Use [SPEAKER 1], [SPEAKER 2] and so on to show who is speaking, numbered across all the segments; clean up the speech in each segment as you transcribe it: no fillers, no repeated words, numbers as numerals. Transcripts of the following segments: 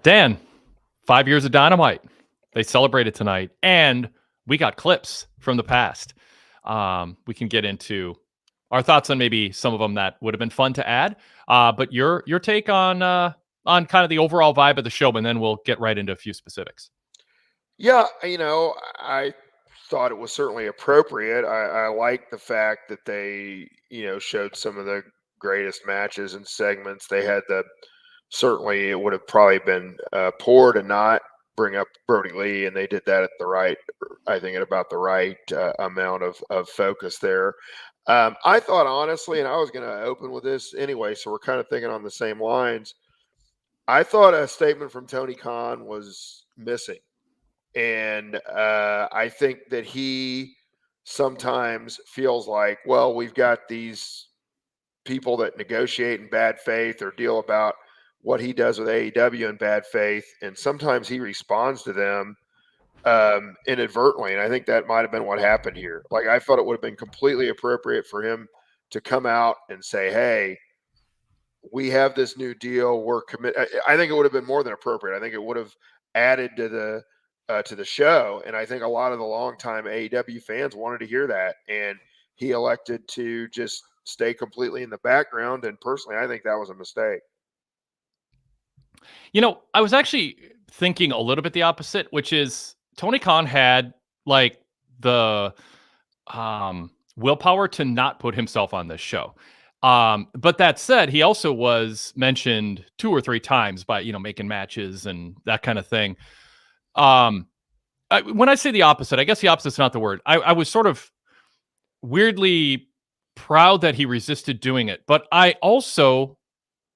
[SPEAKER 1] Dan, 5 years of Dynamite. They celebrated tonight, and we got clips from the past. We can get into our thoughts on maybe some of them that would have been fun to add. But your take on kind of the overall vibe of the show, and then we'll get right into a few specifics.
[SPEAKER 2] Yeah, I thought it was certainly appropriate. I like the fact that they, showed some of the greatest matches and segments. They had certainly it would have probably been poor to not bring up Brody Lee, and they did that at the right, I think, at about the right amount of focus there. I thought honestly, and I was going to open with this anyway, so we're kind of thinking on the same lines. I thought a statement from Tony Khan was missing. And I think that he sometimes feels like, well, we've got these people that negotiate in bad faith or deal about what he does with AEW in bad faith. And sometimes he responds to them inadvertently. And I think that might have been what happened here. Like, I thought it would have been completely appropriate for him to come out and say, hey, we have this new deal. We're committed. I think it would have been more than appropriate. I think it would have added to the show. And I think a lot of the longtime AEW fans wanted to hear that. And he elected to just stay completely in the background. And personally, I think that was a mistake.
[SPEAKER 1] I was actually thinking a little bit the opposite, which is Tony Khan had like the willpower to not put himself on this show. But that said, he also was mentioned 2 or 3 times by, making matches and that kind of thing. When I say the opposite, I guess the opposite's not the word. I was sort of weirdly proud that he resisted doing it, but I also,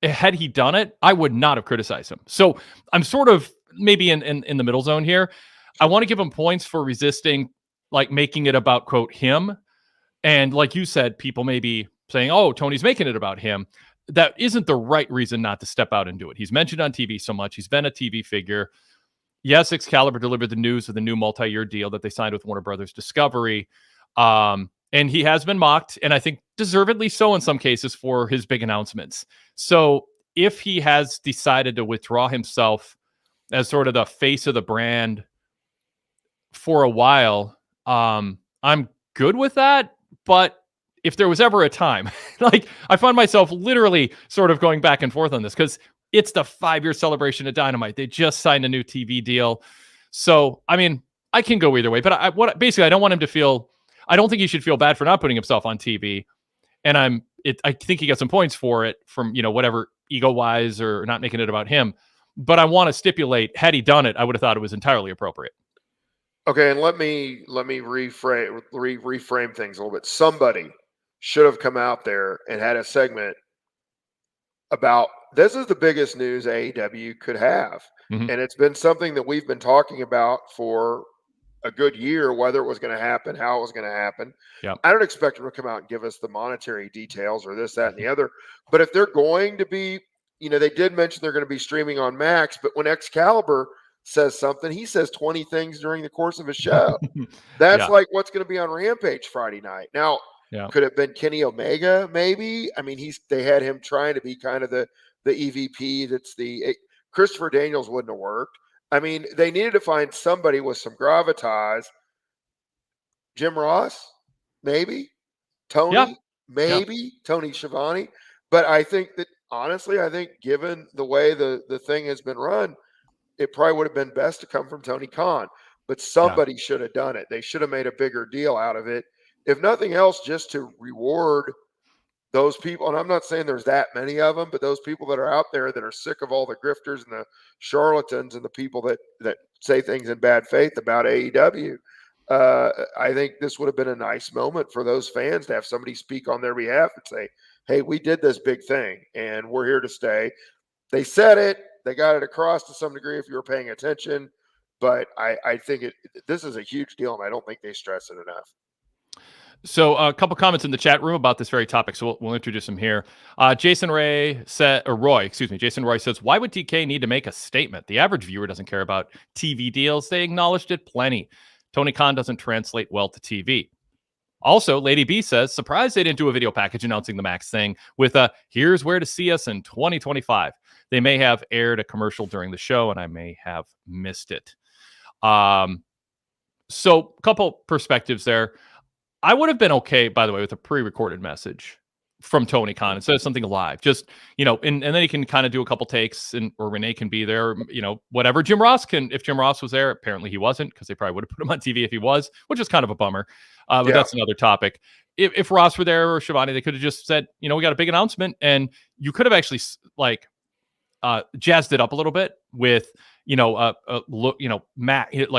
[SPEAKER 1] had he done it, I would not have criticized him. So I'm sort of maybe in the middle zone here. I want to give him points for resisting, like making it about, quote, him. And like you said, people may be saying, oh, Tony's making it about him. That isn't the right reason not to step out and do it. He's mentioned on TV so much. He's been a TV figure. Yes, Excalibur delivered the news of the new multi-year deal that they signed with Warner Brothers Discovery. And he has been mocked, and I think deservedly so in some cases, for his big announcements. So if he has decided to withdraw himself as sort of the face of the brand for a while, I'm good with that. But if there was ever a time, like, I find myself literally sort of going back and forth on this because it's the 5-year celebration of Dynamite. They just signed a new TV deal. So, I mean, I can go either way, but I don't want him to feel, I don't think he should feel bad for not putting himself on TV. And I think he got some points for it from, whatever, ego-wise or not making it about him. But I want to stipulate, had he done it, I would have thought it was entirely appropriate.
[SPEAKER 2] Okay, and let me reframe things a little bit. Somebody should have come out there and had a segment about, this is the biggest news AEW could have.
[SPEAKER 1] Mm-hmm.
[SPEAKER 2] And it's been something that we've been talking about for a good year, whether it was going to happen, how it was going to happen.
[SPEAKER 1] Yep.
[SPEAKER 2] I don't expect them to come out and give us the monetary details or this, that, and the other. But if they're going to be, they did mention they're going to be streaming on Max, but when Excalibur says something, he says 20 things during the course of a show. That's like what's going to be on Rampage Friday night. Now, could it have been Kenny Omega, maybe? I mean, they had him trying to be kind of the EVP. Christopher Daniels wouldn't have worked. I mean, they needed to find somebody with some gravitas. Jim Ross, maybe. Tony, maybe. Tony Schiavone. But I think that, honestly, given the way the thing has been run, it probably would have been best to come from Tony Khan. But somebody should have done it. They should have made a bigger deal out of it. If nothing else, just to reward those people, and I'm not saying there's that many of them, but those people that are out there that are sick of all the grifters and the charlatans and the people that say things in bad faith about AEW, I think this would have been a nice moment for those fans to have somebody speak on their behalf and say, hey, we did this big thing, and we're here to stay. They said it. They got it across to some degree if you were paying attention, but I think this is a huge deal, and I don't think they stress it enough.
[SPEAKER 1] So a couple comments in the chat room about this very topic. So we'll introduce them here. Jason Roy says, why would TK need to make a statement? The average viewer doesn't care about TV deals. They acknowledged it plenty. Tony Khan doesn't translate well to TV. Also, Lady B says, surprised they didn't do a video package announcing the Max thing with here's where to see us in 2025. they may have aired a commercial during the show, and I may have missed it. So a couple perspectives there. I would have been okay, by the way, with a pre-recorded message from Tony Khan instead of something live. Just, and then he can kind of do a couple takes, or Renee can be there, whatever. Jim Ross can, if Jim Ross was there, apparently he wasn't, because they probably would have put him on TV if he was, which is kind of a bummer. But that's another topic. If Ross were there or Shivani, they could have just said, we got a big announcement, and you could have actually jazzed it up a little bit with, like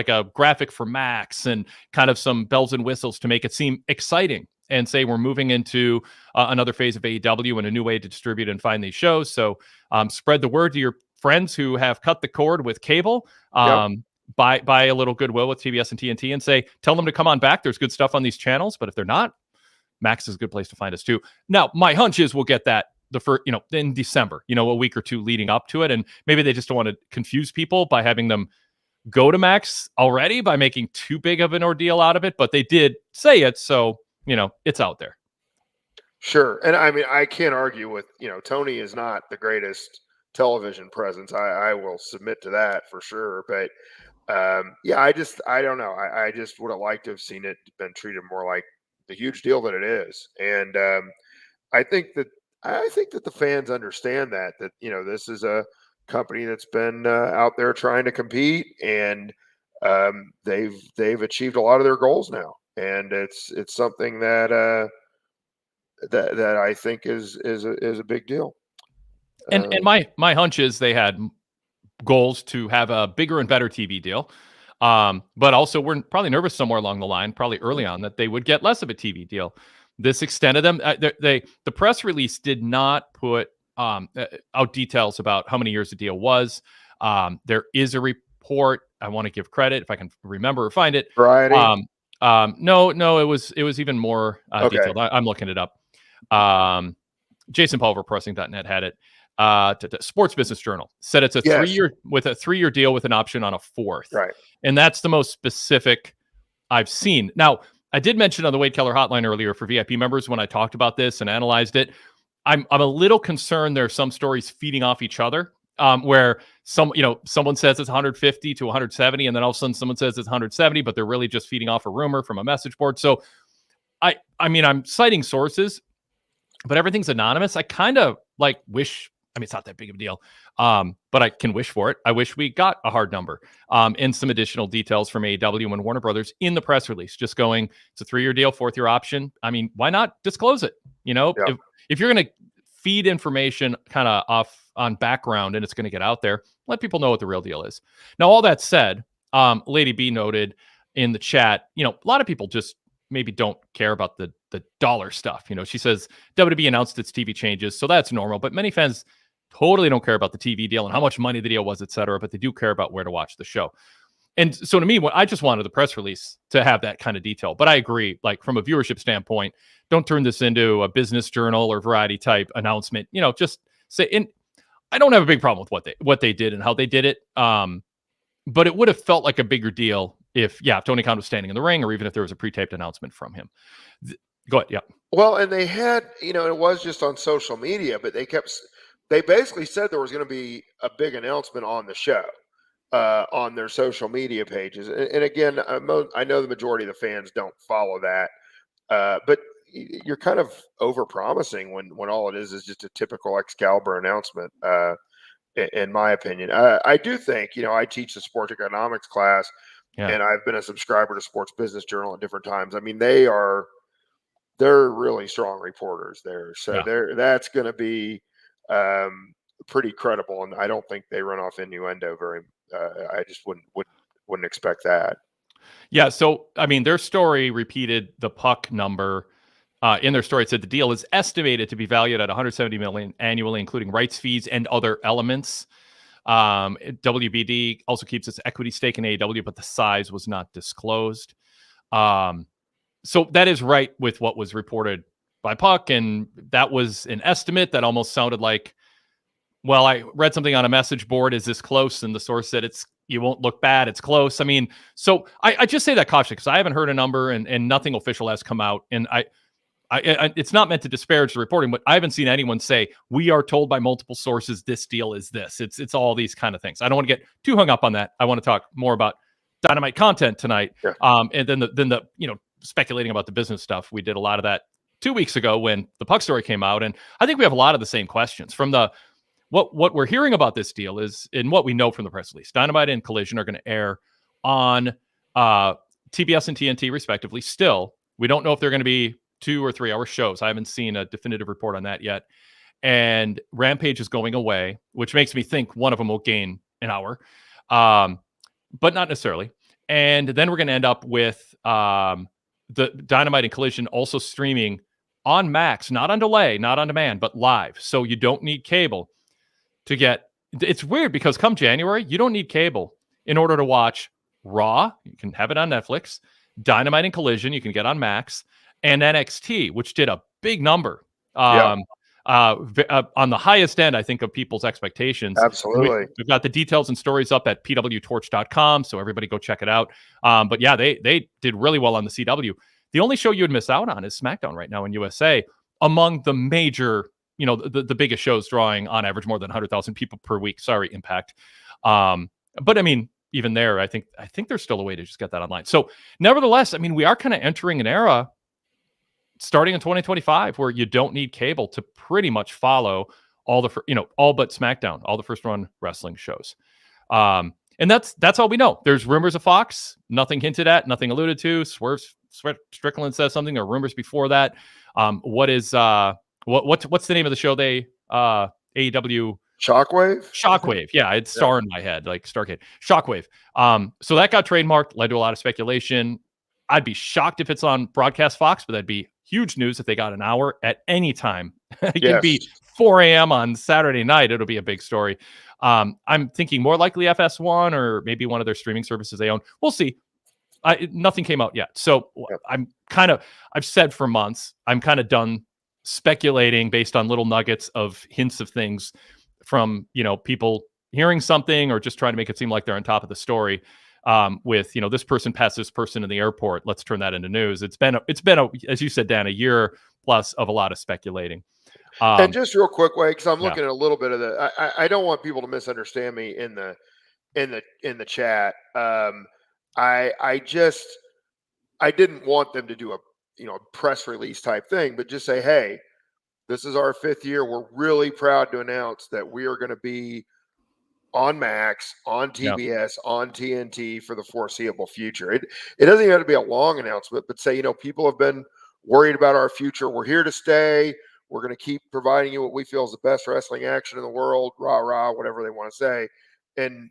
[SPEAKER 1] a graphic for Max and kind of some bells and whistles to make it seem exciting, and say we're moving into another phase of AEW and a new way to distribute and find these shows. So spread the word to your friends who have cut the cord with cable. Buy a little goodwill with TBS and TNT, and tell them to come on back. There's good stuff on these channels, but if they're not, Max is a good place to find us too. Now, my hunch is we'll get that in December, a week or two leading up to it. And maybe they just don't want to confuse people by having them go to Max already by making too big of an ordeal out of it. But they did say it. So, it's out there.
[SPEAKER 2] Sure. And I mean, I can't argue with, Tony is not the greatest television presence. I will submit to that for sure. But I don't know. I just would have liked to have seen it been treated more like the huge deal that it is. And I think that the fans understand that this is a company that's been out there trying to compete, and they've achieved a lot of their goals now, and it's something that that I think is a big deal.
[SPEAKER 1] And my hunch is they had goals to have a bigger and better TV deal. But also we're probably nervous somewhere along the line, probably early on, that they would get less of a TV deal. This extended them. The press release did not put out details about how many years the deal was. There is a report. I want to give credit if I can remember or find it.
[SPEAKER 2] Variety.
[SPEAKER 1] No, it was even more detailed. I'm looking it up. Jason Paul over pressing.net had it. Sports Business Journal said it's a 3-year deal with an option on a fourth.
[SPEAKER 2] Right.
[SPEAKER 1] And that's the most specific I've seen. Now, I did mention on the Wade Keller hotline earlier for VIP members when I talked about this and analyzed it. I'm a little concerned there are some stories feeding off each other, where someone says it's 150 to 170, and then all of a sudden someone says it's 170, but they're really just feeding off a rumor from a message board. So I mean, I'm citing sources, but everything's anonymous. I kind of wish. I mean, it's not that big of a deal, but I can wish for it. I wish we got a hard number and some additional details from AEW and Warner Brothers in the press release, just going, it's a 3-year deal, 4th-year option. I mean, why not disclose it? If you're going to feed information kind of off on background and it's going to get out there, let people know what the real deal is. Now, all that said, Lady B noted in the chat, a lot of people just maybe don't care about the dollar stuff. She says WWE announced its TV changes, so that's normal, but many fans totally don't care about the TV deal and how much money the deal was, et cetera, but they do care about where to watch the show. And so to me, I just wanted the press release to have that kind of detail. But I agree, from a viewership standpoint, don't turn this into a Business Journal or Variety type announcement. Just say, and I don't have a big problem with what they did and how they did it. But it would have felt like a bigger deal if Tony Khan was standing in the ring, or even if there was a pre-taped announcement from him. Go ahead. Yeah.
[SPEAKER 2] Well, and they had, it was just on social media, but they basically said there was going to be a big announcement on the show, on their social media pages. And again, I know the majority of the fans don't follow that, but you're kind of over promising when all it is just a typical Excalibur announcement, in my opinion. I do think, I teach the sports economics class, and I've been a subscriber to Sports Business Journal at different times. I mean, they're really strong reporters there. So that's going to be pretty credible, and I don't think they run off innuendo very. I just wouldn't expect that.
[SPEAKER 1] Yeah. So I mean, their story repeated the puck number in their story. It said the deal is estimated to be valued at $170 million annually, including rights fees and other elements. WBD also keeps its equity stake in AEW, but the size was not disclosed. So that is right with what was reported by Puck, and that was an estimate that almost sounded like, well, I read something on a message board, is this close? And the source said you won't look bad, it's close. I mean, so I just say that cautiously because I haven't heard a number and nothing official has come out. And it's not meant to disparage the reporting, but I haven't seen anyone say we are told by multiple sources this deal is this. It's all these kind of things. I don't want to get too hung up on that. I want to talk more about Dynamite content tonight.
[SPEAKER 2] Yeah.
[SPEAKER 1] And then the speculating about the business stuff. We did a lot of that 2 weeks ago when the Puck story came out, and I think we have a lot of the same questions from the what we're hearing about this deal is, and what we know from the press release. Dynamite and Collision are going to air on TBS and TNT respectively. Still, we don't know if they're going to be 2 or 3 hour shows. I haven't seen a definitive report on that yet. And Rampage is going away, which makes me think one of them will gain an hour, but not necessarily. And then we're going to end up with the Dynamite and Collision also streaming on Max, not on delay, not on demand, but live. So you don't need cable to get. It's weird because come January, you don't need cable in order to watch Raw. You can have it on Netflix. Dynamite and Collision you can get on Max, and NXT, which did a big number on the highest end, I think, of people's expectations.
[SPEAKER 2] Absolutely.
[SPEAKER 1] We've got the details and stories up at PWTorch.com, so everybody go check it out. But yeah, they did really well on the CW. The only show you would miss out on is SmackDown right now in USA, among the major, the biggest shows drawing on average more than 100,000 people per week. Sorry, Impact. But I mean, even there, I think there's still a way to just get that online. So nevertheless, I mean, we are kind of entering an era starting in 2025 where you don't need cable to pretty much follow all the, all but SmackDown, all the first run wrestling shows. And that's all we know. There's rumors of Fox, nothing hinted at, nothing alluded to. Swerve Strickland says something, or rumors before that. What's the name of the show they AEW
[SPEAKER 2] Shockwave?
[SPEAKER 1] Yeah, it's Star in my head, like Starcade. Shockwave. So that got trademarked, led to a lot of speculation. I'd be shocked if it's on Broadcast Fox, but that'd be huge news if they got an hour at any time. It could be 4 a.m. on Saturday night. It'll be a big story. I'm thinking more likely FS1 or maybe one of their streaming services they own. We'll see. Nothing came out yet. So I've said for months, I'm kind of done speculating based on little nuggets of hints of things from, people hearing something or just trying to make it seem like they're on top of the story. With this person passed this person in the airport, let's turn that into news. It's been as you said, Dan, a year plus of a lot of speculating.
[SPEAKER 2] And just real quick, Wade, because I'm looking at a little bit of the. I don't want people to misunderstand me in the chat. I didn't want them to do a press release type thing, but just say, hey, this is our 5th year. We're really proud to announce that we are going to be on Max, on TBS, on TNT for the foreseeable future. It doesn't even have to be a long announcement, but say, people have been worried about our future. We're here to stay. We're going to keep providing you what we feel is the best wrestling action in the world, rah, rah, whatever they want to say, and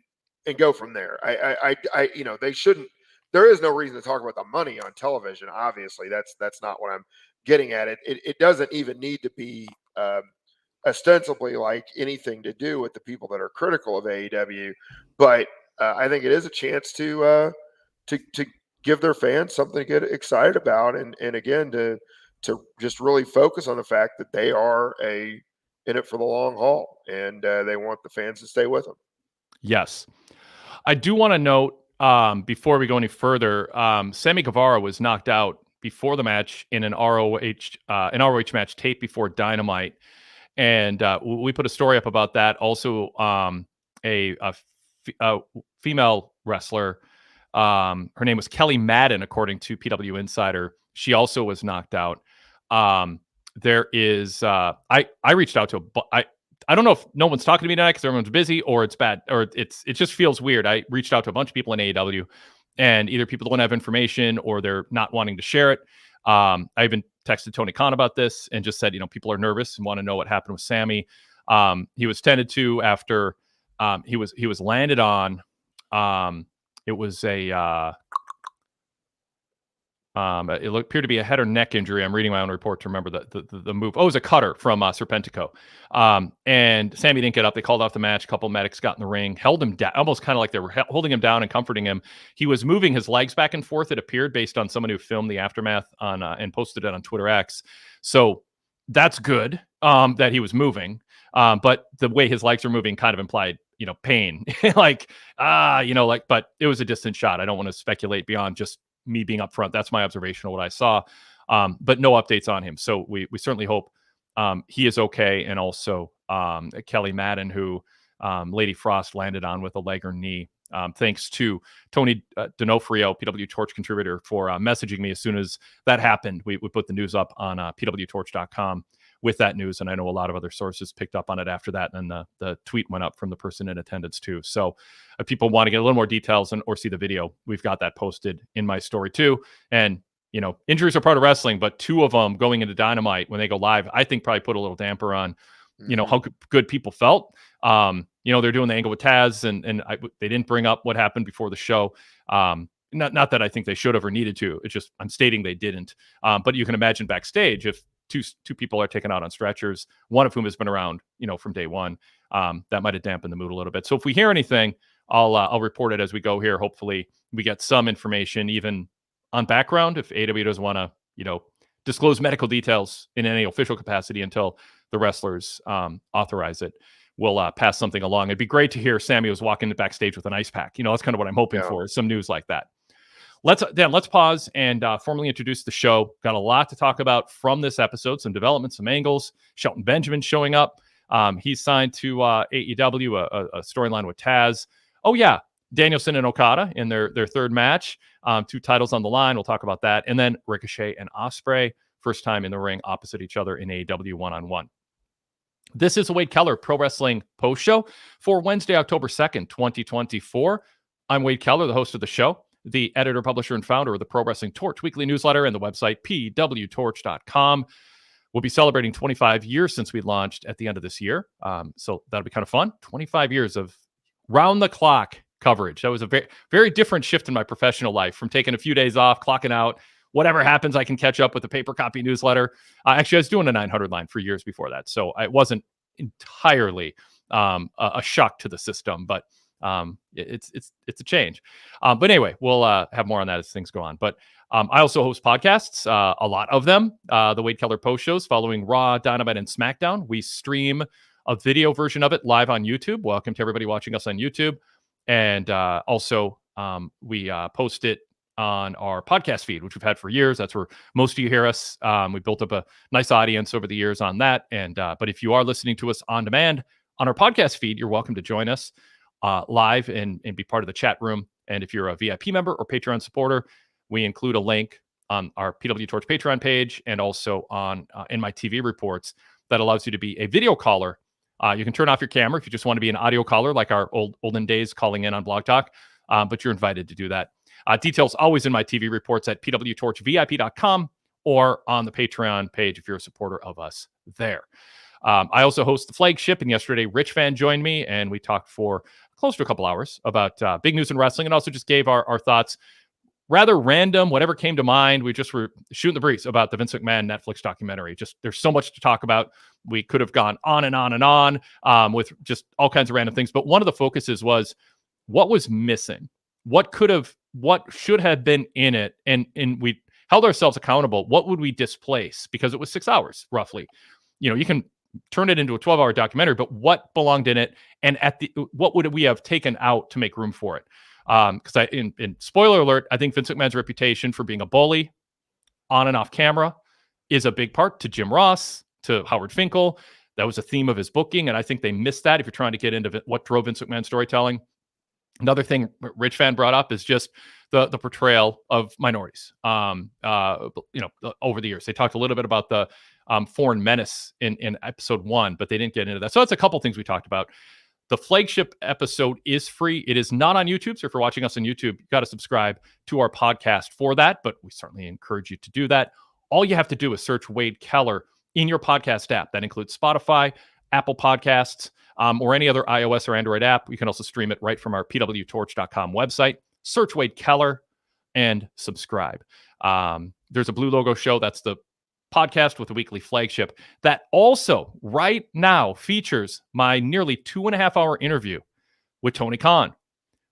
[SPEAKER 2] go from there. They shouldn't, there is no reason to talk about the money on television. Obviously that's not what I'm getting at. It doesn't even need to be, ostensibly like anything to do with the people that are critical of AEW, but I think it is a chance to give their fans something to get excited about, and again to just really focus on the fact that they are in it for the long haul, and they want the fans to stay with them. Yes,
[SPEAKER 1] I do want to note before we go any further, Sammy Guevara was knocked out before the match in an ROH match taped before Dynamite. And we put a story up about that. Also, a female wrestler, her name was Kelly Madden, according to PW Insider. She also was knocked out. There is, I reached out to I don't know if no one's talking to me tonight because everyone's busy, or it's bad, or it just feels weird. I reached out to a bunch of people in AEW, and either people don't have information or they're not wanting to share it. I even texted Tony Khan about this and just said, people are nervous and want to know what happened with Sammy. He was tended to after he was landed on. It was it appeared to be a head or neck injury. I'm reading my own report to remember the move. Oh, it was a cutter from Serpentico. And Sammy didn't get up. They called off the match. A couple of medics got in the ring, held him down, almost kind of like they were holding him down and comforting him. He was moving his legs back and forth, it appeared, based on someone who filmed the aftermath on and posted it on Twitter X. So that's good that he was moving. But the way his legs were moving kind of implied, pain. but it was a distant shot. I don't want to speculate beyond just me being up front. That's my observation of what I saw. but no updates on him. So we certainly hope he is okay. And also Kelly Madden, who Lady Frost landed on with a leg or knee. Thanks to Tony D'Onofrio, PWTorch contributor, for messaging me as soon as that happened. We put the news up on PWTorch.com with that news, and I know a lot of other sources picked up on it after that, and the tweet went up from the person in attendance too. So if people want to get a little more details or see the video, we've got that posted in my story too. And injuries are part of wrestling, but 2 of them going into Dynamite when they go live, I think probably put a little damper on how good people felt. They're doing the angle with Taz, and they didn't bring up what happened before the show. Not that I think they should have or needed to. It's just I'm stating they didn't. But you can imagine backstage if two people are taken out on stretchers, one of whom has been around, from day one. That might have dampened the mood a little bit. So if we hear anything, I'll report it as we go here. Hopefully we get some information even on background if AEW doesn't want to, disclose medical details in any official capacity until the wrestlers authorize it. We'll pass something along. It'd be great to hear Sammy was walking backstage with an ice pack. That's kind of what I'm hoping for, some news like that. Let's pause and formally introduce the show. Got a lot to talk about from this episode, some developments, some angles. Shelton Benjamin showing up. He's signed to AEW, a storyline with Taz. Oh, yeah. Danielson and Okada in their third match. 2 titles on the line. We'll talk about that. And then Ricochet and Ospreay, first time in the ring opposite each other in AEW one-on-one. This is a Wade Keller Pro Wrestling Post Show for Wednesday, October 2nd, 2024. I'm Wade Keller, the host of the show, the editor, publisher, and founder of the Pro Wrestling Torch weekly newsletter and the website PWTorch.com. We'll be celebrating 25 years since we launched at the end of this year. So that'll be kind of fun. 25 years of round-the-clock coverage. That was a very, very different shift in my professional life from taking a few days off, clocking out. Whatever happens, I can catch up with the paper copy newsletter. Actually, I was doing a 900 line for years before that, so it wasn't entirely a shock to the system, but it's a change. But anyway, we'll have more on that as things go on. But I also host podcasts, a lot of them, the Wade Keller Post Shows following Raw, Dynamite, and SmackDown. We stream a video version of it live on YouTube. Welcome to everybody watching us on YouTube. And also we post it on our podcast feed, which we've had for years. That's where most of you hear us. We built up a nice audience over the years on that. And but if you are listening to us on demand on our podcast feed, you're welcome to join us live and be part of the chat room. And if you're a VIP member or Patreon supporter, we include a link on our PWTorch Patreon page and also on in my TV reports that allows you to be a video caller. You can turn off your camera if you just want to be an audio caller, like our olden days calling in on Blog Talk, but you're invited to do that. Details always in my TV reports at PWTorchVIP.com or on the Patreon page if you're a supporter of us there. I also host the flagship, and yesterday Rich Fan joined me, and we talked for close to a couple hours about big news in wrestling, and also just gave our thoughts. Rather random, whatever came to mind. We just were shooting the breeze about the Vince McMahon Netflix documentary. Just there's so much to talk about. We could have gone on and on and on with just all kinds of random things. But one of the focuses was what was missing, what should have been in it, and we held ourselves accountable. What would we displace? Because it was 6 hours roughly. You can turn it into a 12-hour documentary, but what belonged in it, and what would we have taken out to make room for it? Because in spoiler alert, I think Vince McMahon's reputation for being a bully on and off camera is a big part to Jim Ross, to Howard Finkel. That was a theme of his booking, and I think they missed that if you're trying to get into what drove Vince McMahon's storytelling. Another thing Rich Fan brought up is just the portrayal of minorities. Over the years, they talked a little bit about the foreign menace in episode 1, but they didn't get into that. So that's a couple things we talked about. The flagship episode is free. It is not on YouTube. So if you're watching us on YouTube, you've got to subscribe to our podcast for that. But we certainly encourage you to do that. All you have to do is search Wade Keller in your podcast app. That includes Spotify, Apple Podcasts, or any other iOS or Android app. You can also stream it right from our PWTorch.com website. Search Wade Keller and subscribe. There's a Blue Logo show. That's the podcast with a weekly flagship that also right now features my nearly 2.5-hour interview with Tony Khan,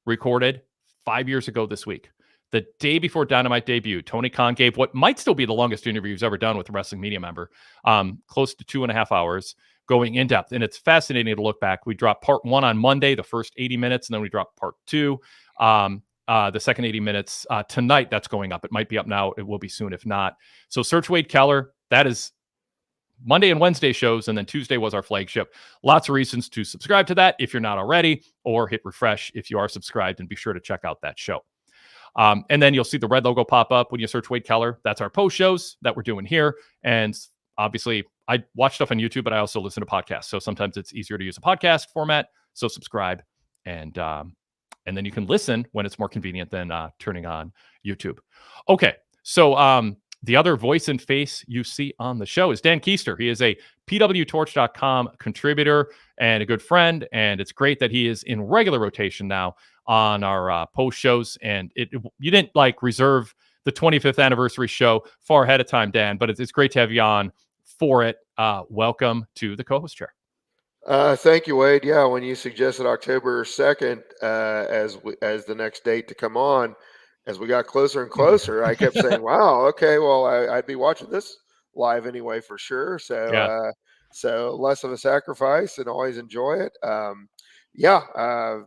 [SPEAKER 1] recorded 5 years ago this week. The day before Dynamite debut, Tony Khan gave what might still be the longest interview he's ever done with a wrestling media member, close to 2.5 hours, going in depth. And it's fascinating to look back. We dropped part 1 on Monday, the first 80 minutes, and then we dropped part 2. the second 80 minutes tonight. That's going up. It might be up now. It will be soon if not. So search Wade Keller. That is Monday and Wednesday shows, and then Tuesday was our flagship. Lots of reasons to subscribe to that if you're not already, or hit refresh if you are subscribed, and be sure to check out that show. And then you'll see the red logo pop up when you search Wade Keller. That's our post shows that we're doing here. And obviously, I watch stuff on YouTube, but I also listen to podcasts. So sometimes it's easier to use a podcast format. So subscribe, and then you can listen when it's more convenient than turning on YouTube. Okay, so the other voice and face you see on the show is Dan Kuester. He is a PWTorch.com contributor and a good friend, and it's great that he is in regular rotation now on our post shows. And you didn't like reserve the 25th anniversary show far ahead of time, Dan, but it's great to have you on for it. Welcome to the co-host chair.
[SPEAKER 2] Thank you, Wade. Yeah, when you suggested October 2nd as the next date to come on, as we got closer and closer, I kept saying, "Wow, okay, well, I'd be watching this live anyway for sure." So,
[SPEAKER 1] Yeah.
[SPEAKER 2] so less of a sacrifice, and always enjoy it.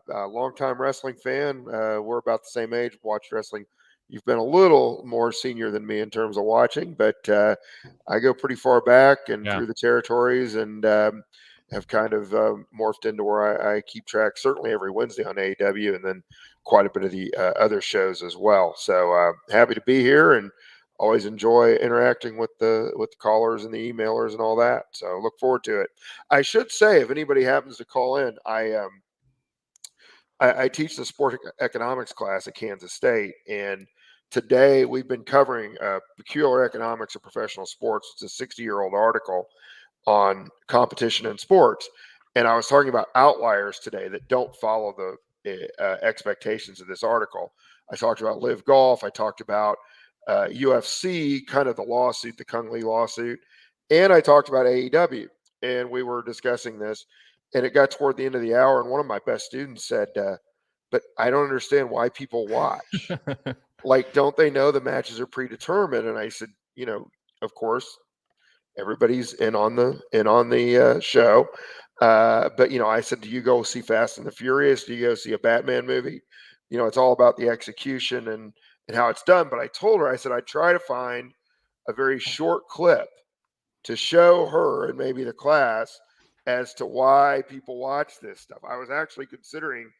[SPEAKER 2] Longtime wrestling fan. We're about the same age. Watched wrestling. You've been a little more senior than me in terms of watching, but I go pretty far back and through the territories, and have kind of morphed into where I keep track, certainly every Wednesday on AEW, and then quite a bit of the other shows as well. So happy to be here, and always enjoy interacting with the callers and the emailers and all that. So look forward to it. I should say, if anybody happens to call in, I teach the sport economics class at Kansas State, and today we've been covering peculiar economics of professional sports. It's a 60-year-old article on competition in sports. And I was talking about outliers today that don't follow the expectations of this article. I talked about Live Golf. I talked about UFC, kind of the lawsuit, the Kung Lee lawsuit. And I talked about AEW. And we were discussing this. And it got toward the end of the hour. And one of my best students said, but I don't understand why people watch. Like, don't they know the matches are predetermined? And I said, of course, everybody's in on the show. But I said, do you go see Fast and the Furious? Do you go see a Batman movie? It's all about the execution and how it's done. But I told her, I said, I'd try to find a very short clip to show her and maybe the class as to why people watch this stuff. I was actually considering,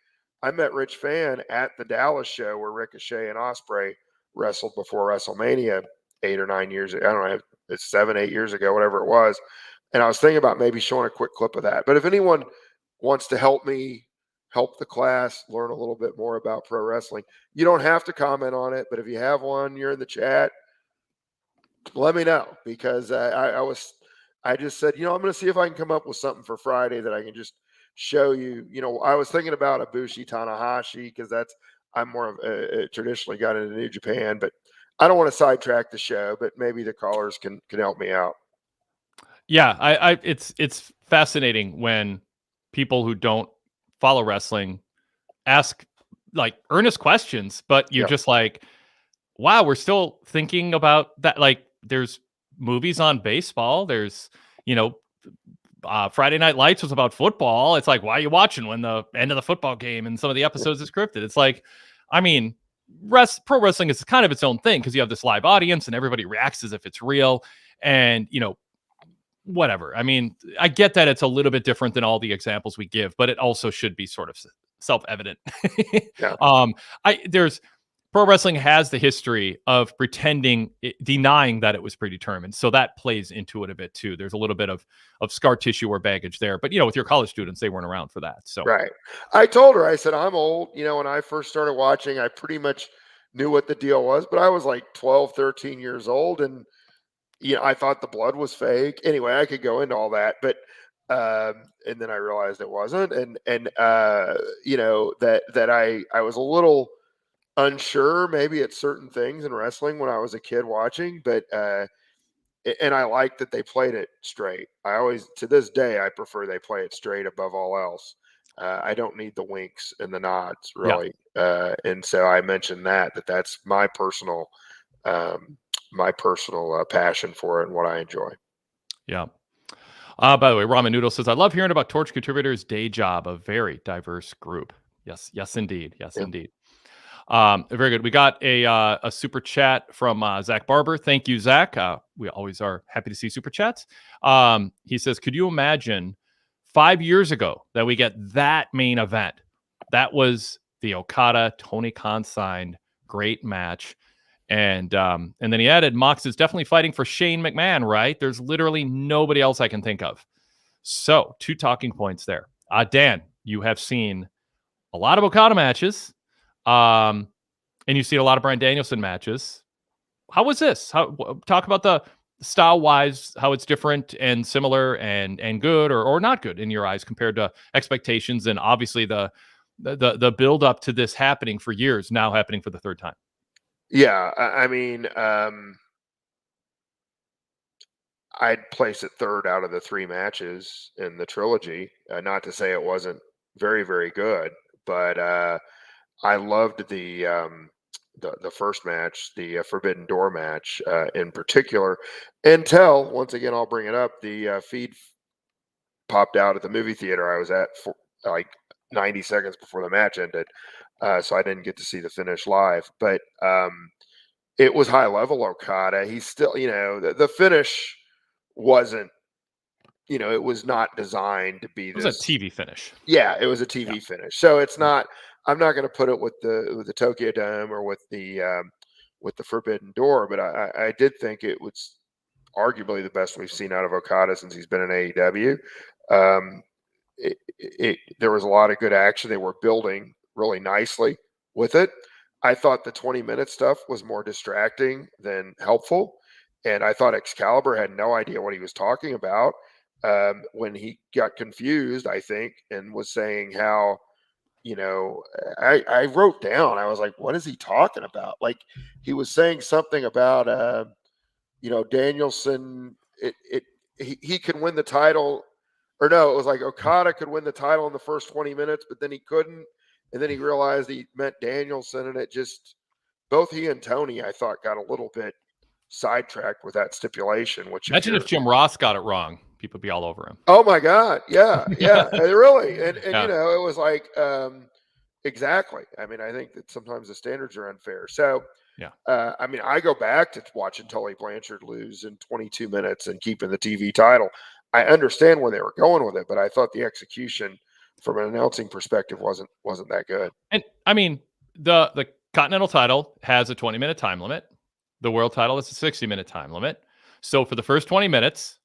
[SPEAKER 2] I met Rich Fann at the Dallas show where Ricochet and Ospreay wrestled before WrestleMania 8 or 9 years ago. I don't know, it's 7, 8 years ago, whatever it was. And I was thinking about maybe showing a quick clip of that. But if anyone wants to help me help the class learn a little bit more about pro wrestling, you don't have to comment on it. But if you have one, you're in the chat, let me know, because I just said, I'm going to see if I can come up with something for Friday that I can just show you. I was thinking about Ibushi Tanahashi, because I'm more of traditionally got into New Japan, but I don't want to sidetrack the show, but maybe the callers can help me out.
[SPEAKER 1] Yeah, it's fascinating when people who don't follow wrestling ask like earnest questions, but you're just like, wow, we're still thinking about that. Like, there's movies on baseball. There's, Friday Night Lights was about football. It's like, why are you watching when the end of the football game and some of the episodes is scripted? It's like, I mean, pro wrestling is kind of its own thing because you have this live audience and everybody reacts as if it's real, and whatever. I mean, I get that it's a little bit different than all the examples we give, but it also should be sort of self-evident. There's pro wrestling has the history of denying that it was predetermined, so that plays into it a bit too. There's a little bit of scar tissue or baggage there, but with your college students, they weren't around for that. So
[SPEAKER 2] right. I told her, I said, I'm old. When I first started watching, I pretty much knew what the deal was, but I was like 12, 13 years old, and I thought the blood was fake. Anyway, I could go into all that, but and then I realized it wasn't, and that I was a little unsure maybe at certain things in wrestling when I was a kid watching, but and I like that they played it straight. I always, to this day, I prefer they play it straight above all else. I don't need the winks and the nods, really. And so I mentioned that's my personal passion for it and what I enjoy.
[SPEAKER 1] Yeah. By the way, Ramen Noodle says, I love hearing about Torch contributors' day job, a very diverse group. Yes, indeed. Yes, indeed. Very good. We got a super chat from Zach Barber. Thank you, Zach. We always are happy to see super chats. He says, could you imagine 5 years ago that we get that main event? That was the Okada Tony Khan signed great match. And then he added, Mox is definitely fighting for Shane McMahon, right? There's literally nobody else I can think of. So 2 talking points there. Dan, you have seen a lot of Okada matches. And you've seen a lot of Bryan Danielson matches. How was this? Talk about the style-wise, how it's different and similar and good or not good in your eyes compared to expectations, and obviously the build up to this happening for years, now happening for the third time.
[SPEAKER 2] Yeah, I mean, I'd place it third out of the 3 matches in the trilogy. Not to say it wasn't very, very good, but I loved the first match, the Forbidden Door match in particular, until once again I'll bring it up. The feed popped out at the movie theater I was at for like 90 seconds before the match ended, so I didn't get to see the finish live. But it was high level Okada. He's still, the finish wasn't, it was not designed to be this.
[SPEAKER 1] It was a TV finish.
[SPEAKER 2] Yeah, it was a TV finish. So it's not. I'm not going to put it with the Tokyo Dome or with the Forbidden Door, but I did think it was arguably the best we've seen out of Okada since he's been in AEW. There was a lot of good action. They were building really nicely with it. I thought the 20-minute stuff was more distracting than helpful, and I thought Excalibur had no idea what he was talking about when he got confused, I think, and was saying how, I wrote down, I was like, what is he talking about? Like, he was saying something about, Danielson, he could win the title, or no, it was like Okada could win the title in the first 20 minutes, but then he couldn't. And then he realized he meant Danielson, and it just, both he and Tony, I thought, got a little bit sidetracked with that stipulation. Which,
[SPEAKER 1] imagine if Jim Ross got it wrong, people would be all over him.
[SPEAKER 2] Oh my God, yeah, really, and it was like, exactly. I mean, I think that sometimes the standards are unfair. So, I mean, I go back to watching Tully Blanchard lose in 22 minutes and keeping the TV title. I understand where they were going with it, but I thought the execution from an announcing perspective wasn't that good.
[SPEAKER 1] And I mean, the Continental title has a 20-minute time limit. The world title has a 60-minute time limit. So for the first 20 minutes,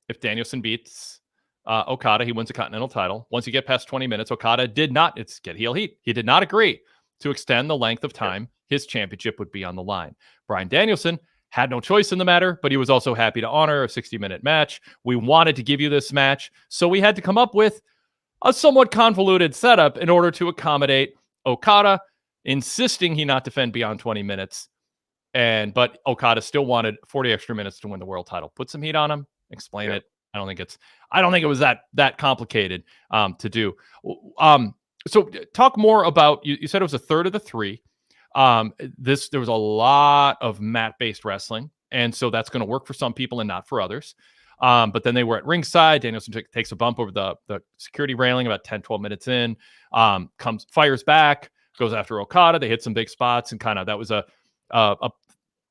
[SPEAKER 1] if Danielson beats Okada, he wins the Continental title. Once you get past 20 minutes, Okada did not, it's get heel heat. He did not agree to extend the length of time his championship would be on the line. Bryan Danielson had no choice in the matter, but he was also happy to honor a 60-minute match. We wanted to give you this match, so we had to come up with a somewhat convoluted setup in order to accommodate Okada, insisting he not defend beyond 20 minutes. But Okada still wanted 40 extra minutes to win the world title. Put some heat on him, explain it. I don't think it was that complicated to do. So talk more about, you said it was a third of the 3. There was a lot of mat-based wrestling, and so that's going to work for some people and not for others. But then they were at ringside. Danielson takes a bump over the security railing about 10, 12 minutes in, fires back, goes after Okada. They hit some big spots, and kind of that was a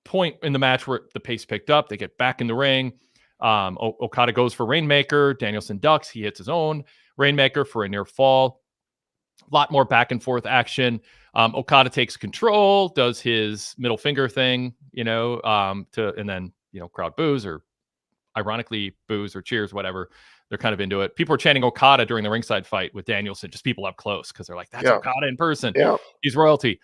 [SPEAKER 1] point in the match where the pace picked up. They get back in the ring. Okada goes for Rainmaker. Danielson ducks. He hits his own Rainmaker for a near fall. A lot more back and forth action. Okada takes control, does his middle finger thing, and then, crowd boos, or ironically boos or cheers, whatever. They're kind of into it. People are chanting Okada during the ringside fight with Danielson, just people up close, because they're like, that's Okada in person.
[SPEAKER 2] Yeah.
[SPEAKER 1] He's royalty.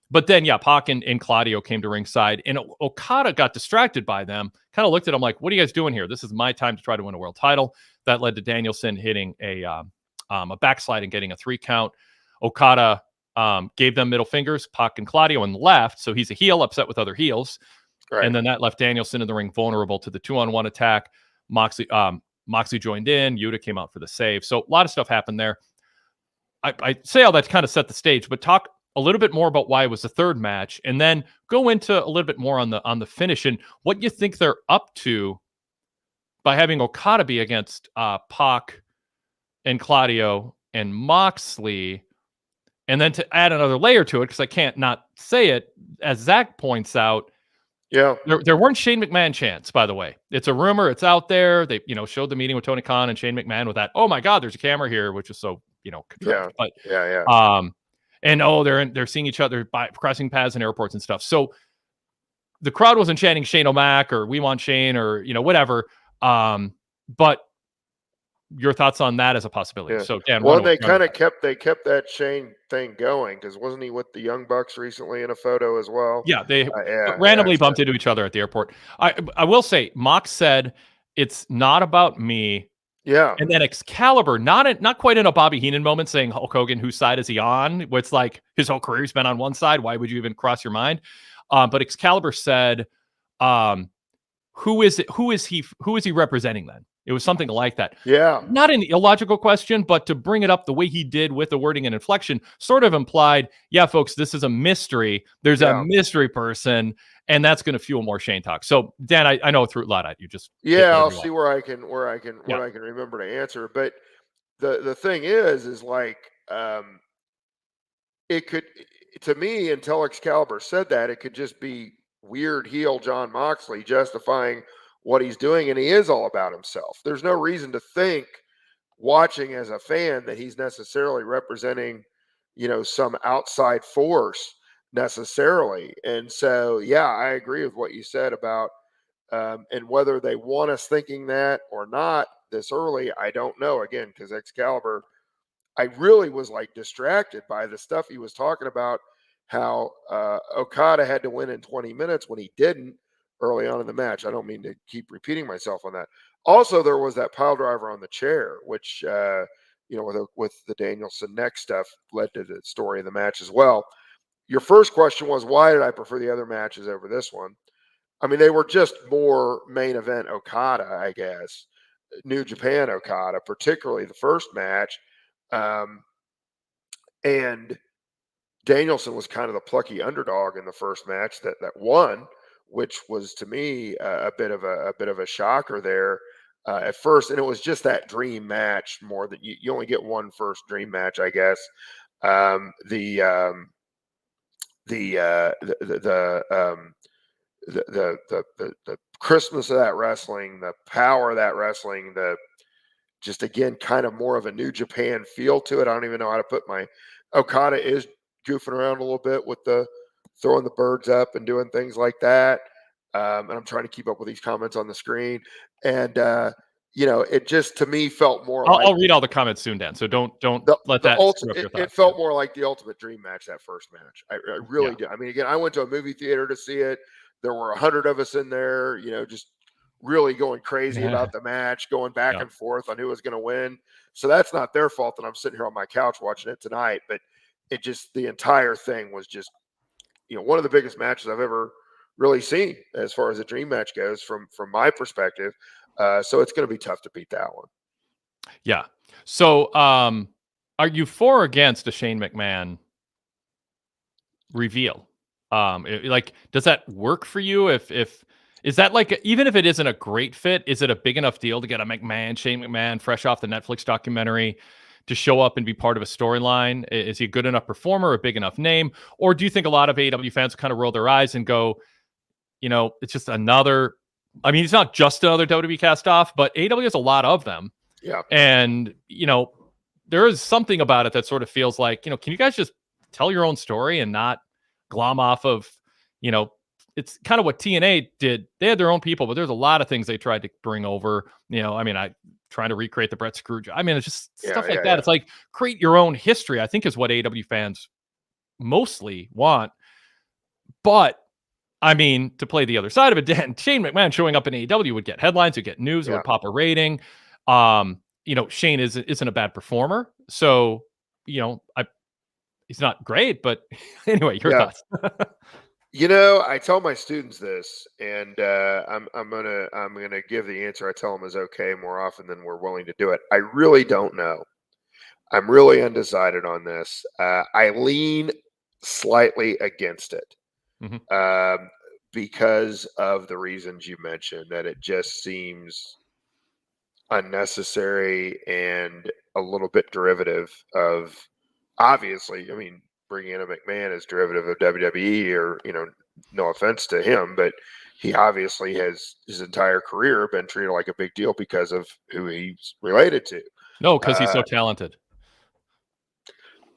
[SPEAKER 1] But then, Pac and Claudio came to ringside, and Okada got distracted by them, kind of looked at him like, what are you guys doing here? This is my time to try to win a world title. That led to Danielson hitting a backslide and getting a 3 count. Okada gave them middle fingers, Pac and Claudio, and left. So he's a heel, upset with other heels. Right. And then that left Danielson in the ring vulnerable to the 2-on-1 attack. Moxley joined in. Yuta came out for the save. So a lot of stuff happened there. I say all that to kind of set the stage, but talk a little bit more about why it was the third match, and then go into a little bit more on the finish and what you think they're up to by having Okada be against Pac and Claudio and Moxley. And then to add another layer to it, because I can't not say it, as Zach points out,
[SPEAKER 2] Yeah.
[SPEAKER 1] there weren't Shane McMahon chants, by the way. It's a rumor. It's out there. They, showed the meeting with Tony Khan and Shane McMahon with that, oh my God, there's a camera here, which is so, contrived. But,
[SPEAKER 2] Yeah.
[SPEAKER 1] and they're seeing each other by crossing paths in airports and stuff. So the crowd wasn't chanting Shane O'Mac or we want Shane or, whatever. But your thoughts on that as a possibility.
[SPEAKER 2] Yeah.
[SPEAKER 1] So Dan,
[SPEAKER 2] well, they kind of kept that Shane thing going, because wasn't he with the Young Bucks recently in a photo as well?
[SPEAKER 1] Yeah, they randomly bumped into each other at the airport. I will say, Mox said it's not about me.
[SPEAKER 2] Yeah.
[SPEAKER 1] And then Excalibur, not quite in a Bobby Heenan moment, saying Hulk Hogan, whose side is he on? Where it's like his whole career's been on one side. Why would you even cross your mind? But Excalibur said, who is he representing then? It was something like that.
[SPEAKER 2] Yeah.
[SPEAKER 1] Not an illogical question, but to bring it up the way he did with the wording and inflection sort of implied, yeah, folks, this is a mystery. There's a mystery person, and that's going to fuel more Shane talk. So Dan, I know I threw a lot at you. Just
[SPEAKER 2] I'll see where I can remember to answer. But the thing is like it could, to me, until Excalibur said that, it could just be weird heel John Moxley justifying what he's doing, and he is all about himself. There's no reason to think, watching as a fan, that he's necessarily representing, some outside force necessarily. And so, yeah, I agree with what you said about, and whether they want us thinking that or not this early, I don't know. Again, because Excalibur, I really was like distracted by the stuff he was talking about, how Okada had to win in 20 minutes when he didn't early on in the match. I don't mean to keep repeating myself on that. Also, there was that pile driver on the chair, which, with the Danielson neck stuff, led to the story of the match as well. Your first question was, why did I prefer the other matches over this one? I mean, they were just more main event Okada, I guess. New Japan Okada, particularly the first match. And Danielson was kind of the plucky underdog in the first match that won, which was, to me, a bit of a shocker there at first. And it was just that dream match more that you only get one first dream match, I guess. The Christmas of that wrestling, the power of that wrestling, just again kind of more of a New Japan feel to it. I don't even know how to put my Okada is goofing around a little bit with the throwing the birds up and doing things like that. And I'm trying to keep up with these comments on the screen. And it just, to me, felt more
[SPEAKER 1] I'll read all the comments soon, Dan. So don't let that screw up your thoughts.
[SPEAKER 2] It felt more like the ultimate dream match, that first match. I really do. I mean, again, I went to a movie theater to see it. There were 100 of us in there, just really going crazy about the match, going back and forth on who was going to win. So that's not their fault that I'm sitting here on my couch watching it tonight. But it just, the entire thing was just, one of the biggest matches I've ever really seen as far as a dream match goes from my perspective. So it's going to be tough to beat that one.
[SPEAKER 1] Yeah. So are you for or against a Shane McMahon reveal? Does that work for you? If is that like, even if it isn't a great fit, is it a big enough deal to get a Shane McMahon, fresh off the Netflix documentary, to show up and be part of a storyline? Is he a good enough performer, a big enough name? Or do you think a lot of AEW fans kind of roll their eyes and go, it's just another, I mean, it's not just another WWE cast off, but AEW has a lot of them.
[SPEAKER 2] Yeah.
[SPEAKER 1] And, there is something about it that sort of feels like, can you guys just tell your own story and not glom off of, it's kind of what TNA did. They had their own people, but there's a lot of things they tried to bring over. Trying to recreate the Brett Scrooge. I mean, it's just stuff like that. Yeah. It's like, create your own history, I think, is what AEW fans mostly want. But I mean, to play the other side of it, Dan, Shane McMahon showing up in AEW would get headlines, would get news, it would pop a rating. Shane isn't a bad performer. So, he's not great, but anyway, your thoughts.
[SPEAKER 2] I tell my students this, and I'm gonna give the answer I tell them is okay more often than we're willing to do it. I really don't know. I'm really undecided on this. I lean slightly against it, because of the reasons you mentioned, that it just seems unnecessary and a little bit derivative of obviously, I mean, bringing in a McMahon is derivative of WWE, or no offense to him, but he obviously has his entire career been treated like a big deal because of who he's related to.
[SPEAKER 1] No, because he's so talented.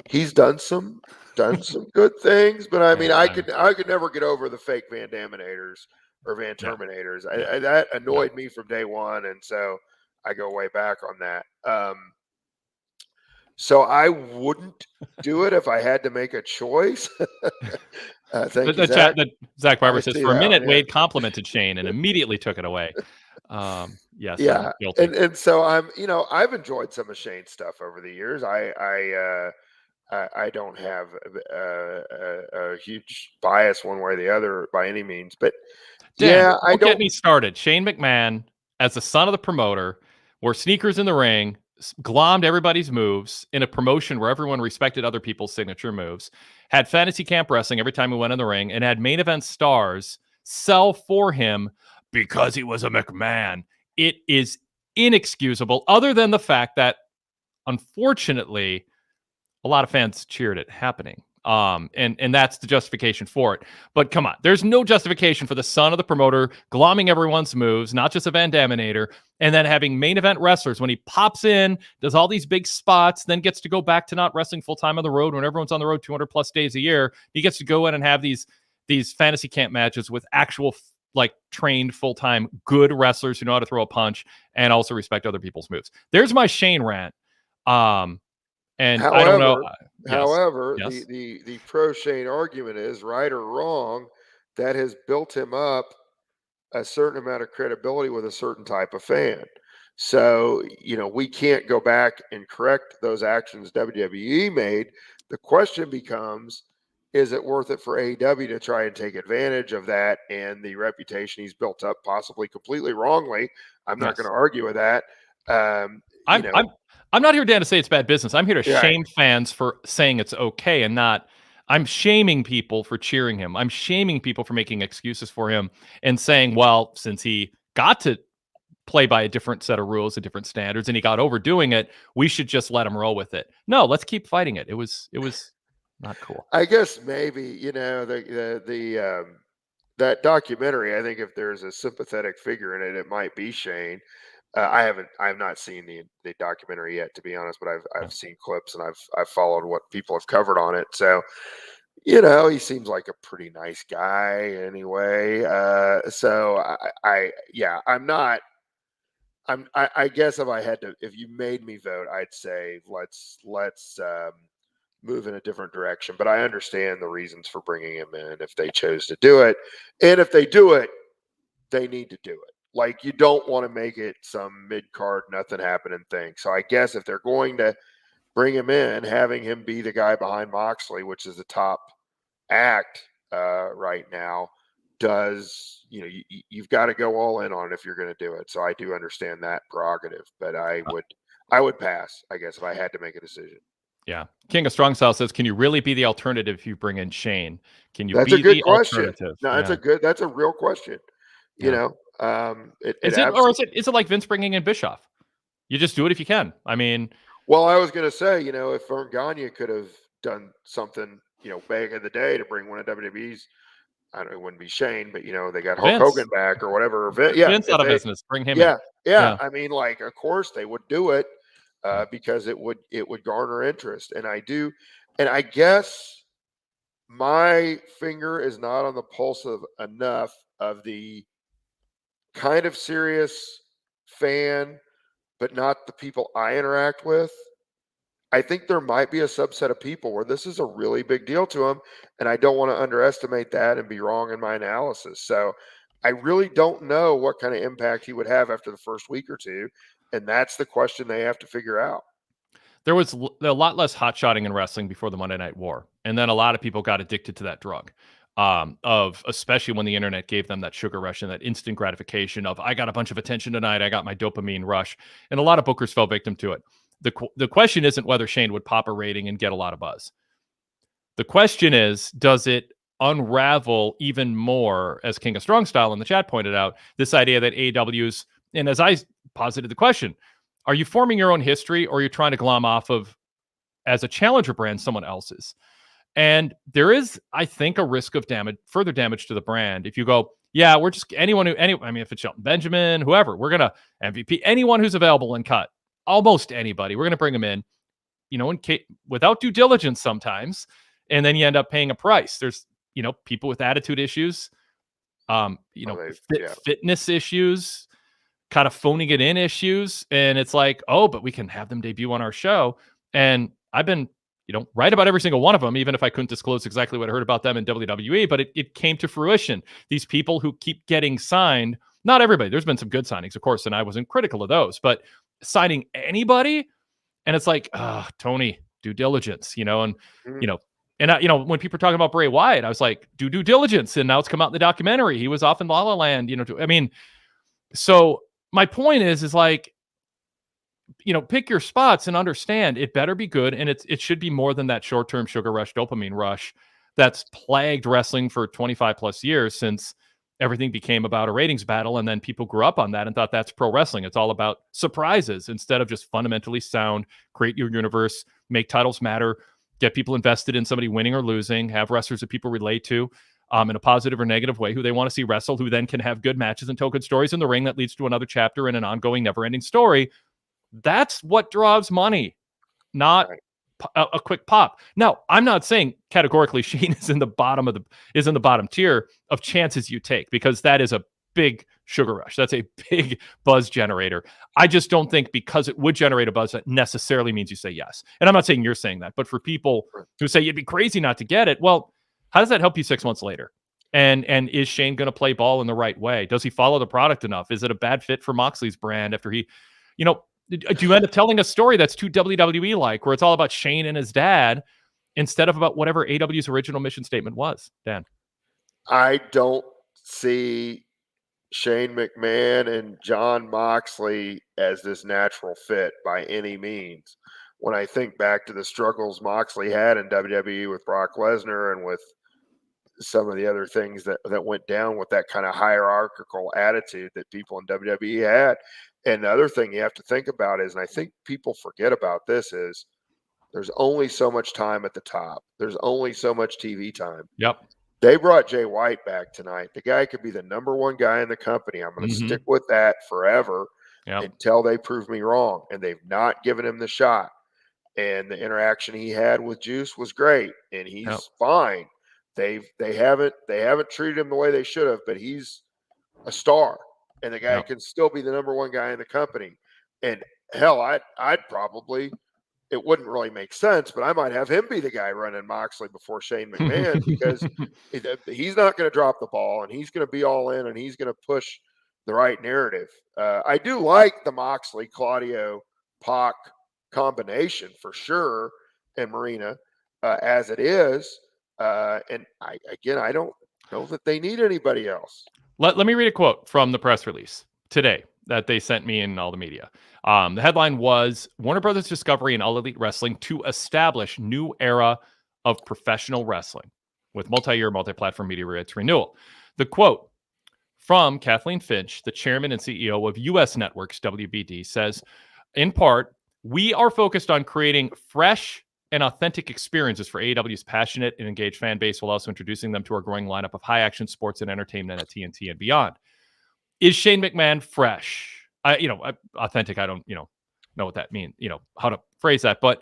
[SPEAKER 2] He's done some good things, but I mean,
[SPEAKER 1] Yeah,
[SPEAKER 2] I could never get over the fake Van Daminators or Van Terminators. That annoyed me from day one, and so I go way back on that. So I wouldn't do it if I had to make a choice. Thank you, Zach.
[SPEAKER 1] Zach Barber
[SPEAKER 2] I
[SPEAKER 1] says,
[SPEAKER 2] see
[SPEAKER 1] for a
[SPEAKER 2] that
[SPEAKER 1] minute,
[SPEAKER 2] one, yeah.
[SPEAKER 1] Wade complimented Shane and immediately took it away. Yes,
[SPEAKER 2] Yeah,
[SPEAKER 1] I'm guilty.
[SPEAKER 2] and so I've enjoyed some of Shane's stuff over the years. I don't have a huge bias one way or the other by any means, but
[SPEAKER 1] Dan,
[SPEAKER 2] yeah, I
[SPEAKER 1] don't get
[SPEAKER 2] don't.
[SPEAKER 1] me started. Shane McMahon, as the son of the promoter, wore sneakers in the ring, glommed everybody's moves in a promotion where everyone respected other people's signature moves, had fantasy camp wrestling every time he went in the ring, and had main event stars sell for him because he was a McMahon. It is inexcusable, other than the fact that, unfortunately, a lot of fans cheered it happening. And that's the justification for it. But come on, there's no justification for the son of the promoter glomming everyone's moves, not just a Van Daminator, and then having main event wrestlers when he pops in, does all these big spots, then gets to go back to not wrestling full time on the road when everyone's on the road 200 plus days a year. He gets to go in and have these fantasy camp matches with actual like trained full time good wrestlers who know how to throw a punch and also respect other people's moves. There's my Shane rant. And I don't know.
[SPEAKER 2] However,
[SPEAKER 1] Yes.
[SPEAKER 2] the pro Shane argument is, right or wrong, that has built him up a certain amount of credibility with a certain type of fan. So, we can't go back and correct those actions WWE made. The question becomes, is it worth it for AEW to try and take advantage of that and the reputation he's built up, possibly completely wrongly? I'm not going to argue with that.
[SPEAKER 1] I'm not here, Dan, to say it's bad business. I'm here to
[SPEAKER 2] Right.
[SPEAKER 1] shame fans for saying it's okay and not. I'm shaming people for cheering him. I'm shaming people for making excuses for him and saying, well, since he got to play by a different set of rules and different standards and he got overdoing it, we should just let him roll with it. No, let's keep fighting it. It was not cool.
[SPEAKER 2] I guess maybe, that documentary, I think if there's a sympathetic figure in it, it might be Shane. I have not seen the documentary yet, to be honest, but I've seen clips and I've followed what people have covered on it. So, he seems like a pretty nice guy anyway. So I guess if you made me vote, I'd say let's move in a different direction. But I understand the reasons for bringing him in if they chose to do it, and if they do it, they need to do it. Like, you don't want to make it some mid-card, nothing happening thing. So I guess if they're going to bring him in, having him be the guy behind Moxley, which is the top act right now, you've got to go all in on it if you're going to do it. So I do understand that prerogative, but I would pass, I guess, if I had to make a decision.
[SPEAKER 1] Yeah. King of Strong Style says, can you really be the alternative if you bring in Shane? Can you
[SPEAKER 2] That's
[SPEAKER 1] be
[SPEAKER 2] a good
[SPEAKER 1] the
[SPEAKER 2] question.
[SPEAKER 1] alternative?
[SPEAKER 2] No, that's a real question.
[SPEAKER 1] Is it like Vince bringing in Bischoff? You just do it if you can. I mean,
[SPEAKER 2] well, I was going to say, if Vern Gagne could have done something, back in the day to bring one of WWE's, I don't know, it wouldn't be Shane, but they got Hulk Hogan back or whatever.
[SPEAKER 1] Vince out of business. Bring him in.
[SPEAKER 2] Yeah. I mean, like, of course they would do it because it would garner interest. And I guess my finger is not on the pulse of enough of the kind of serious fan, but not the people I interact with. I think there might be a subset of people where this is a really big deal to them, and I don't want to underestimate that and be wrong in my analysis. So I really don't know what kind of impact he would have after the first week or two, and that's the question they have to figure out.
[SPEAKER 1] There was a lot less hot-shotting in wrestling before the Monday Night War, and then a lot of people got addicted to that drug, especially when the internet gave them that sugar rush and that instant gratification of, I got a bunch of attention tonight, I got my dopamine rush, and a lot of bookers fell victim to it. The question isn't whether Shane would pop a rating and get a lot of buzz. The question is, does it unravel even more, as King of Strong Style in the chat pointed out, this idea that AEW's, and as I posited the question, are you forming your own history or are you trying to glom off of as a challenger brand someone else's. And there is, I think, a risk of further damage to the brand if you go, yeah, we're just I mean, if it's Shelton Benjamin, whoever, we're gonna MVP anyone who's available and cut, almost anybody, we're gonna bring them in, without due diligence sometimes, and then you end up paying a price. There's people with attitude issues, fitness issues, kind of phoning it in issues, and it's like, oh, but we can have them debut on our show, and I've been right about every single one of them, even if I couldn't disclose exactly what I heard about them in WWE, but it came to fruition. These people who keep getting signed, not everybody, there's been some good signings, of course, and I wasn't critical of those, but signing anybody, and it's like, Tony, due diligence, and, when people are talking about Bray Wyatt, I was like, do due diligence, and now it's come out in the documentary. He was off in La La Land, I mean, so my point is like, pick your spots and understand it better be good. And it should be more than that short-term sugar rush, dopamine rush that's plagued wrestling for 25 plus years since everything became about a ratings battle. And then people grew up on that and thought that's pro wrestling. It's all about surprises instead of just fundamentally sound, create your universe, make titles matter, get people invested in somebody winning or losing, have wrestlers that people relate to in a positive or negative way, who they want to see wrestle, who then can have good matches and tell good stories in the ring that leads to another chapter in an ongoing, never-ending story. That's what draws money, not a quick pop. Now, I'm not saying categorically Shane is in the bottom tier of chances you take, because that is a big sugar rush. That's a big buzz generator. I just don't think because it would generate a buzz that necessarily means you say yes. And I'm not saying you're saying that, but for people who say you'd be crazy not to get it, well, how does that help you 6 months later? And is Shane going to play ball in the right way? Does he follow the product enough? Is it a bad fit for Moxley's brand after he, do you end up telling a story that's too WWE-like, where it's all about Shane and his dad instead of about whatever AEW's original mission statement was? Dan?
[SPEAKER 2] I don't see Shane McMahon and John Moxley as this natural fit by any means. When I think back to the struggles Moxley had in WWE with Brock Lesnar and with some of the other things that went down with that kind of hierarchical attitude that people in WWE had. And the other thing you have to think about is, and I think people forget about this, is there's only so much time at the top. There's only so much TV time.
[SPEAKER 1] Yep.
[SPEAKER 2] They brought Jay White back tonight. The guy could be the number one guy in the company. I'm going to stick with that forever until they prove me wrong. And they've not given him the shot. And the interaction he had with Juice was great, and he's fine. They haven't treated him the way they should have, but he's a star. And the guy can still be the number one guy in the company. And hell, I'd probably, it wouldn't really make sense, but I might have him be the guy running Moxley before Shane McMahon, because he's not going to drop the ball, and he's going to be all in, and he's going to push the right narrative. I do like the Moxley, Claudio, Pac combination for sure, and Marina as it is. And I don't know that they need anybody else.
[SPEAKER 1] Let me read a quote from the press release today that they sent me in all the media. The headline was, Warner Brothers Discovery and All Elite Wrestling to establish new era of professional wrestling with multi-year, multi-platform media rights renewal. The quote from Kathleen Finch, the chairman and CEO of US Networks WBD, says, in part, we are focused on creating fresh and authentic experiences for AEW's passionate and engaged fan base, while also introducing them to our growing lineup of high-action sports and entertainment at TNT and beyond. Is Shane McMahon fresh? Authentic, I don't, know what that means, how to phrase that. But,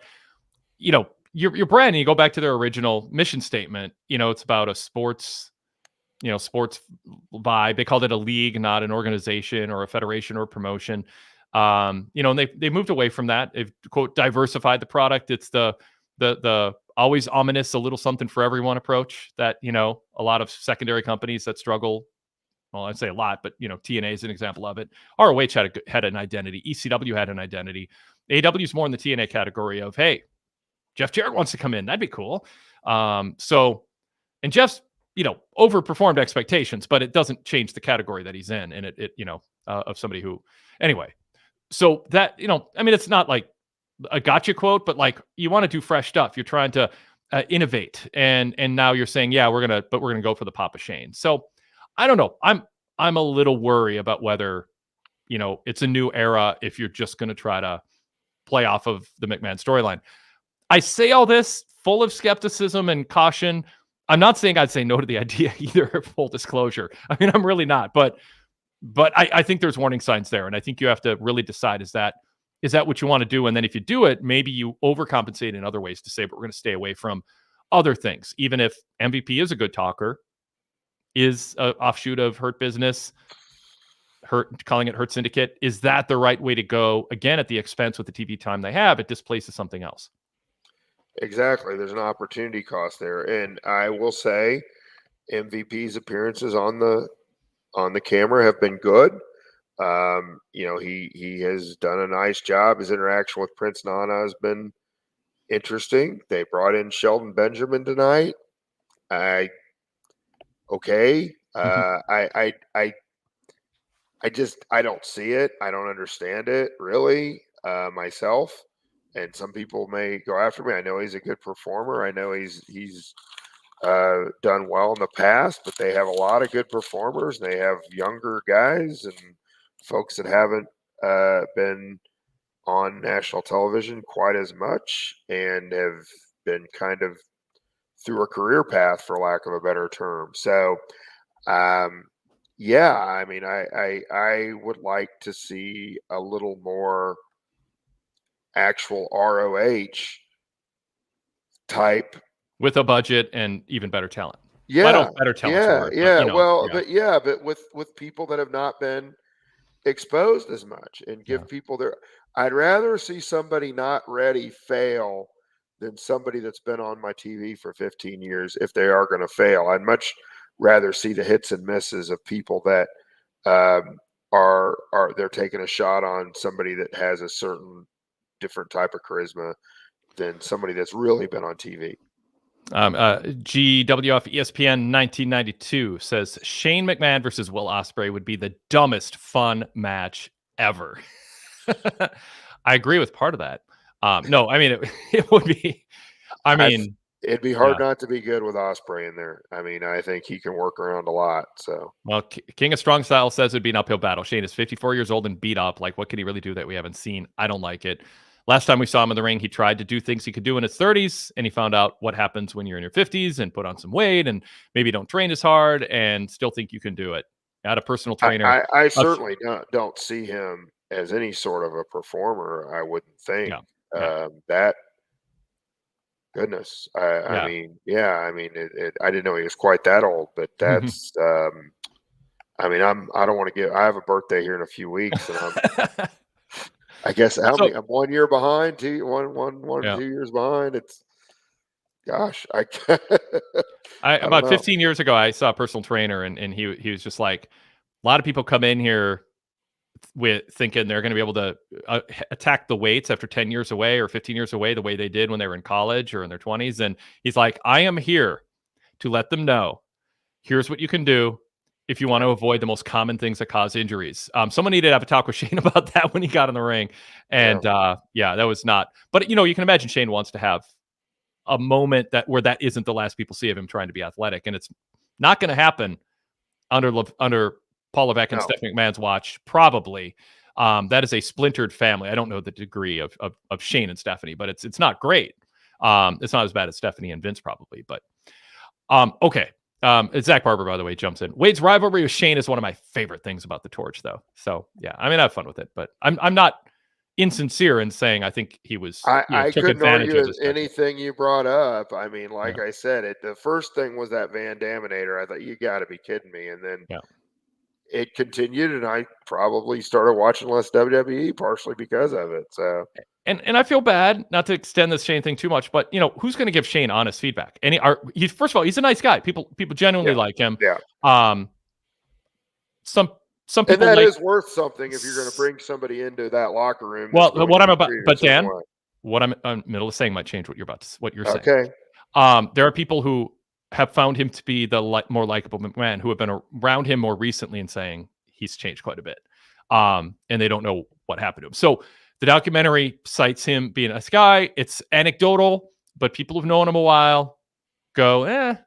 [SPEAKER 1] your brand, and you go back to their original mission statement, it's about a sports vibe. They called it a league, not an organization or a federation or a promotion. And they moved away from that. They've, quote, diversified the product. It's the always ominous, a little something for everyone approach that, a lot of secondary companies that struggle. Well, I'd say a lot, but TNA is an example of it. ROH had an identity. ECW had an identity. AEW is more in the TNA category of, hey, Jeff Jarrett wants to come in. That'd be cool. And Jeff's, overperformed expectations, but it doesn't change the category that he's in. And it of somebody who, anyway. So that, it's not like a gotcha quote, but like, you want to do fresh stuff. You're trying to innovate. And now you're saying, yeah, we're going to go for the Papa Shane. So I don't know. I'm a little worried about whether, it's a new era if you're just going to try to play off of the McMahon storyline. I say all this full of skepticism and caution. I'm not saying I'd say no to the idea either, full disclosure. I mean, I'm really not, but I think there's warning signs there. And I think you have to really decide, is that what you want to do? And then if you do it, maybe you overcompensate in other ways to say, but we're going to stay away from other things. Even if MVP is a good talker, is an offshoot of Hurt Business, calling it Hurt Syndicate, is that the right way to go? Again, at the expense with the TV time they have, it displaces something else.
[SPEAKER 2] Exactly. There's an opportunity cost there. And I will say MVP's appearances on the camera have been good. He has done a nice job. His interaction with Prince Nana has been interesting. They brought in Sheldon Benjamin tonight. I don't see it. I don't understand it really myself. And some people may go after me. I know he's a good performer. I know he's done well in the past, but they have a lot of good performers. They have younger guys and folks that haven't been on national television quite as much and have been kind of through a career path, for lack of a better term. So, yeah, I mean, I would like to see a little more actual ROH type
[SPEAKER 1] with a budget and even better talent.
[SPEAKER 2] Yeah,
[SPEAKER 1] I don't better talent.
[SPEAKER 2] But with people that have not been exposed as much and give people their. I'd rather see somebody not ready fail than somebody that's been on my TV for 15 years if they are going to fail. I'd much rather see the hits and misses of people that are they're taking a shot on somebody that has a certain different type of charisma than somebody that's really been on TV.
[SPEAKER 1] GWF ESPN 1992 says Shane McMahon versus Will Ospreay would be the dumbest fun match ever. I agree with part of that. No, I mean, it would be,
[SPEAKER 2] it'd be hard not to be good with Ospreay in there. I mean, I think he can work around a lot. So,
[SPEAKER 1] well, King of Strong Style says it'd be an uphill battle. Shane is 54 years old and beat up. Like, what can he really do that we haven't seen? I don't like it. Last time we saw him in the ring, he tried to do things he could do in his 30s, and he found out what happens when you're in your 50s and put on some weight and maybe don't train as hard and still think you can do it. Not a personal trainer.
[SPEAKER 2] I certainly don't see him as any sort of a performer. I wouldn't think that. Goodness, I mean, I didn't know he was quite that old, but that's. I don't want to I have a birthday here in a few weeks, and I guess I'm 1 year behind, 2 years behind. It's, gosh,
[SPEAKER 1] about 15 years ago, I saw a personal trainer, and he was just like, a lot of people come in here with thinking they're going to be able to attack the weights after 10 years away or 15 years away the way they did when they were in college or in their 20s. And he's like, I am here to let them know, here's what you can do if you want to avoid the most common things that cause injuries. Someone needed to have a talk with Shane about that when he got in the ring. And that was not, but you can imagine Shane wants to have a moment where that isn't the last people see of him trying to be athletic. And it's not going to happen under Paul Levesque and Stephanie McMahon's watch, probably. That is a splintered family. I don't know the degree of Shane and Stephanie, but it's not great. It's not as bad as Stephanie and Vince probably, but okay. Zach Barber, by the way, jumps in. Wade's rivalry with Shane is one of my favorite things about the Torch, though. So yeah, I mean, I have fun with it, but I'm not insincere in saying I think he was.
[SPEAKER 2] I couldn't argue with anything you brought up. I mean, like I said, the first thing was that Van Daminator. I thought, you got to be kidding me, and then it continued, and I probably started watching less WWE partially because of it. So,
[SPEAKER 1] and I feel bad not to extend this Shane thing too much, but who's going to give Shane honest feedback? And first of all, he's a nice guy. People genuinely like him.
[SPEAKER 2] Yeah.
[SPEAKER 1] Some people,
[SPEAKER 2] and that is worth something if you're going to bring somebody into that locker room.
[SPEAKER 1] Well, what I'm about, but Dan, what I'm in the middle of saying might change what you're saying.
[SPEAKER 2] Okay.
[SPEAKER 1] There are people who have found him to be the more likable McMahon, who have been around him more recently and saying he's changed quite a bit. And they don't know what happened to him. So the documentary cites him being a nice guy. It's anecdotal, but people who've known him a while go,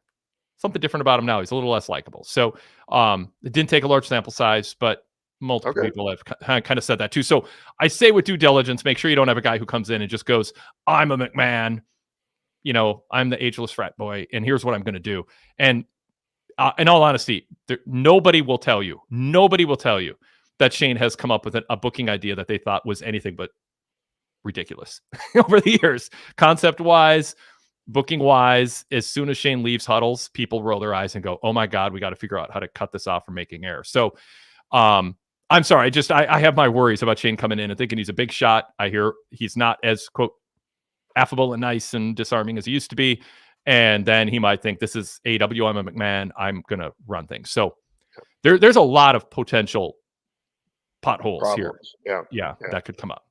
[SPEAKER 1] something different about him now. He's a little less likable. So it didn't take a large sample size, but multiple people have kind of said that too. So I say with due diligence, make sure you don't have a guy who comes in and just goes, I'm a McMahon, I'm the ageless frat boy, and here's what I'm going to do. And in all honesty, nobody will tell you that Shane has come up with a booking idea that they thought was anything but ridiculous over the years, concept wise, booking wise. As soon as Shane leaves huddles, people roll their eyes and go, "Oh my God, we got to figure out how to cut this off from making errors." So, I'm sorry. I have my worries about Shane coming in and thinking he's a big shot. I hear he's not as, quote, affable and nice and disarming as he used to be. And then he might think, this is AEW, I'm a McMahon, I'm going to run things. So there's a lot of potential potholes here. Yeah, that could come up.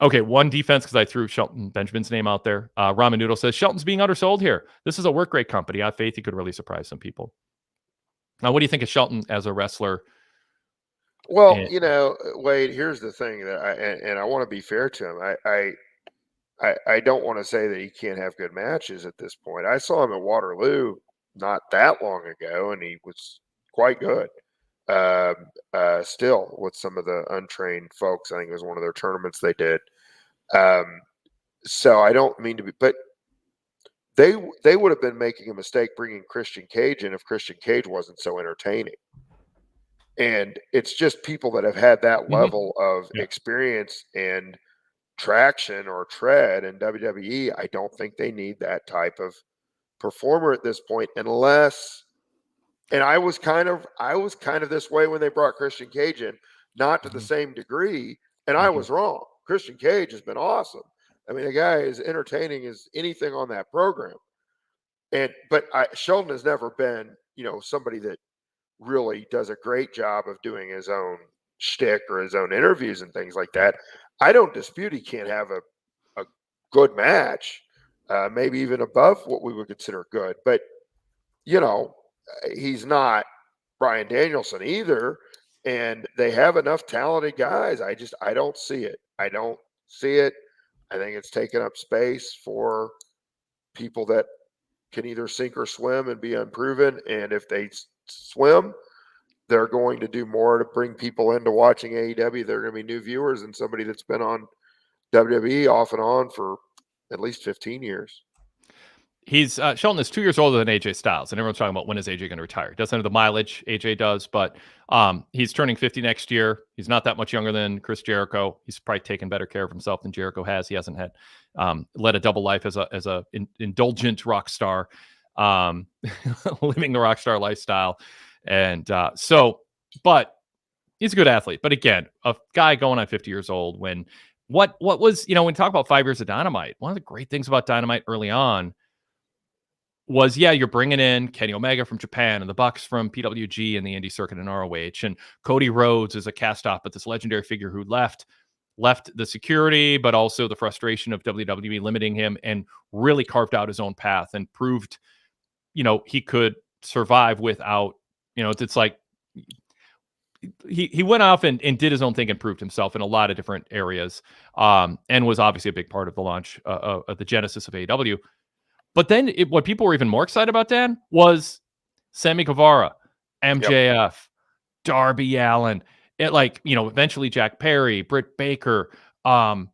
[SPEAKER 1] Okay, one defense, because I threw Shelton Benjamin's name out there. Ramen Noodle says, Shelton's being undersold here. This is a work rate company. I have faith he could really surprise some people. Now, what do you think of Shelton as a wrestler?
[SPEAKER 2] Well, Wade, here's the thing that I want to be fair to him. I don't want to say that he can't have good matches at this point. I saw him at Waterloo not that long ago, and he was quite good. Still with some of the untrained folks. I think it was one of their tournaments they did. So I don't mean to be, but they would have been making a mistake bringing Christian Cage in if Christian Cage wasn't so entertaining. And it's just people that have had that level of experience and traction or tread in WWE. I don't think they need that type of performer at this point, unless. And I was kind of this way when they brought Christian Cage in, not to the same degree, and I was wrong. Christian Cage has been awesome. I mean, the guy is entertaining as anything on that program. But Sheldon has never been, somebody that really does a great job of doing his own shtick or his own interviews and things like that. I don't dispute he can't have a good match, maybe even above what we would consider good. But, he's not Bryan Danielson either. And they have enough talented guys. I don't see it. I don't see it. I think it's taking up space for people that can either sink or swim and be unproven. And if they swim, they're going to do more to bring people into watching AEW. They're going to be new viewers than somebody that's been on WWE off and on for at least 15 years.
[SPEAKER 1] He's Shelton is 2 years older than AJ Styles, and everyone's talking about when is AJ going to retire. Doesn't have the mileage AJ does, but he's turning 50 next year. He's not that much younger than Chris Jericho. He's probably taken better care of himself than Jericho has. He hasn't had led a double life as a indulgent rock star, living the rock star lifestyle, and but he's a good athlete. But again, a guy going on 50 years old when what was when we talk about 5 years of Dynamite, one of the great things about Dynamite early on was, you're bringing in Kenny Omega from Japan and the Bucks from PWG and the indie circuit in ROH, and Cody Rhodes is a cast off, but this legendary figure who left the security, but also the frustration of WWE limiting him, and really carved out his own path and proved, he could survive without, it's like he went off and did his own thing and proved himself in a lot of different areas, and was obviously a big part of the launch of the genesis of AEW. But then what people were even more excited about, Dan, was Sammy Guevara, MJF, Darby Allin, eventually Jack Perry, Britt Baker, and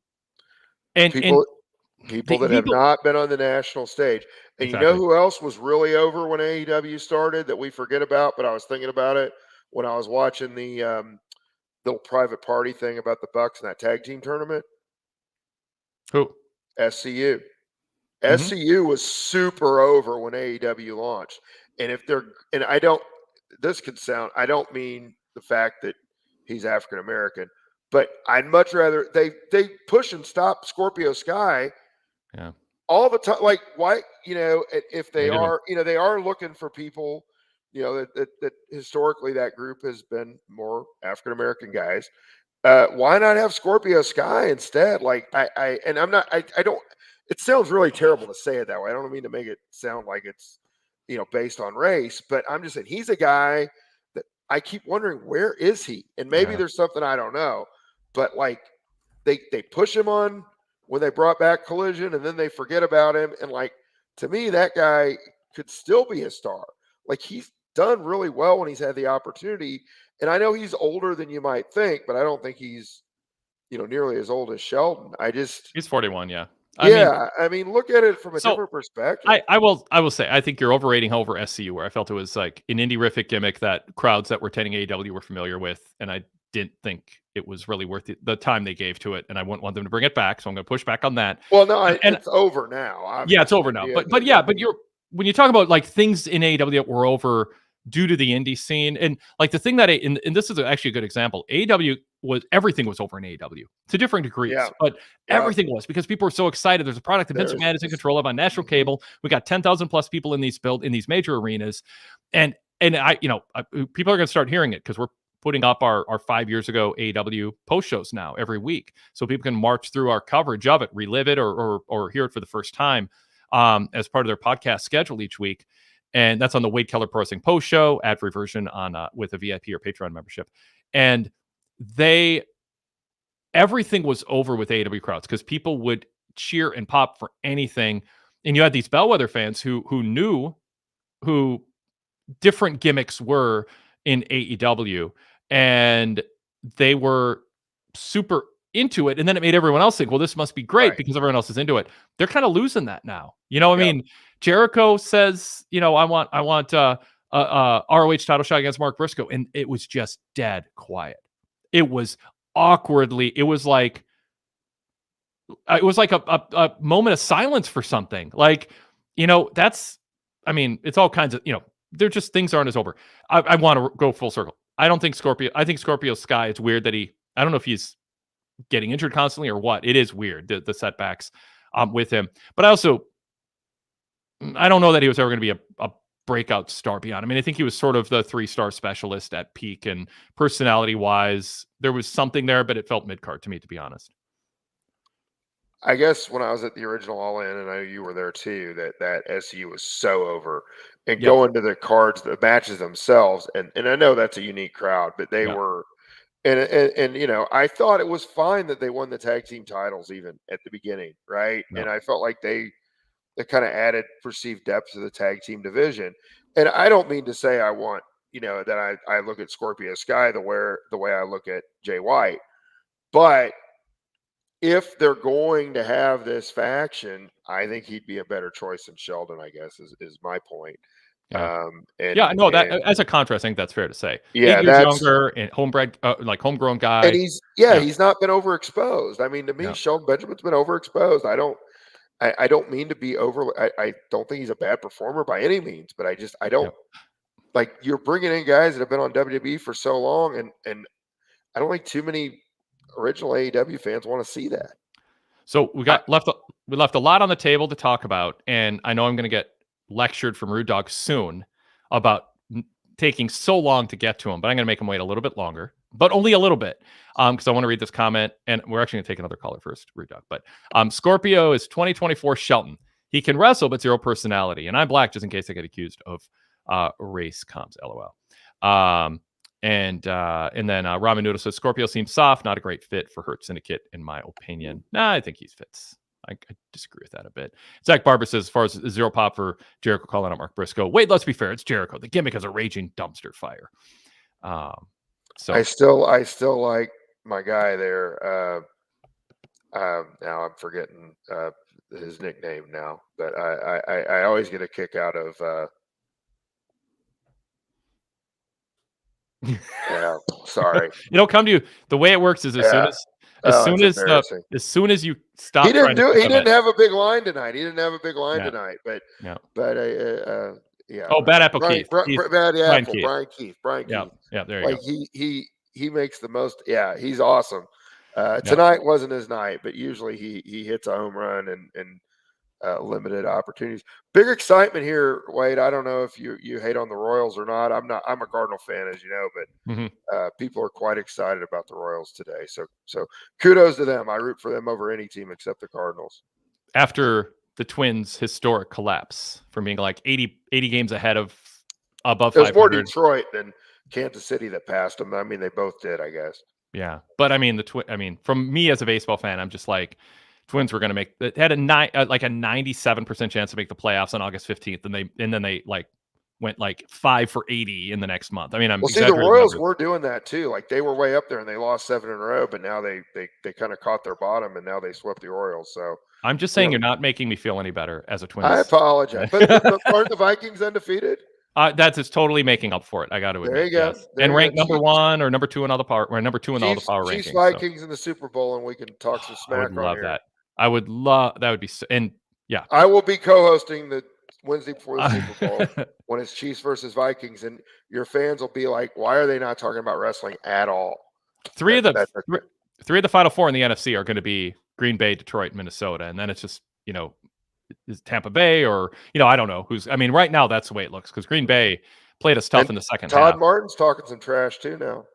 [SPEAKER 2] people that have not been on the national stage. And exactly. You know who else was really over when AEW started that we forget about, but I was thinking about it when I was watching the little private party thing about the Bucks and that tag team tournament?
[SPEAKER 1] Who?
[SPEAKER 2] SCU. SCU was super over when AEW launched. And I don't mean the fact that he's African American, but I'd much rather they push and stop Scorpio Sky all the time. Like, why, if they are, they are looking for people, that historically that group has been more African American guys. Why not have Scorpio Sky instead? Like, it sounds really terrible to say it that way. I don't mean to make it sound like it's, based on race, but I'm just saying he's a guy that I keep wondering, where is he? And maybe there's something I don't know, but like they push him on when they brought back Collision and then they forget about him. And like, to me, that guy could still be a star. Like, he's done really well when he's had the opportunity. And I know he's older than you might think, but I don't think he's, nearly as old as Sheldon.
[SPEAKER 1] He's 41. Yeah.
[SPEAKER 2] I mean, look at it from a
[SPEAKER 1] so
[SPEAKER 2] different perspective.
[SPEAKER 1] I will say I think you're overrating over SCU, where I felt it was like an indie-rific gimmick that crowds that were attending AEW were familiar with, and I didn't think it was really worth the time they gave to it, and I wouldn't want them to bring it back, so I'm going to push back on that.
[SPEAKER 2] Well, no,
[SPEAKER 1] And
[SPEAKER 2] it's over now.
[SPEAKER 1] yeah, it's over
[SPEAKER 2] Obviously,
[SPEAKER 1] now.
[SPEAKER 2] yeah,
[SPEAKER 1] But you're when you talk about like things in AEW that were over due to the indie scene, and like the thing that and this is actually a good example. AEW was everything was over in AEW to different degrees, but
[SPEAKER 2] yeah.
[SPEAKER 1] everything was because people were so excited. There's a product that Vince McMahon is in control of on national cable. We got 10,000 plus people in these major arenas, and people are going to start hearing it because we're putting up our 5 years ago AEW post shows now every week, so people can march through our coverage of it, relive it, or hear it for the first time as part of their podcast schedule each week. And that's on the Wade Keller Pro Wrestling post show, ad-free version on with a VIP or Patreon membership. And everything was over with AEW crowds because people would cheer and pop for anything. And you had these bellwether fans who knew who different gimmicks were in AEW, and they were super into it. And then it made everyone else think, well, this must be great because everyone else is into it. They're kind of losing that now. I mean, Jericho says, I want ROH title shot against Mark Briscoe, and it was just dead quiet. It was awkwardly. It was like a moment of silence for something. Like, that's. I mean, it's all kinds of. They're just things aren't as over. I want to go full circle. I don't think Scorpio. I think Scorpio Sky. It's weird that I don't know if he's getting injured constantly or what. It is weird the setbacks with him. But I don't know that he was ever going to be a breakout star beyond. I mean, I think he was sort of the 3-star specialist at peak, and personality wise, there was something there, but it felt mid-card to me, to be honest.
[SPEAKER 2] I guess when I was at the original All In, and I know you were there too, that SU was so over, and going to the cards, the matches themselves, and I know that's a unique crowd, but they were, and I thought it was fine that they won the tag team titles even at the beginning, right? And I felt like they kind of added perceived depth to the tag team division. And I don't mean to say I want, that I look at Scorpio Sky the way I look at Jay White, but if they're going to have this faction, I think he'd be a better choice than Sheldon, I guess, is my point.
[SPEAKER 1] That as a contrast, I think that's fair to say.
[SPEAKER 2] Yeah,
[SPEAKER 1] 8 years younger and homegrown guy.
[SPEAKER 2] And he's not been overexposed. I mean, to me, Sheldon Benjamin's been overexposed. I don't mean to be I don't think he's a bad performer by any means, but I don't like you're bringing in guys that have been on WWE for so long, and I don't think too many original AEW fans want to see that.
[SPEAKER 1] So we left a lot on the table to talk about, and I know I'm going to get lectured from Rude Dog soon about taking so long to get to him, but I'm going to make him wait a little bit longer, but only a little bit, because I want to read this comment, and we're actually going to take another caller first, Rude Dog. But Scorpio is 2024 Shelton. He can wrestle, but zero personality, and I'm black, just in case I get accused of race comms. LOL. And then Ramen Noodle says Scorpio seems soft, not a great fit for Hurt Syndicate, in my opinion. Nah, I think he fits. I disagree with that a bit. Zach Barber says, as far as zero pop for Jericho calling out Mark Briscoe. Wait, let's be fair. It's Jericho. The gimmick is a raging dumpster fire. So
[SPEAKER 2] I still like my guy there. Now I'm forgetting his nickname now, but I always get a kick out of. Yeah, sorry.
[SPEAKER 1] It'll come to you. The way it works is as soon as you stop.
[SPEAKER 2] He didn't have a big line tonight. But
[SPEAKER 1] Oh, Bad Apple Keith.
[SPEAKER 2] Brian Keith.
[SPEAKER 1] Yeah, there you
[SPEAKER 2] go. He makes the most. Yeah, he's awesome. Tonight wasn't his night, but usually he hits a home run and limited opportunities. Big excitement here, Wade. I don't know if you hate on the Royals or not. I'm a Cardinal fan, as you know, but people are quite excited about the Royals today. So kudos to them. I root for them over any team except the Cardinals.
[SPEAKER 1] After the Twins' historic collapse from being like 80 games ahead of above 500.
[SPEAKER 2] It was more Detroit than Kansas City that passed them. I mean, they both did, I guess.
[SPEAKER 1] Yeah, but I mean from me as a baseball fan, I'm just like, Twins were going to make it had a 97% chance to make the playoffs on August 15th, and then they like went like 5 for 80 in the next month. I mean,
[SPEAKER 2] the Royals were doing that too. Like they were way up there and they lost 7 in a row, but now they kind of caught their bottom and now they swept the Orioles. So
[SPEAKER 1] I'm just
[SPEAKER 2] You
[SPEAKER 1] saying
[SPEAKER 2] know,
[SPEAKER 1] you're not making me feel any better as a Twins.
[SPEAKER 2] I apologize, but aren't the Vikings undefeated?
[SPEAKER 1] That's it's totally making up for it. I got to
[SPEAKER 2] There
[SPEAKER 1] admit,
[SPEAKER 2] you go.
[SPEAKER 1] yes,
[SPEAKER 2] There
[SPEAKER 1] and
[SPEAKER 2] you
[SPEAKER 1] ranked
[SPEAKER 2] go.
[SPEAKER 1] number 1 or number 2 in all the power, or number 2 in all the power
[SPEAKER 2] Chiefs
[SPEAKER 1] rankings. So
[SPEAKER 2] Vikings in the Super Bowl, and we can talk some
[SPEAKER 1] I would
[SPEAKER 2] smack on
[SPEAKER 1] love
[SPEAKER 2] here.
[SPEAKER 1] that. I would love that. Would be and yeah.
[SPEAKER 2] I will be co-hosting the Wednesday before the Super Bowl when it's Chiefs versus Vikings, and your fans will be like, "Why are they not talking about wrestling at all?"
[SPEAKER 1] Three of the
[SPEAKER 2] Okay.
[SPEAKER 1] three of the final 4 in the NFC are going to be Green Bay, Detroit, Minnesota, and then it's just is Tampa Bay or I don't know who's. I mean, right now that's the way it looks because Green Bay played us tough
[SPEAKER 2] And
[SPEAKER 1] in the second
[SPEAKER 2] Todd
[SPEAKER 1] half.
[SPEAKER 2] Martin's talking some trash too now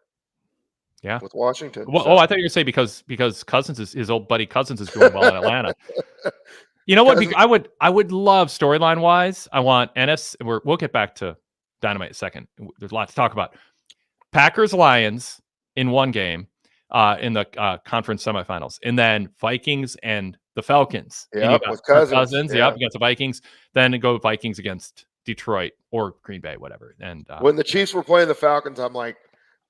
[SPEAKER 1] Yeah.
[SPEAKER 2] with Washington.
[SPEAKER 1] Well,
[SPEAKER 2] So.
[SPEAKER 1] I thought you were going to say because Cousins is his old buddy Cousins is doing well in Atlanta. You know what?
[SPEAKER 2] Cousins-
[SPEAKER 1] I would love storyline wise. I want We'll get back to Dynamite in a second. There's a lot to talk about. Packers Lions in one game in the conference semifinals, and then Vikings and the Falcons. And you
[SPEAKER 2] Yep,
[SPEAKER 1] got
[SPEAKER 2] with Cousins.
[SPEAKER 1] Cousins.
[SPEAKER 2] Yeah.
[SPEAKER 1] Yep, against the Vikings. Then go Vikings against Detroit or Green Bay, whatever. And
[SPEAKER 2] When the Chiefs were playing the Falcons, I'm like,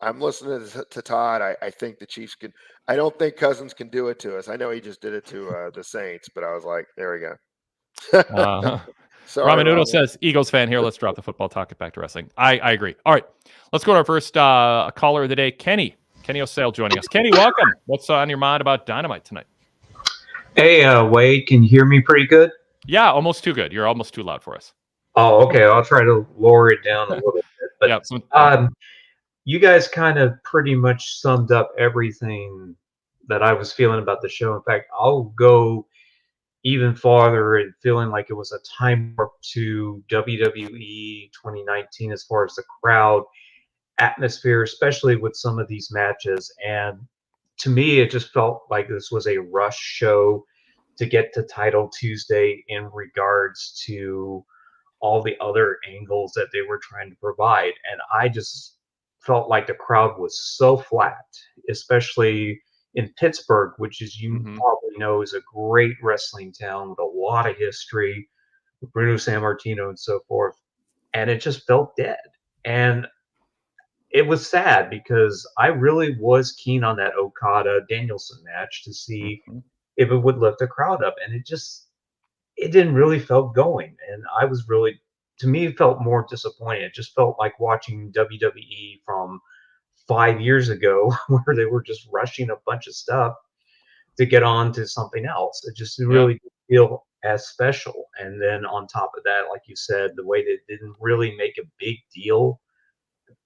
[SPEAKER 2] I'm listening to Todd. I think the Chiefs can. I don't think Cousins can do it to us. I know he just did it to the Saints, but I was like, there we go. Sorry,
[SPEAKER 1] Ramanudo
[SPEAKER 2] Ramen.
[SPEAKER 1] says, Eagles fan here. Let's drop the football, talk it back to wrestling. I agree. All right. Let's go to our first caller of the day, Kenny. Kenny O'Sale joining us. Kenny, welcome. What's on your mind about Dynamite tonight?
[SPEAKER 3] Hey, Wade, can you hear me pretty good?
[SPEAKER 1] Yeah, almost too good. You're almost too loud for us.
[SPEAKER 3] Oh, okay. I'll try to lower it down a little bit. But
[SPEAKER 1] yeah.
[SPEAKER 3] You guys kind of pretty much summed up everything that I was feeling about the show. In fact, I'll go even farther in feeling like it was a time warp to WWE 2019 as far as the crowd atmosphere, especially with some of these matches. And to me, it just felt like this was a rush show to get to Title Tuesday in regards to all the other angles that they were trying to provide. And I just felt like the crowd was so flat, especially in Pittsburgh, which, as you probably know, is a great wrestling town with a lot of history, with Bruno Sammartino and so forth. And it just felt dead. And it was sad because I really was keen on that Okada Danielson match to see if it would lift the crowd up. And it didn't really felt going. And I was really, to me, it felt more disappointed. It just felt like watching WWE from 5 years ago where they were just rushing a bunch of stuff to get on to something else. It just really didn't feel as special. And then on top of that, like you said, the way they didn't really make a big deal.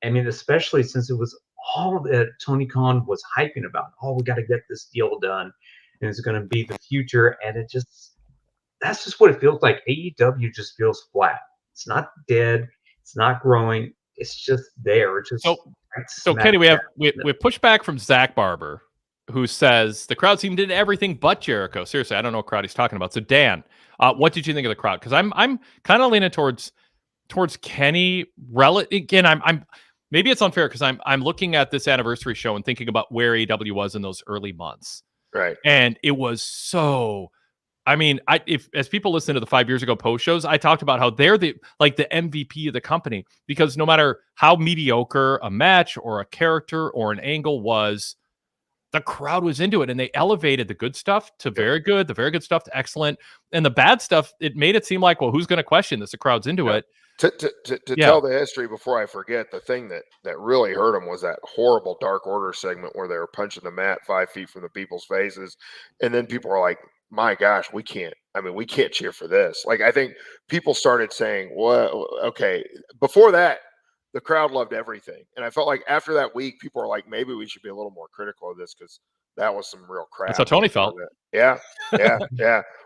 [SPEAKER 3] I mean, especially since it was all that Tony Khan was hyping about. Oh, we got to get this deal done. And it's going to be the future. And that's just what it feels like. AEW just feels flat. It's not dead. It's not growing. It's just there. It's just
[SPEAKER 1] so Kenny, we have pushback from Zach Barber, who says the crowd seemed to do everything but Jericho. Seriously, I don't know what crowd he's talking about. So Dan, what did you think of the crowd? Because I'm kind of leaning towards Kenny. Again, I'm maybe it's unfair because I'm looking at this anniversary show and thinking about where AEW was in those early months,
[SPEAKER 2] right?
[SPEAKER 1] And it was so. I mean, as people listen to the 5 years ago post shows, I talked about how they're the MVP of the company because no matter how mediocre a match or a character or an angle was, the crowd was into it and they elevated the good stuff to very good, the very good stuff to excellent, and the bad stuff, it made it seem like, well, who's going to question this? The crowd's into it.
[SPEAKER 2] To tell the history before I forget, the thing that really hurt them was that horrible Dark Order segment where they were punching the mat 5 feet from the people's faces, and then people are like, my gosh, we can't cheer for this. Like, I think people started saying, well, okay. Before that, the crowd loved everything. And I felt like after that week, people are like, maybe we should be a little more critical of this because that was some real crap.
[SPEAKER 1] That's how Tony felt.
[SPEAKER 2] Yeah.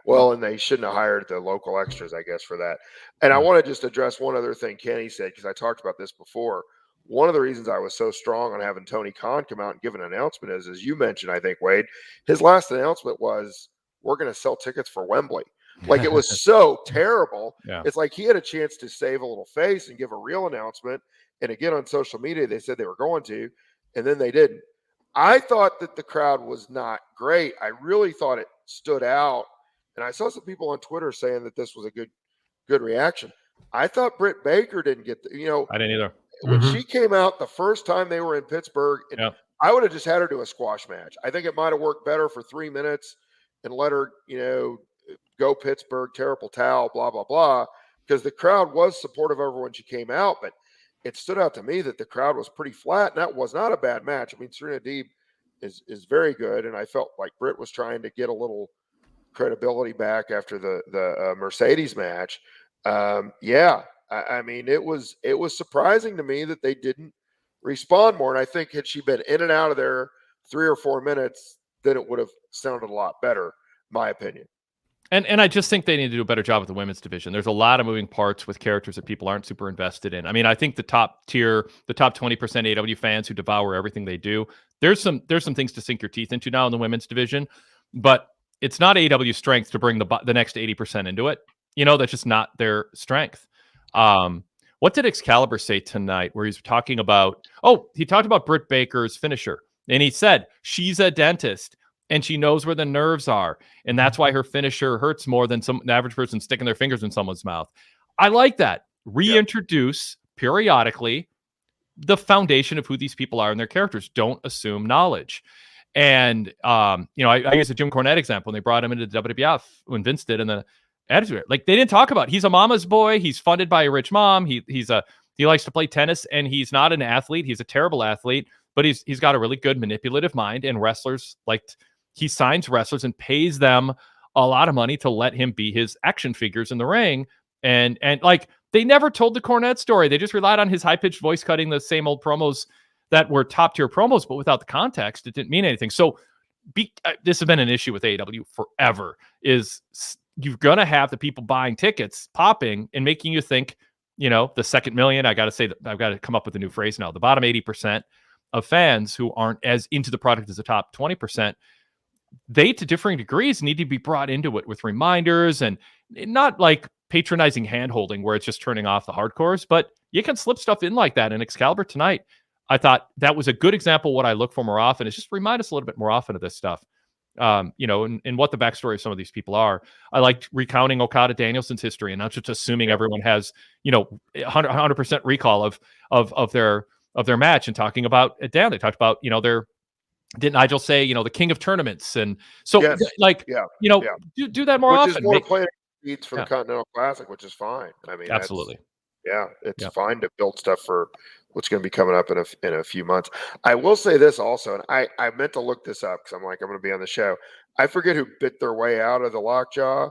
[SPEAKER 2] Well, and they shouldn't have hired the local extras, I guess, for that. And I want to just address one other thing Kenny said, because I talked about this before. One of the reasons I was so strong on having Tony Khan come out and give an announcement is, as you mentioned, I think, Wade, his last announcement was, we're going to sell tickets for Wembley. Like, it was so terrible.
[SPEAKER 1] Yeah.
[SPEAKER 2] It's like he had a chance to save a little face and give a real announcement. And again, on social media, they said they were going to, and then they didn't. I thought that the crowd was not great. I really thought it stood out. And I saw some people on Twitter saying that this was a good reaction. I thought Britt Baker didn't get
[SPEAKER 1] I didn't either.
[SPEAKER 2] When she came out the first time they were in Pittsburgh, I would have just had her do a squash match. I think it might have worked better for 3 minutes and let her, go Pittsburgh, terrible towel, blah, blah, blah, because the crowd was supportive of her when she came out, but it stood out to me that the crowd was pretty flat, and that was not a bad match. I mean, Serena Deeb is very good, and I felt like Britt was trying to get a little credibility back after the Mercedes match. Yeah, I mean, it was surprising to me that they didn't respond more, and I think had she been in and out of there 3 or 4 minutes, then it would have sounded a lot better, my opinion.
[SPEAKER 1] And I just think they need to do a better job with the women's division. There's a lot of moving parts with characters that people aren't super invested in. I mean, I think the top tier, the top 20% AEW fans who devour everything they do, there's some things to sink your teeth into now in the women's division, but it's not AEW's strength to bring the next 80% into it. You know, that's just not their strength. What did Excalibur say tonight where he's talking about, he talked about Britt Baker's finisher, and he said she's a dentist and she knows where the nerves are, and that's why her finisher hurts more than the average person sticking their fingers in someone's mouth. I like that. Reintroduce periodically the foundation of who these people are and their characters. Don't assume knowledge. And I use a Jim Cornette example when they brought him into the WWF when Vince did in the Attitude. Like, they didn't talk about he's a mama's boy, he's funded by a rich mom, he likes to play tennis, and he's not an athlete, he's a terrible athlete, but he's got a really good manipulative mind, and wrestlers he signs wrestlers and pays them a lot of money to let him be his action figures in the ring. And like, they never told the Cornette story. They just relied on his high-pitched voice cutting the same old promos that were top-tier promos, but without the context, it didn't mean anything. So this has been an issue with AEW forever, is you're going to have the people buying tickets popping and making you think, the second million, I got to say that I've got to come up with a new phrase now, the bottom 80% of fans who aren't as into the product as the top 20%, they, to differing degrees, need to be brought into it with reminders and not like patronizing hand-holding where it's just turning off the hardcores, but you can slip stuff in like that. And Excalibur tonight, I thought that was a good example of what I look for more often, is just remind us a little bit more often of this stuff. And what the backstory of some of these people are. I liked recounting Okada Danielson's history and not just assuming everyone has, 100% recall of their match, and talking about it down. They talked about, didn't Nigel say, the king of tournaments? And so
[SPEAKER 2] Yes.
[SPEAKER 1] do that more
[SPEAKER 2] which
[SPEAKER 1] often.
[SPEAKER 2] Which is more planting seeds for the Continental Classic, which is fine. I mean,
[SPEAKER 1] absolutely.
[SPEAKER 2] It's fine to build stuff for what's going to be coming up in a few months. I will say this also, and I meant to look this up because I'm going to be on the show. I forget who bit their way out of the lockjaw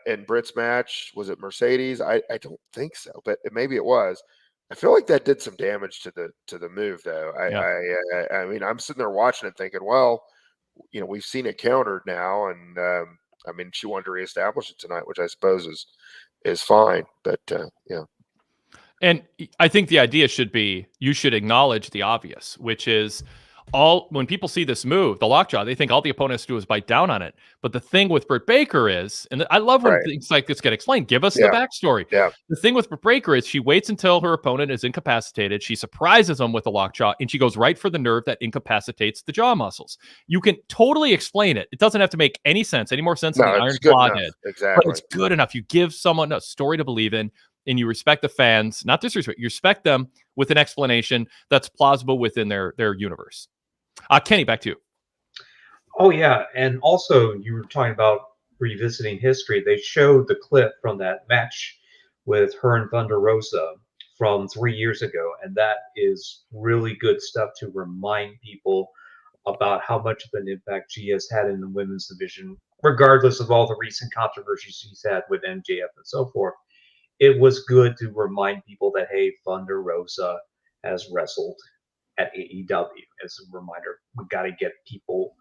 [SPEAKER 2] in Britt's match. Was it Mercedes? I don't think so, but maybe it was. I feel like that did some damage to the move, though. I mean, I'm sitting there watching it thinking, well, we've seen it countered now, and I mean, she wanted to reestablish it tonight, which I suppose is fine, but yeah.
[SPEAKER 1] And I think the idea should be, you should acknowledge the obvious, which is when people see this move, the lockjaw, they think all the opponent has to do is bite down on it. But the thing with Britt Baker is, and I love when things like this get explained, give us the backstory.
[SPEAKER 2] Yeah.
[SPEAKER 1] The thing with Britt Baker is she waits until her opponent is incapacitated. She surprises them with the lockjaw, and she goes right for the nerve that incapacitates the jaw muscles. You can totally explain it. It doesn't have to make any sense, any more sense than the Iron Claw did.
[SPEAKER 2] Exactly.
[SPEAKER 1] But it's good enough. You give someone a story to believe in, and you respect the fans, not disrespect. You respect them with an explanation that's plausible within their universe. Kenny, back to you.
[SPEAKER 3] Oh, yeah. And also, you were talking about revisiting history. They showed the clip from that match with her and Thunder Rosa from 3 years ago. And that is really good stuff to remind people about how much of an impact she has had in the women's division, regardless of all the recent controversies she's had with MJF and so forth. It was good to remind people that, hey, Thunder Rosa has wrestled at AEW. As a reminder, we got to get people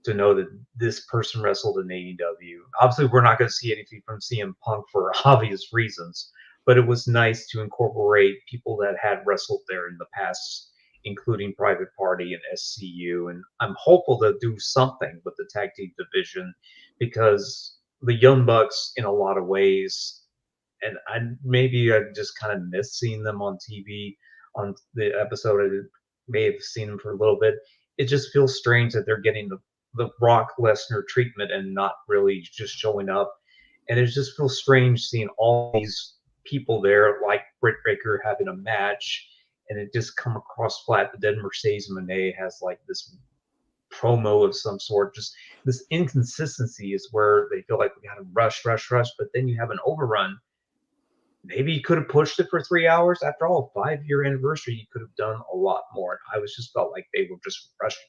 [SPEAKER 3] to know that this person wrestled in AEW. Obviously, we're not going to see anything from CM Punk for obvious reasons, but it was nice to incorporate people that had wrestled there in the past, including Private Party and SCU. And I'm hopeful they'll do something with the tag team division, because the Young Bucks, in a lot of ways, and I just kind of miss seeing them on TV on the episode. I may have seen them for a little bit. It just feels strange that they're getting the Brock Lesnar treatment and not really just showing up. And it just feels strange seeing all these people there, like Britt Baker, having a match, and it just come across flat. But then Mercedes Moné has like this promo of some sort. Just this inconsistency is where they feel like we got to rush, but then you have an overrun. Maybe you could have pushed it for 3 hours. After all, 5-year anniversary, you could have done a lot more. And I was just felt like they were just rushing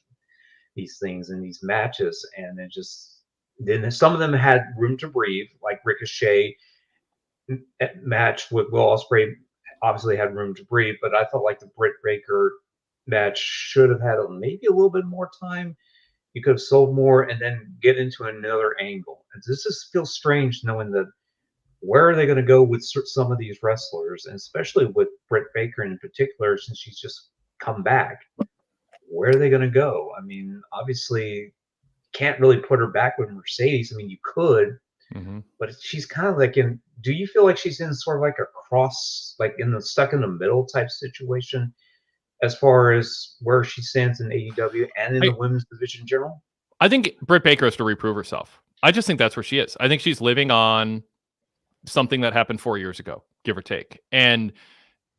[SPEAKER 3] these things in these matches, and it just then some of them had room to breathe, like Ricochet match with Will Ospreay obviously had room to breathe, but I felt like the Britt Baker match should have had maybe a little bit more time. You could have sold more and then get into another angle. And this just feels strange knowing that where are they going to go with some of these wrestlers, and especially with Britt Baker in particular, since she's just come back. Where are they going to go? I mean, obviously, can't really put her back with Mercedes. I mean, you could, but she's kind of like in. Do you feel like she's in sort of like a cross, like in the stuck in the middle type situation, as far as where she stands in AEW and in the women's division in general?
[SPEAKER 1] I think Britt Baker has to reprove herself. I just think that's where she is. I think she's living on something that happened 4 years ago, give or take. And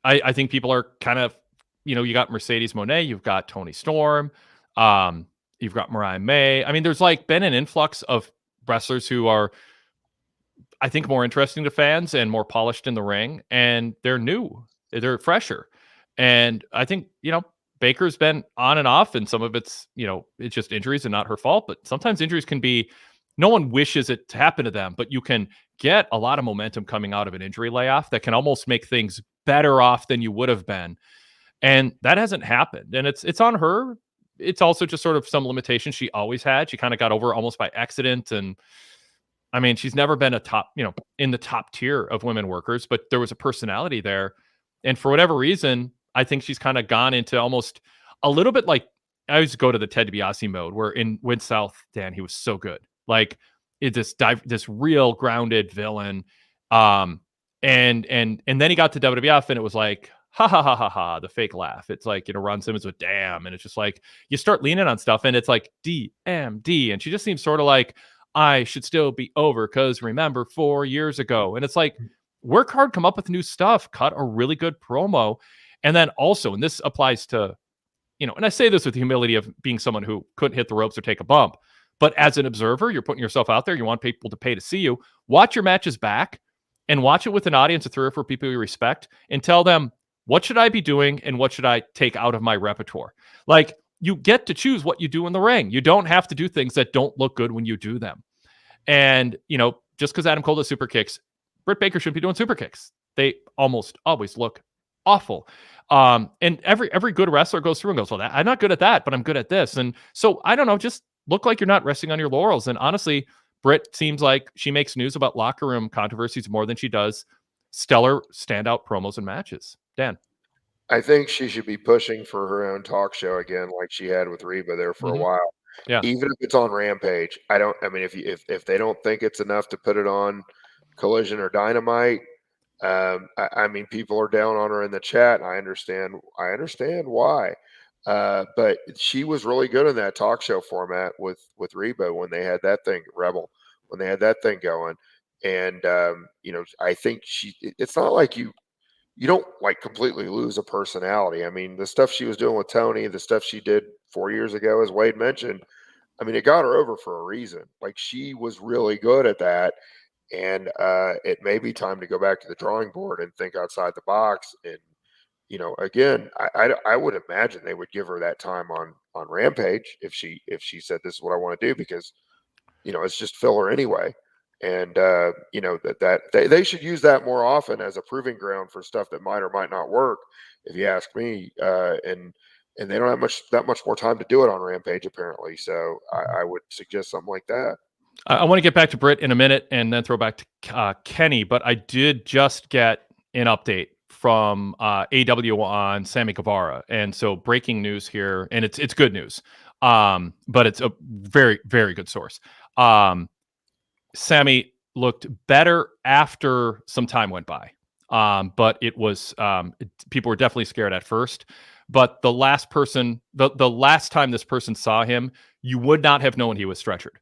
[SPEAKER 1] I think people are kind of, you got Mercedes Moné, you've got Toni Storm, you've got Mariah May. I mean, there's like been an influx of wrestlers who are, I think, more interesting to fans and more polished in the ring, and they're new, they're fresher. And I think, Baker's been on and off, and some of it's, it's just injuries and not her fault, but sometimes injuries can be, no one wishes it to happen to them, but you can get a lot of momentum coming out of an injury layoff that can almost make things better off than you would have been. And that hasn't happened. And it's on her. It's also just sort of some limitations she always had. She kind of got over almost by accident. And I mean, she's never been a top, in the top tier of women workers, but there was a personality there. And for whatever reason, I think she's kind of gone into almost a little bit like, I always go to the Ted DiBiase mode where in Win South, Dan, he was so good. Like it's this real grounded villain. And then he got to WWF and it was like, ha ha ha ha ha, the fake laugh. It's like, Ron Simmons with damn. And it's just like, you start leaning on stuff and it's like DMD. And she just seems sort of like, I should still be over because remember 4 years ago. And it's like, work hard, come up with new stuff, cut a really good promo. And then also, and this applies to, and I say this with the humility of being someone who couldn't hit the ropes or take a bump, but as an observer, you're putting yourself out there. You want people to pay to see you. Watch your matches back and watch it with an audience of 3 or 4 people you respect and tell them, what should I be doing and what should I take out of my repertoire? Like, you get to choose what you do in the ring. You don't have to do things that don't look good when you do them. And, just because Adam Cole does super kicks, Britt Baker shouldn't be doing super kicks. They almost always look awful. And every good wrestler goes through and goes, well, I'm not good at that, but I'm good at this. And so, I don't know, just look like you're not resting on your laurels. And honestly, Britt seems like she makes news about locker room controversies more than she does stellar standout promos and matches. Dan?
[SPEAKER 2] I think she should be pushing for her own talk show again, like she had with Reba there for a while.
[SPEAKER 1] Yeah.
[SPEAKER 2] Even if it's on Rampage, if they don't think it's enough to put it on Collision or Dynamite, I mean, people are down on her in the chat. And I understand why. But she was really good in that talk show format with Reba when they had that thing, Rebel, when they had that thing going. And I think it's not like you don't like completely lose a personality. I mean, the stuff she was doing with Tony, the stuff she did 4 years ago, as Wade mentioned, I mean, it got her over for a reason. Like, she was really good at that. And it may be time to go back to the drawing board and think outside the box. And, again, I would imagine they would give her that time on Rampage if she said, this is what I want to do, because, it's just filler anyway. And, that they should use that more often as a proving ground for stuff that might or might not work, if you ask me. And they don't have that much more time to do it on Rampage, apparently. So I would suggest something like that.
[SPEAKER 1] I want to get back to Britt in a minute and then throw back to Kenny, but I did just get an update from AEW on Sammy Guevara. And so breaking news here, and it's good news, but it's a very, very good source. Sammy looked better after some time went by. But it was, people were definitely scared at first. But the last time this person saw him, you would not have known he was stretchered.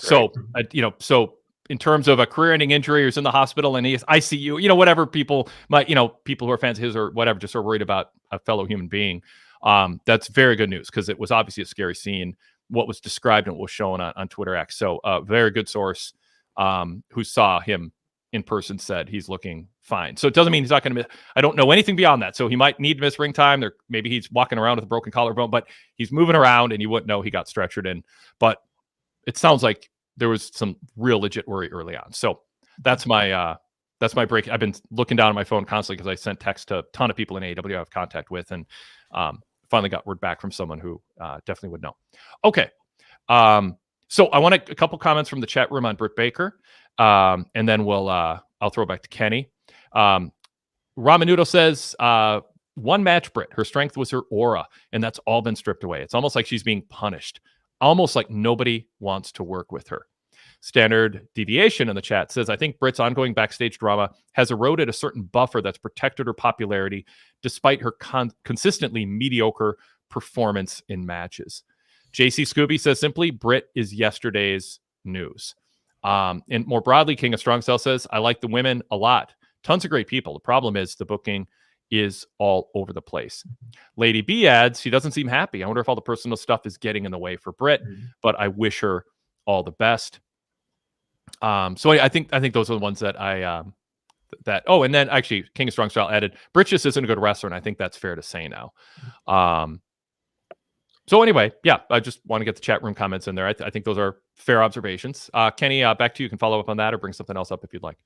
[SPEAKER 1] Right. So, so in terms of a career-ending injury, or is in the hospital and he's ICU, whatever people might, people who are fans of his or whatever, just are worried about a fellow human being. That's very good news because it was obviously a scary scene, what was described and what was shown on Twitter X. So very good source who saw him in person said he's looking fine. So it doesn't mean he's not going to miss. I don't know anything beyond that. So he might need to miss ring time. There, maybe he's walking around with a broken collarbone, but he's moving around and you wouldn't know he got stretchered in. But it sounds like there was some real legit worry early on. So that's my break. I've been looking down at my phone constantly because I sent text to a ton of people in AEW I have contact with, and finally got word back from someone who definitely would know. Okay. So I want a couple comments from the chat room on Britt Baker. And then I'll throw it back to Kenny. Ramanudo says, one match Britt, her strength was her aura, and that's all been stripped away. It's almost like she's being punished, almost like nobody wants to work with her. Standard Deviation in the chat says, I think Britt's ongoing backstage drama has eroded a certain buffer that's protected her popularity despite her consistently mediocre performance in matches. JC Scooby says simply, Britt is yesterday's news. And more broadly, King of Strong Cell says, I like the women a lot. Tons of great people. The problem is the booking is all over the place. Lady B adds, she doesn't seem happy. I wonder if all the personal stuff is getting in the way for Britt, but I wish her all the best. So I think those are the ones that oh, and then actually King of Strong Style added, Britt just isn't a good wrestler, and I think that's fair to say now. So anyway, yeah, I just want to get the chat room comments in there. I think those are fair observations. Kenny, back to you. You can follow up on that or bring something else up if you'd like.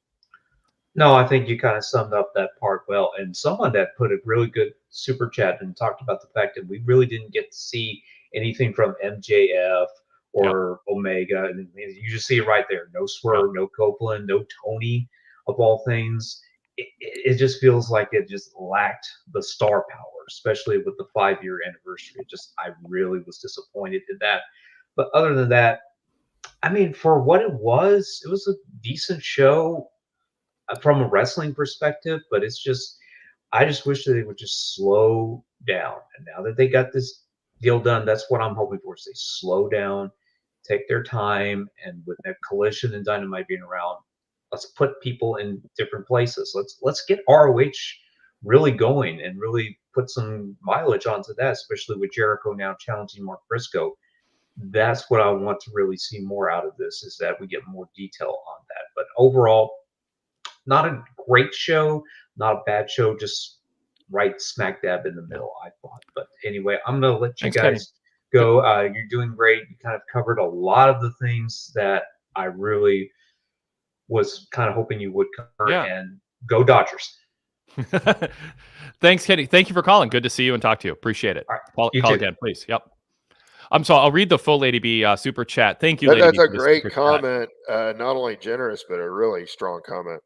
[SPEAKER 3] No, I think you kind of summed up that part well. And someone that put a really good super chat and talked about the fact that we really didn't get to see anything from MJF or Omega. And you just see it right there. No Swerve, no Copeland, no Tony, of all things. It just feels like it just lacked the star power, especially with the 5-year anniversary. I really was disappointed in that. But other than that, I mean, for what it was a decent show from a wrestling perspective, but I just wish that they would just slow down. And now that they got this deal done, that's what I'm hoping for, is they slow down, take their time, and with that Collision and Dynamite being around, let's put people in different places. Let's get ROH really going and really put some mileage onto that, especially with Jericho now challenging Mark Briscoe. That's what I want to really see more out of this, is that we get more detail on that. But overall, not a great show, not a bad show, just right smack dab in the middle, I thought. But anyway, I'm going to let you guys go. You're doing great. You kind of covered a lot of the things that I really was kind of hoping you would cover. And go Dodgers.
[SPEAKER 1] Thanks, Kenny. Thank you for calling. Good to see you and talk to you. Appreciate it.
[SPEAKER 3] All right.
[SPEAKER 1] Call again, please. Yep. So I'll read the full Lady B super chat. Thank you, Lady B.
[SPEAKER 2] That's a great comment. Not only generous, but a really strong comment.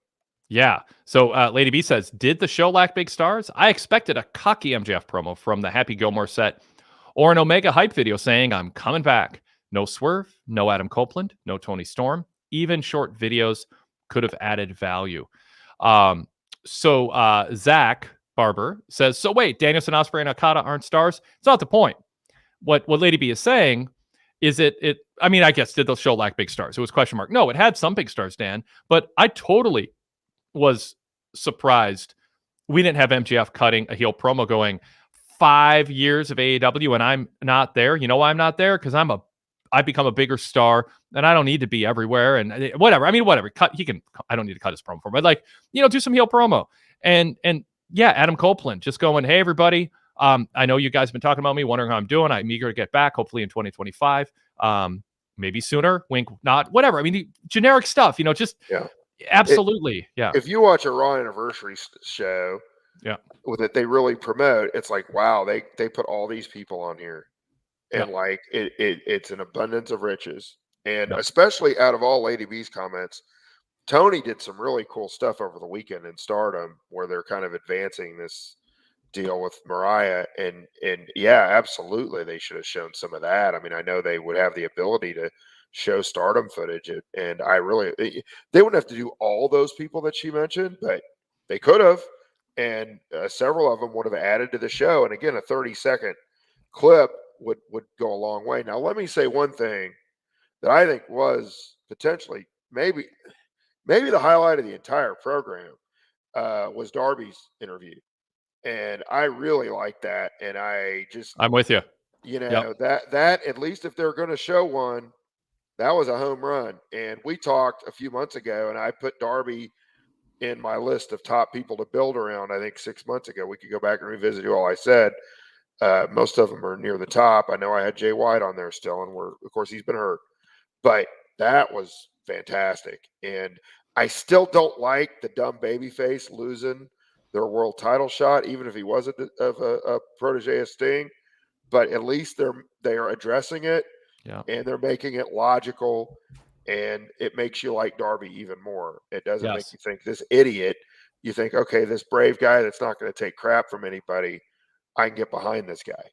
[SPEAKER 1] Yeah. So Lady B says, did the show lack big stars? I expected a cocky MJF promo from the Happy Gilmore set or an Omega hype video saying, I'm coming back. No Swerve, no Adam Copeland, no Tony Storm. Even short videos could have added value. So Zach Barber says, so wait, Danielson, Ospreay, and Okada aren't stars? It's not the point. What Lady B is saying is I mean, I guess, did the show lack big stars? It was question mark. No, it had some big stars, Dan, but I totally was surprised we didn't have MJF cutting a heel promo going 5 years of AEW and I'm not there. You know why I'm not there? Because I've become a bigger star and I don't need to be everywhere and whatever. I mean, whatever. I don't need to cut his promo for him, but do some heel promo. And yeah, Adam Copeland just going, hey, everybody. I know you guys have been talking about me, wondering how I'm doing. I'm eager to get back, hopefully in 2025. Maybe sooner, wink, not, whatever. I mean, generic stuff, absolutely.
[SPEAKER 2] If you watch a Raw Anniversary show, with it, they really promote. It's like, wow, they put all these people on here, and it's an abundance of riches. And especially out of all Lady B's comments, Tony did some really cool stuff over the weekend in Stardom, where they're kind of advancing this deal with Mariah, and yeah, absolutely, they should have shown some of that. I mean, I know they would have the ability to show Stardom footage, and they wouldn't have to do all those people that she mentioned, but they could have, and several of them would have added to the show. And again, a 30-second clip would go a long way. Now, let me say one thing that I think was potentially maybe the highlight of the entire program was Darby's interview. And I really like that. And I just,
[SPEAKER 1] I'm with you.
[SPEAKER 2] you
[SPEAKER 1] Yep.
[SPEAKER 2] know, that at least if they're going to show one, that was a home run. And we talked a few months ago, and I put Darby in my list of top people to build around. I think 6 months ago, we could go back and revisit all I said. Most of them are near the top. I know I had Jay White on there still, and of course he's been hurt, but that was fantastic. And I still don't like the dumb babyface losing their world title shot, even if he was a protege of Sting. But at least they are addressing it,
[SPEAKER 1] Yeah.
[SPEAKER 2] and they're making it logical, and it makes you like Darby even more. It doesn't make
[SPEAKER 1] Yes.
[SPEAKER 2] you think this idiot. You think, okay, this brave guy that's not going to take crap from anybody, I can get behind this guy.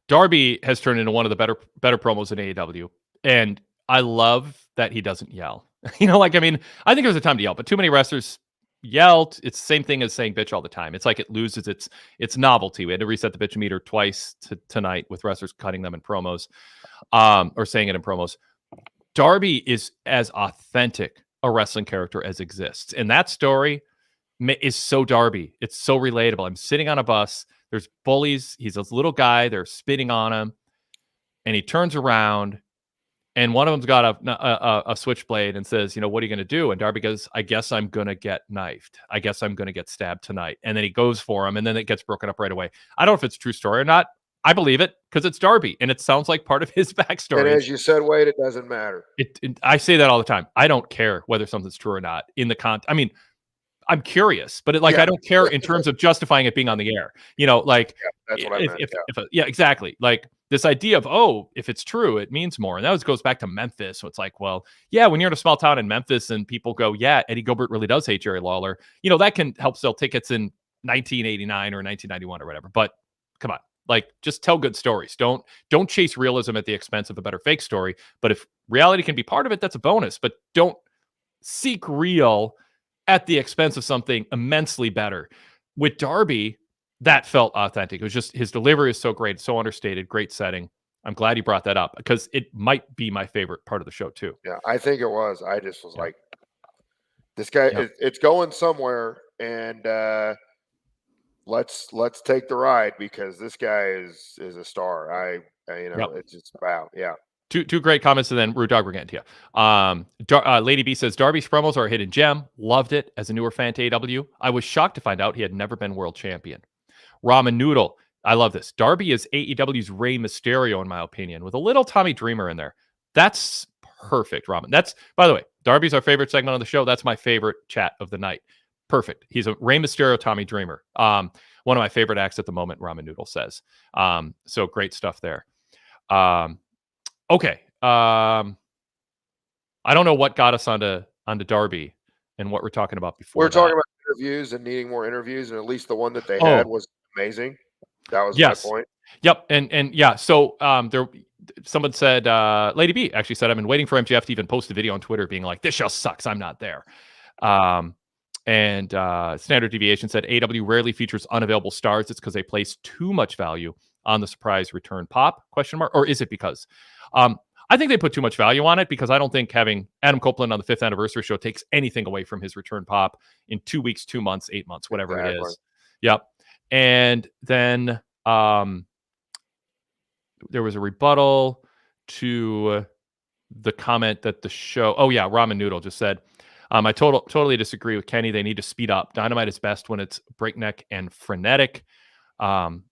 [SPEAKER 1] Darby has turned into one of the better promos in AEW, and I love that he doesn't yell. I mean, I think there was a time to yell, but too many wrestlers yelled. It's the same thing as saying bitch all the time. It's like it loses its novelty. We had to reset the bitch meter twice tonight with wrestlers cutting them in promos, or saying it in promos. Darby is as authentic a wrestling character as exists, and that story is so Darby. It's so relatable. I'm sitting on a bus. There's bullies. He's a little guy. They're spitting on him, and he turns around, and one of them's got a switchblade and says, "What are you going to do?" And Darby goes, "I guess I'm going to get knifed. I guess I'm going to get stabbed tonight." And then he goes for him, and then it gets broken up right away. I don't know if it's a true story or not. I believe it because it's Darby, and it sounds like part of his backstory.
[SPEAKER 2] And as you said, Wade, it doesn't matter.
[SPEAKER 1] I say that all the time. I don't care whether something's true or not in the I mean, I'm curious, but I don't care in terms of justifying it being on the air.
[SPEAKER 2] That's what I meant.
[SPEAKER 1] Exactly. Like this idea of, if it's true, it means more. And that goes back to Memphis. So it's like, well, yeah, when you're in a small town in Memphis and people go, yeah, Eddie Gilbert really does hate Jerry Lawler, that can help sell tickets in 1989 or 1991 or whatever. But come on, just tell good stories. Don't chase realism at the expense of a better fake story. But if reality can be part of it, that's a bonus. But don't seek real at the expense of something immensely better. With Darby, that felt authentic. It was just his delivery is so great, so understated, great setting. I'm glad you brought that up because it might be my favorite part of the show too.
[SPEAKER 2] Yeah, I think it was. I just was like, this guy, it's going somewhere, and let's take the ride because this guy is a star. It's just wow, yeah.
[SPEAKER 1] Two great comments, and then Rude Dog, we're getting to you. Lady B says, Darby's promos are a hidden gem. Loved it as a newer fan to AEW. I was shocked to find out he had never been world champion. Ramen Noodle, I love this. Darby is AEW's Rey Mysterio, in my opinion, with a little Tommy Dreamer in there. That's perfect, Ramen. That's, by the way, Darby's our favorite segment on the show. That's my favorite chat of the night. Perfect. He's a Rey Mysterio, Tommy Dreamer. One of my favorite acts at the moment, Ramen Noodle says. So great stuff there. Okay. I don't know what got us onto Darby and what we're talking about before.
[SPEAKER 2] We're talking about interviews and needing more interviews, and at least the one that they had was amazing. That was my point.
[SPEAKER 1] Yep. And yeah, so there someone said, Lady B actually said, I've been waiting for MJF to even post a video on Twitter being like, this show sucks, I'm not there. And Standard Deviation said AEW rarely features unavailable stars. It's because they place too much value on the surprise return pop ? Or is it because I think they put too much value on it because I don't think having Adam Copeland on the 5th anniversary show takes anything away from his return pop in 2 weeks, 2 months, 8 months, whatever it is. Yep. And then there was a rebuttal to the comment that the show, Ramen Noodle just said, I totally disagree with Kenny. They need to speed up. Dynamite is best when it's breakneck and frenetic. And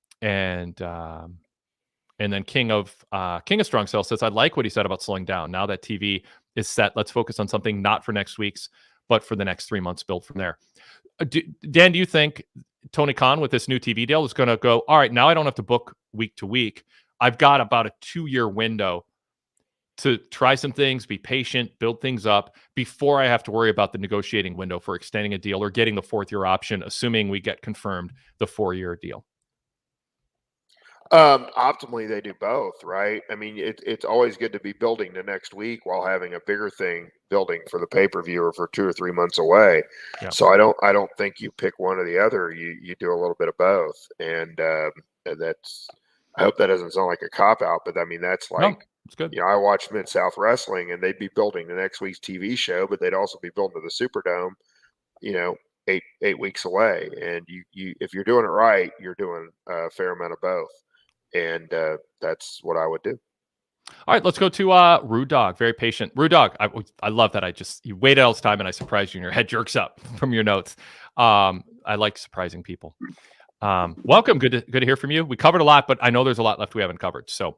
[SPEAKER 1] then King of Strong Cell says, I like what he said about slowing down. Now that TV is set, let's focus on something not for next week's, but for the next 3 months build from there. Dan, do you think Tony Khan with this new TV deal is going to go, all right, now I don't have to book week to week. I've got about a 2-year window to try some things, be patient, build things up before I have to worry about the negotiating window for extending a deal or getting the 4th-year option, assuming we get confirmed the 4-year deal?
[SPEAKER 2] Optimally, they do both, right? I mean, it's always good to be building the next week while having a bigger thing building for the pay-per-view or for 2 or 3 months away. Yeah. So I don't think you pick one or the other. You do a little bit of both, and that's. I hope that doesn't sound like a cop out, but I mean that's like. No.
[SPEAKER 1] It's good.
[SPEAKER 2] I watched Mid-South Wrestling, and they'd be building the next week's TV show, but they'd also be building to the Superdome, eight weeks away. And you if you're doing it right, you're doing a fair amount of both. And that's what I would do.
[SPEAKER 1] All right, let's go to Rude Dog. Very patient. Rude Dog, I love that you waited all this time and I surprised you and your head jerks up from your notes. I like surprising people. Welcome. Good to hear from you. We covered a lot, but I know there's a lot left we haven't covered. So,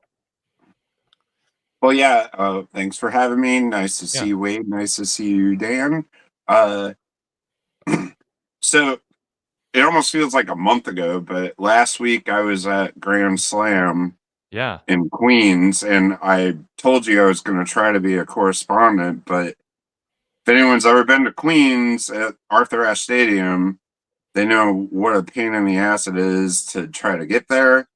[SPEAKER 4] well, yeah. Thanks for having me. Nice to see you, Wade. Nice to see you, Dan. So it almost feels like a month ago, but last week I was at Grand Slam in Queens, and I told you I was going to try to be a correspondent, but if anyone's ever been to Queens at Arthur Ashe Stadium, they know what a pain in the ass it is to try to get there,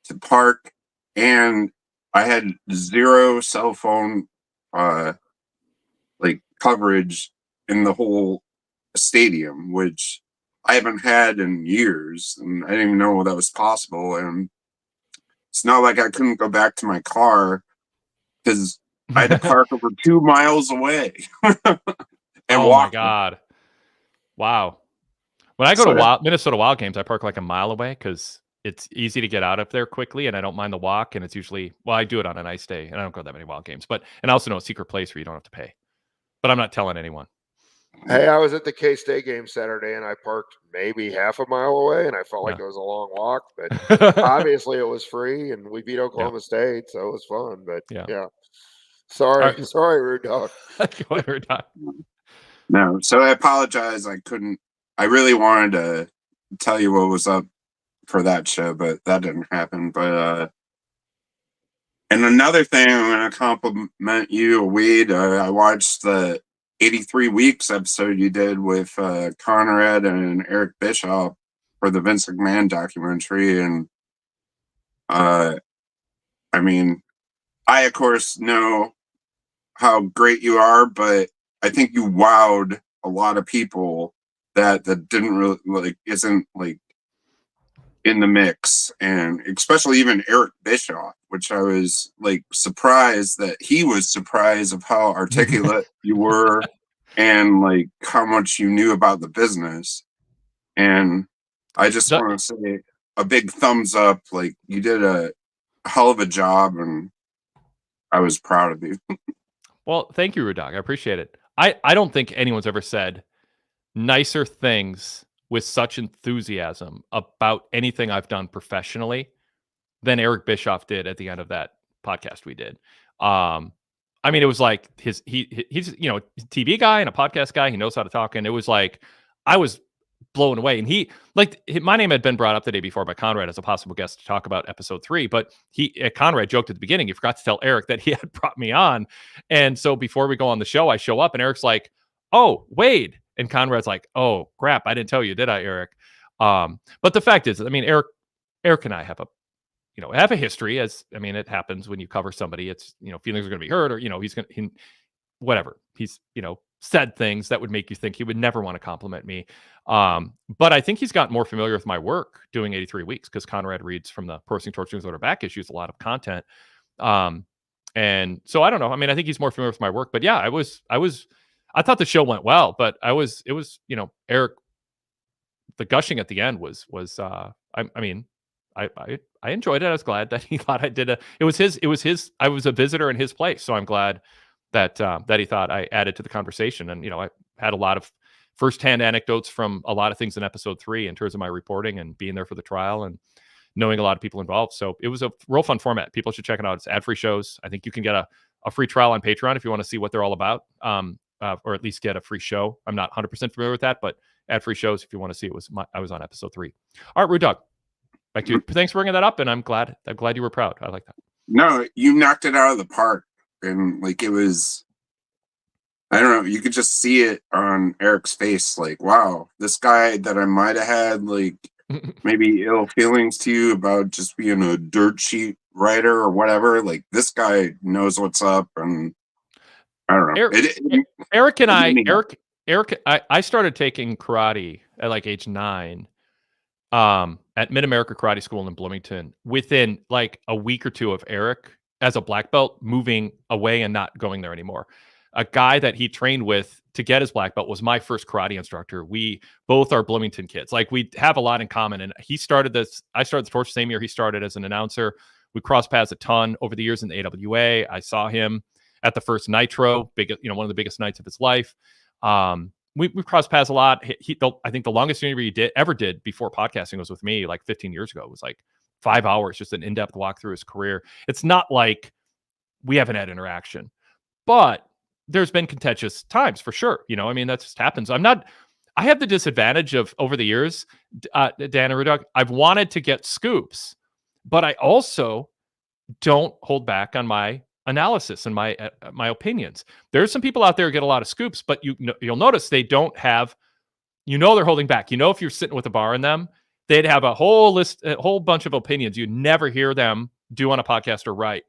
[SPEAKER 4] to park, and I had zero cell phone coverage in the whole stadium, which I haven't had in years, and I didn't even know that was possible. And it's not like I couldn't go back to my car because I had to park over 2 miles away. And
[SPEAKER 1] oh my God. Wow. When I go to Minnesota Wild games, I park like a mile away because it's easy to get out up there quickly, and I don't mind the walk. And it's usually, I do it on a nice day, and I don't go to that many Wild games. And I also know a secret place where you don't have to pay. But I'm not telling anyone.
[SPEAKER 2] Hey, I was at the K-State game Saturday, and I parked maybe half a mile away, and I felt like it was a long walk. But obviously, it was free, and we beat Oklahoma State, so it was fun. But sorry, Rude Dog.
[SPEAKER 1] Go ahead, Rude Dog.
[SPEAKER 4] No, so I apologize. I really wanted to tell you what was up for that show, but that didn't happen. But and another thing, I'm going to compliment you, Wade. I watched the 83 Weeks episode you did with Conrad and Eric Bischoff for the Vince McMahon documentary, and I mean, I of course know how great you are, but I think you wowed a lot of people that didn't really isn't in the mix, and especially even Eric Bischoff, which I was surprised that he was surprised of how articulate you were and how much you knew about the business. And I just want to say a big thumbs up. You did a hell of a job, and I was proud of you.
[SPEAKER 1] Well, thank you, Rude Dog. I appreciate it. I don't think anyone's ever said nicer things with such enthusiasm about anything I've done professionally than Eric Bischoff did at the end of that podcast we did. I mean, it was like he's a TV guy and a podcast guy. He knows how to talk, and it was like I was blown away. And my name had been brought up the day before by Conrad as a possible guest to talk about episode 3, but Conrad joked at the beginning, he forgot to tell Eric that he had brought me on. And so before we go on the show, I show up and Eric's like, "Oh, Wade." And Conrad's like, "Oh crap, I didn't tell you, did I, Eric?" But the fact is, I mean, Eric and I have a history. It happens when you cover somebody. It's feelings are going to be hurt, or he's said things that would make you think he would never want to compliment me. But I think he's gotten more familiar with my work doing 83 Weeks because Conrad reads from the Pro Wrestling Torch newsletter back issues, a lot of content. And so I don't know. I mean, I think he's more familiar with my work. But yeah, I thought the show went well, but it was Eric, the gushing at the end was I enjoyed it. I was glad that he thought I did it was his I was a visitor in his place. So I'm glad that he thought I added to the conversation. And I had a lot of firsthand anecdotes from a lot of things in episode 3 in terms of my reporting and being there for the trial and knowing a lot of people involved. So it was a real fun format. People should check it out. It's ad-free shows. I think you can get a free trial on Patreon if you want to see what they're all about. Or at least get a free show. I'm not 100% familiar with that, but ad-free shows, if you want to see, I was on episode 3. All right, Rude Dog, back to you. Thanks for bringing that up, and I'm glad you were proud. I like that.
[SPEAKER 4] No, you knocked it out of the park, and it was, I don't know, you could just see it on Eric's face, wow, this guy that I might have had maybe ill feelings to you about just being a dirt sheet writer or whatever, this guy knows what's up. And I don't know.
[SPEAKER 1] Eric and I started taking karate at age 9 at Mid-America Karate School in Bloomington within a week or two of Eric as a black belt moving away and not going there anymore. a guy that he trained with to get his black belt was my first karate instructor. We both are Bloomington kids. Like, we have a lot in common. And he started this. I started the Torch same year he started as an announcer. We crossed paths a ton over the years in the AWA. I saw him at the first Nitro, one of the biggest nights of his life. We've crossed paths a lot. I think the longest interview he ever did before podcasting was with me like 15 years ago. It was like 5 hours, just an in-depth walk through his career. It's not like we haven't had interaction, but there's been contentious times for sure. I mean, that just happens. I have the disadvantage of, over the years, Dan and Rudog, I've wanted to get scoops, but I also don't hold back on my analysis and my opinions. There's some people out there who get a lot of scoops, but you'll notice they don't have, they're holding back. If you're sitting with a bar in them, they'd have a whole bunch of opinions you never hear them do on a podcast or write.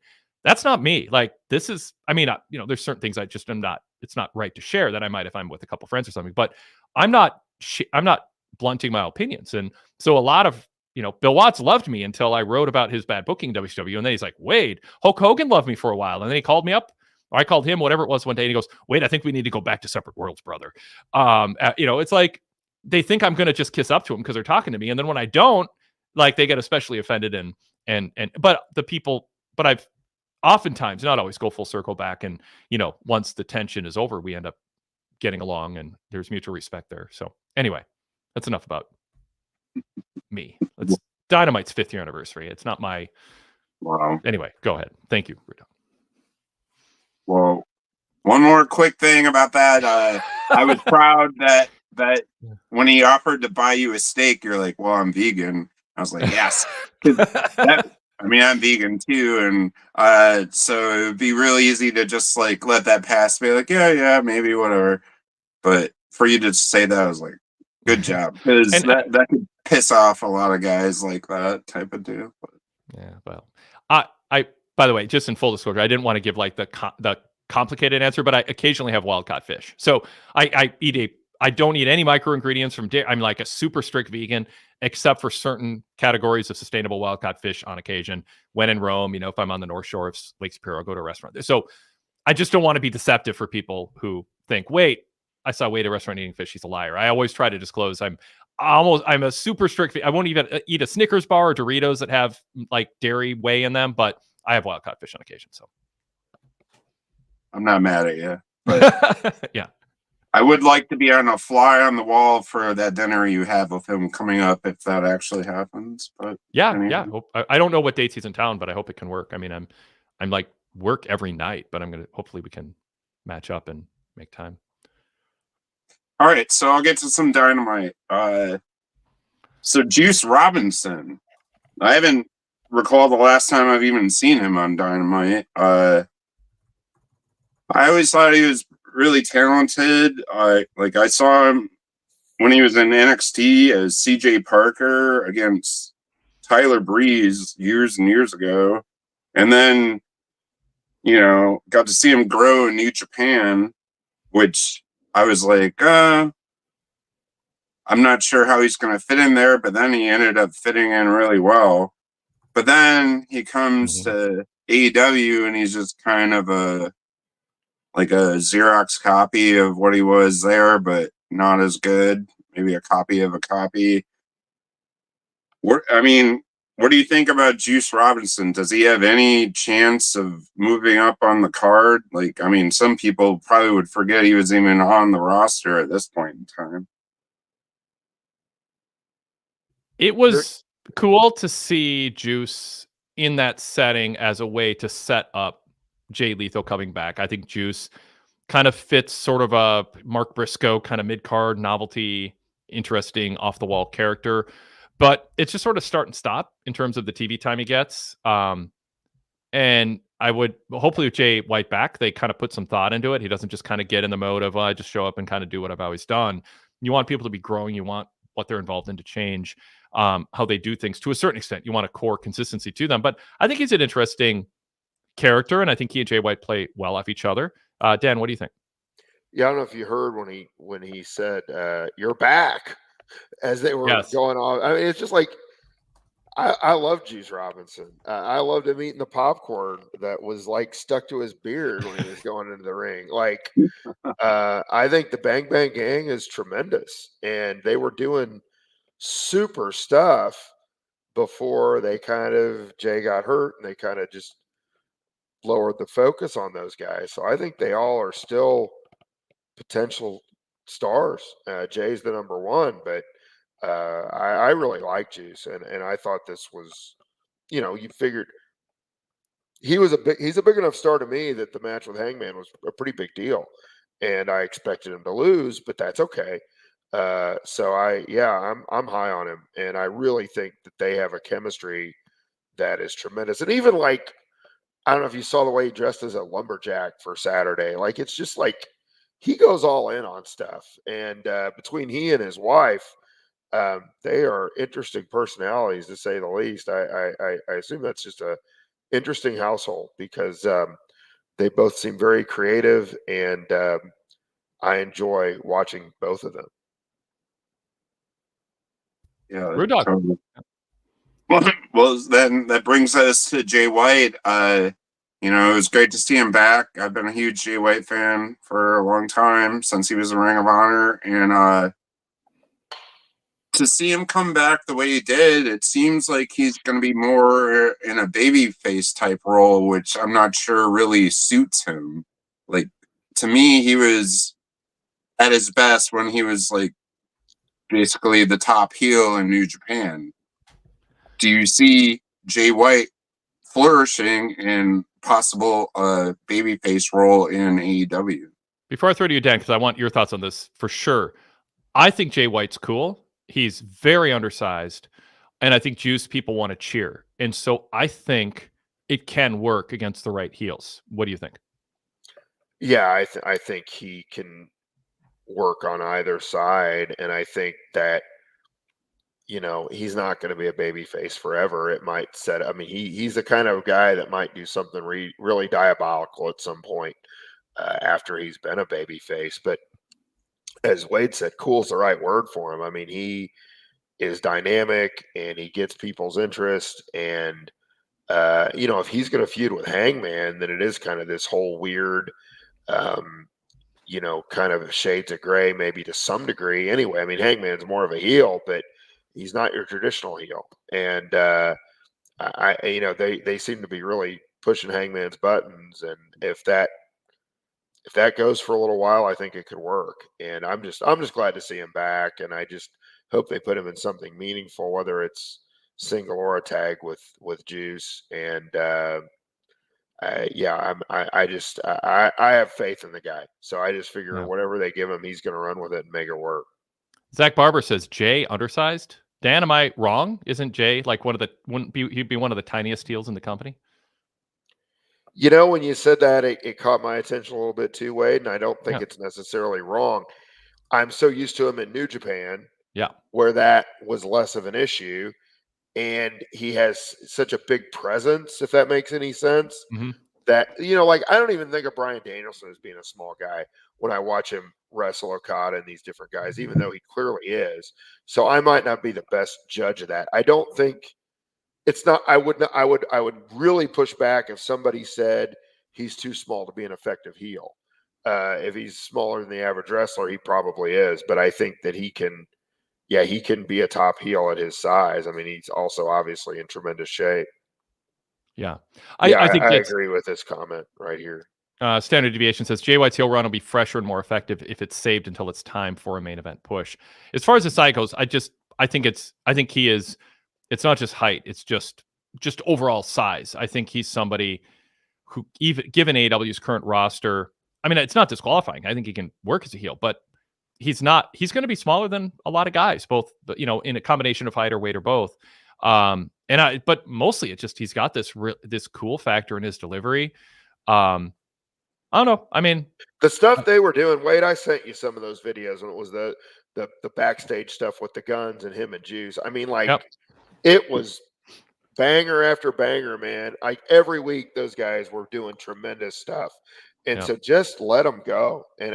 [SPEAKER 1] That's not me. Like, this is, there's certain things I just am not, it's not right to share that I might if I'm with a couple friends or something, but I'm not blunting my opinions. And so a lot of, Bill Watts loved me until I wrote about his bad booking in WCW. And then he's like, Wade, Hulk Hogan loved me for a while. And then he called me up, or I called him, whatever it was, one day. And he goes, Wade, I think we need to go back to separate worlds, brother. It's like, they think I'm going to just kiss up to him because they're talking to me. And then when I don't, like, they get especially offended but I've oftentimes, not always, go full circle back. And, once the tension is over, we end up getting along and there's mutual respect there. So anyway, that's enough about me. It's Dynamite's 5th year anniversary. It's not my.
[SPEAKER 4] Wow.
[SPEAKER 1] Anyway, go ahead. Thank you, Rudolph.
[SPEAKER 4] Well, one more quick thing about that. I was proud that when he offered to buy you a steak, you're like, well, I'm vegan. I was like, yes. I'm vegan too. And so it would be really easy to just like let that pass, be like, yeah, maybe whatever. But for you to say that, I was like, good job. Because that could piss off a lot of guys like that type of deal. But.
[SPEAKER 1] Yeah, well, I by the way, just in full disclosure, I didn't want to give like the complicated answer, but I occasionally have wild caught fish. So I don't eat any micro ingredients from dairy. I'm like a super strict vegan, except for certain categories of sustainable wild caught fish on occasion. When in Rome, if I'm on the North Shore of Lake Superior, I'll go to a restaurant. So I just don't want to be deceptive for people who think, wait, I saw Wade at a restaurant eating fish. He's a liar. I always try to disclose I'm a super strict. I won't even eat a Snickers bar or Doritos that have like dairy whey in them, but I have wild caught fish on occasion. So
[SPEAKER 4] I'm not mad at you, but
[SPEAKER 1] yeah.
[SPEAKER 4] I would like to be on a fly on the wall for that dinner you have with him coming up, if that actually happens. But
[SPEAKER 1] yeah. I don't know what dates he's in town, but I hope it can work. I mean, I'm like work every night, but hopefully we can match up and make time.
[SPEAKER 4] All right, so I'll get to some Dynamite. So Juice Robinson, I haven't recalled the last time I've even seen him on Dynamite. I always thought he was really talented. I saw him when he was in NXT as CJ Parker against Tyler Breeze years and years ago. And then, got to see him grow in New Japan, which I was like, I'm not sure how he's going to fit in there, but then he ended up fitting in really well. But then he comes to AEW and he's just kind of a Xerox copy of what he was there, but not as good. Maybe a copy of a copy. What do you think about Juice Robinson? Does he have any chance of moving up on the card? Some people probably would forget he was even on the roster at this point in time.
[SPEAKER 1] It was cool to see Juice in that setting as a way to set up Jay Lethal coming back. I think Juice kind of fits sort of a Mark Briscoe kind of mid-card novelty, interesting off-the-wall character. But it's just sort of start and stop in terms of the TV time he gets. And I would hopefully with Jay White back, they kind of put some thought into it. He doesn't just kind of get in the mode of, I just show up and kind of do what I've always done. You want people to be growing. You want what they're involved in to change, how they do things to a certain extent. You want a core consistency to them. But I think he's an interesting character, and I think he and Jay White play well off each other. Dan, what do you think?
[SPEAKER 2] Yeah, I don't know if you heard when he said, "You're back," as they were going on. It's just like I love Juice Robinson. I loved him eating the popcorn that was like stuck to his beard when he was going into the ring. Like, I think the Bang Bang Gang is tremendous, and they were doing super stuff before Jay got hurt, and they kind of just lowered the focus on those guys. So I think they all are still potential stars. Jay's the number one, but I really like Juice, and I thought this was, you figured he's a big enough star to me that the match with Hangman was a pretty big deal, and I expected him to lose, but that's okay. So I'm high on him, and I really think that they have a chemistry that is tremendous. And even like, I don't know if you saw the way he dressed as a lumberjack for Saturday. Like, it's just like he goes all in on stuff. And between he and his wife, they are interesting personalities to say the least. I assume that's just a interesting household because they both seem very creative, and I enjoy watching both of them.
[SPEAKER 4] Yeah,
[SPEAKER 1] Rude Dog.
[SPEAKER 4] totally. Well, then that brings us to Jay White. It was great to see him back. I've been a huge Jay White fan for a long time, since he was in Ring of Honor, and to see him come back the way he did, it seems like he's going to be more in a babyface type role, which I'm not sure really suits him. Like, to me, he was at his best when he was like basically the top heel in New Japan. Do you see Jay White flourishing in possible babyface role in AEW?
[SPEAKER 1] Before I throw to you, Dan, because I want your thoughts on this for sure. I think Jay White's cool. He's very undersized, and I think Juice people want to cheer. And so I think it can work against the right heels. What do you think?
[SPEAKER 2] Yeah, I think he can work on either side, and I think that he's not going to be a baby face forever. It might set. I mean, he's the kind of guy that might do something really diabolical at some point after he's been a baby face. But as Wade said, cool's the right word for him. I mean, he is dynamic and he gets people's interest. And if he's going to feud with Hangman, then it is kind of this whole weird. Kind of shades of gray, maybe to some degree. Anyway, I mean, Hangman's more of a heel, but he's not your traditional heel. And they seem to be really pushing Hangman's buttons. And if that goes for a little while, I think it could work. And I'm just glad to see him back. And I just hope they put him in something meaningful, whether it's single or a tag with Juice. And I have faith in the guy. So I just figure whatever they give him, he's going to run with it and make it work.
[SPEAKER 1] Zach Barber says Jay undersized. Dan, am I wrong? Isn't Jay like he'd be one of the tiniest heels in the company?
[SPEAKER 2] When you said that, it caught my attention a little bit too, Wade, and I don't think it's necessarily wrong. I'm so used to him in New Japan, where that was less of an issue. And he has such a big presence, if that makes any sense, that, like, I don't even think of Bryan Danielson as being a small guy when I watch him wrestle Okada and these different guys, even though he clearly is. So I might not be the best judge of that. I don't think it's not, I would really push back if somebody said he's too small to be an effective heel. If he's smaller than the average wrestler, he probably is. But I think that he can be a top heel at his size. I mean, he's also obviously in tremendous shape.
[SPEAKER 1] Yeah.
[SPEAKER 2] I think I agree with this comment right here.
[SPEAKER 1] Standard Deviation says Jay White's heel run will be fresher and more effective if it's saved until it's time for a main event push. As far as the side goes, I think he is, it's not just height, it's just overall size. I think he's somebody who, even given AEW's current roster, I mean, it's not disqualifying. I think he can work as a heel, but he's going to be smaller than a lot of guys, both, in a combination of height or weight or both. But mostly it's just, he's got this cool factor in his delivery. I don't know. I mean,
[SPEAKER 2] the stuff they were doing, Wade, I sent you some of those videos when it was the backstage stuff with the guns and him and Juice. I mean, it was banger after banger, man. Like every week, those guys were doing tremendous stuff. And so just let them go. And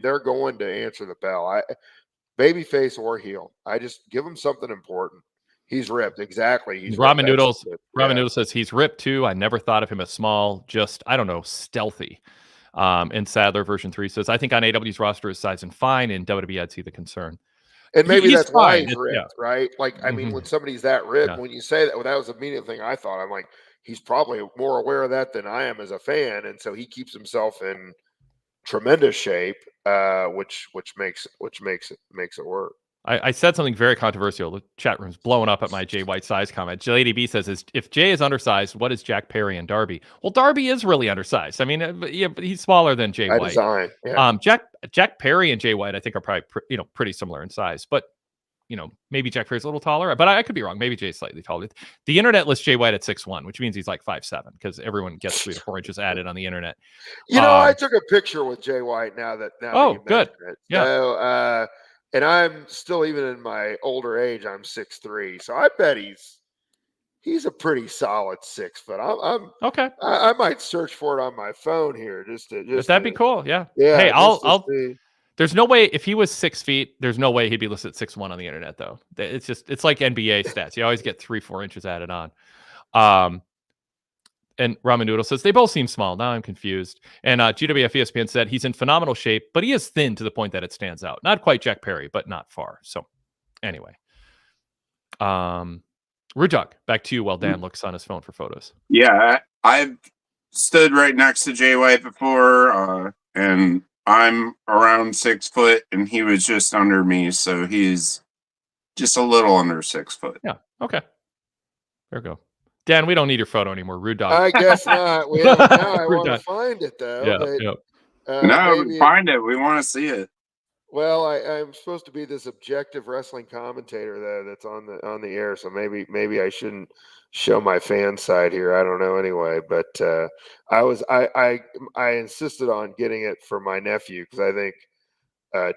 [SPEAKER 2] they're going to answer the bell. Babyface or heel. I just give them something important. He's ripped. Exactly. He's
[SPEAKER 1] Ramen
[SPEAKER 2] ripped.
[SPEAKER 1] Noodles.
[SPEAKER 2] Yeah.
[SPEAKER 1] Ramen Noodles says he's ripped too. I never thought of him as small, just I don't know, stealthy. And Sadler version 3 says, I think on AW's roster is size and fine. In WWE, I'd see the concern.
[SPEAKER 2] And maybe
[SPEAKER 1] He's
[SPEAKER 2] that's why
[SPEAKER 1] fine.
[SPEAKER 2] he's ripped,
[SPEAKER 1] Yeah.
[SPEAKER 2] right? Like, I mean,
[SPEAKER 1] Mhm.
[SPEAKER 2] when somebody's that ripped,
[SPEAKER 1] Yeah.
[SPEAKER 2] when you say that, well, that was the immediate thing I thought. I'm like, he's probably more aware of that than I am as a fan, and so he keeps himself in tremendous shape, which makes it work.
[SPEAKER 1] I said something very controversial. The chat room's blowing up at my Jay White size comment. Lady B says, if Jay is undersized, what is Jack Perry and Darby? Well, Darby is really undersized. I mean, but he's smaller than Jay
[SPEAKER 2] By
[SPEAKER 1] White.
[SPEAKER 2] design, yeah.
[SPEAKER 1] Jack Perry and Jay White, I think, are probably pretty similar in size. But maybe Jack Perry's a little taller, but I could be wrong. Maybe Jay's slightly taller. The internet lists Jay White at 6'1", which means he's like 5'7", because everyone gets 3 to 4 inches added on the internet.
[SPEAKER 2] I took a picture with Jay White now that you
[SPEAKER 1] good.
[SPEAKER 2] mention it.
[SPEAKER 1] Yeah.
[SPEAKER 2] So, and I'm still, even in my older age, I'm 6'3", so I bet he's a pretty solid 6 foot. I'm
[SPEAKER 1] okay.
[SPEAKER 2] I might search for it on my phone here just
[SPEAKER 1] that'd be cool. Yeah.
[SPEAKER 2] Yeah.
[SPEAKER 1] Hey, I'll
[SPEAKER 2] see.
[SPEAKER 1] There's no way, if he was 6 feet, there's no way he'd be listed at 6'1" on the internet, though. It's like NBA stats. You always get 3-4 inches added on. And Ramen Noodle says, they both seem small. Now I'm confused. And GWF ESPN said he's in phenomenal shape, but he is thin to the point that it stands out. Not quite Jack Perry, but not far. So anyway. Rudog, back to you while Dan looks on his phone for photos.
[SPEAKER 4] Yeah, I've stood right next to Jay White before, and I'm around 6 foot, and he was just under me, so he's just a little under 6 foot.
[SPEAKER 1] Yeah. Okay. There we go. Dan, we don't need your photo anymore. Rude dog.
[SPEAKER 2] I guess not. Now I want to find it though.
[SPEAKER 1] Yeah.
[SPEAKER 4] No, find it. We want to see it.
[SPEAKER 2] Well, I'm supposed to be this objective wrestling commentator though that's on the air, so maybe I shouldn't show my fan side here. I don't know anyway, but I insisted on getting it for my nephew because I think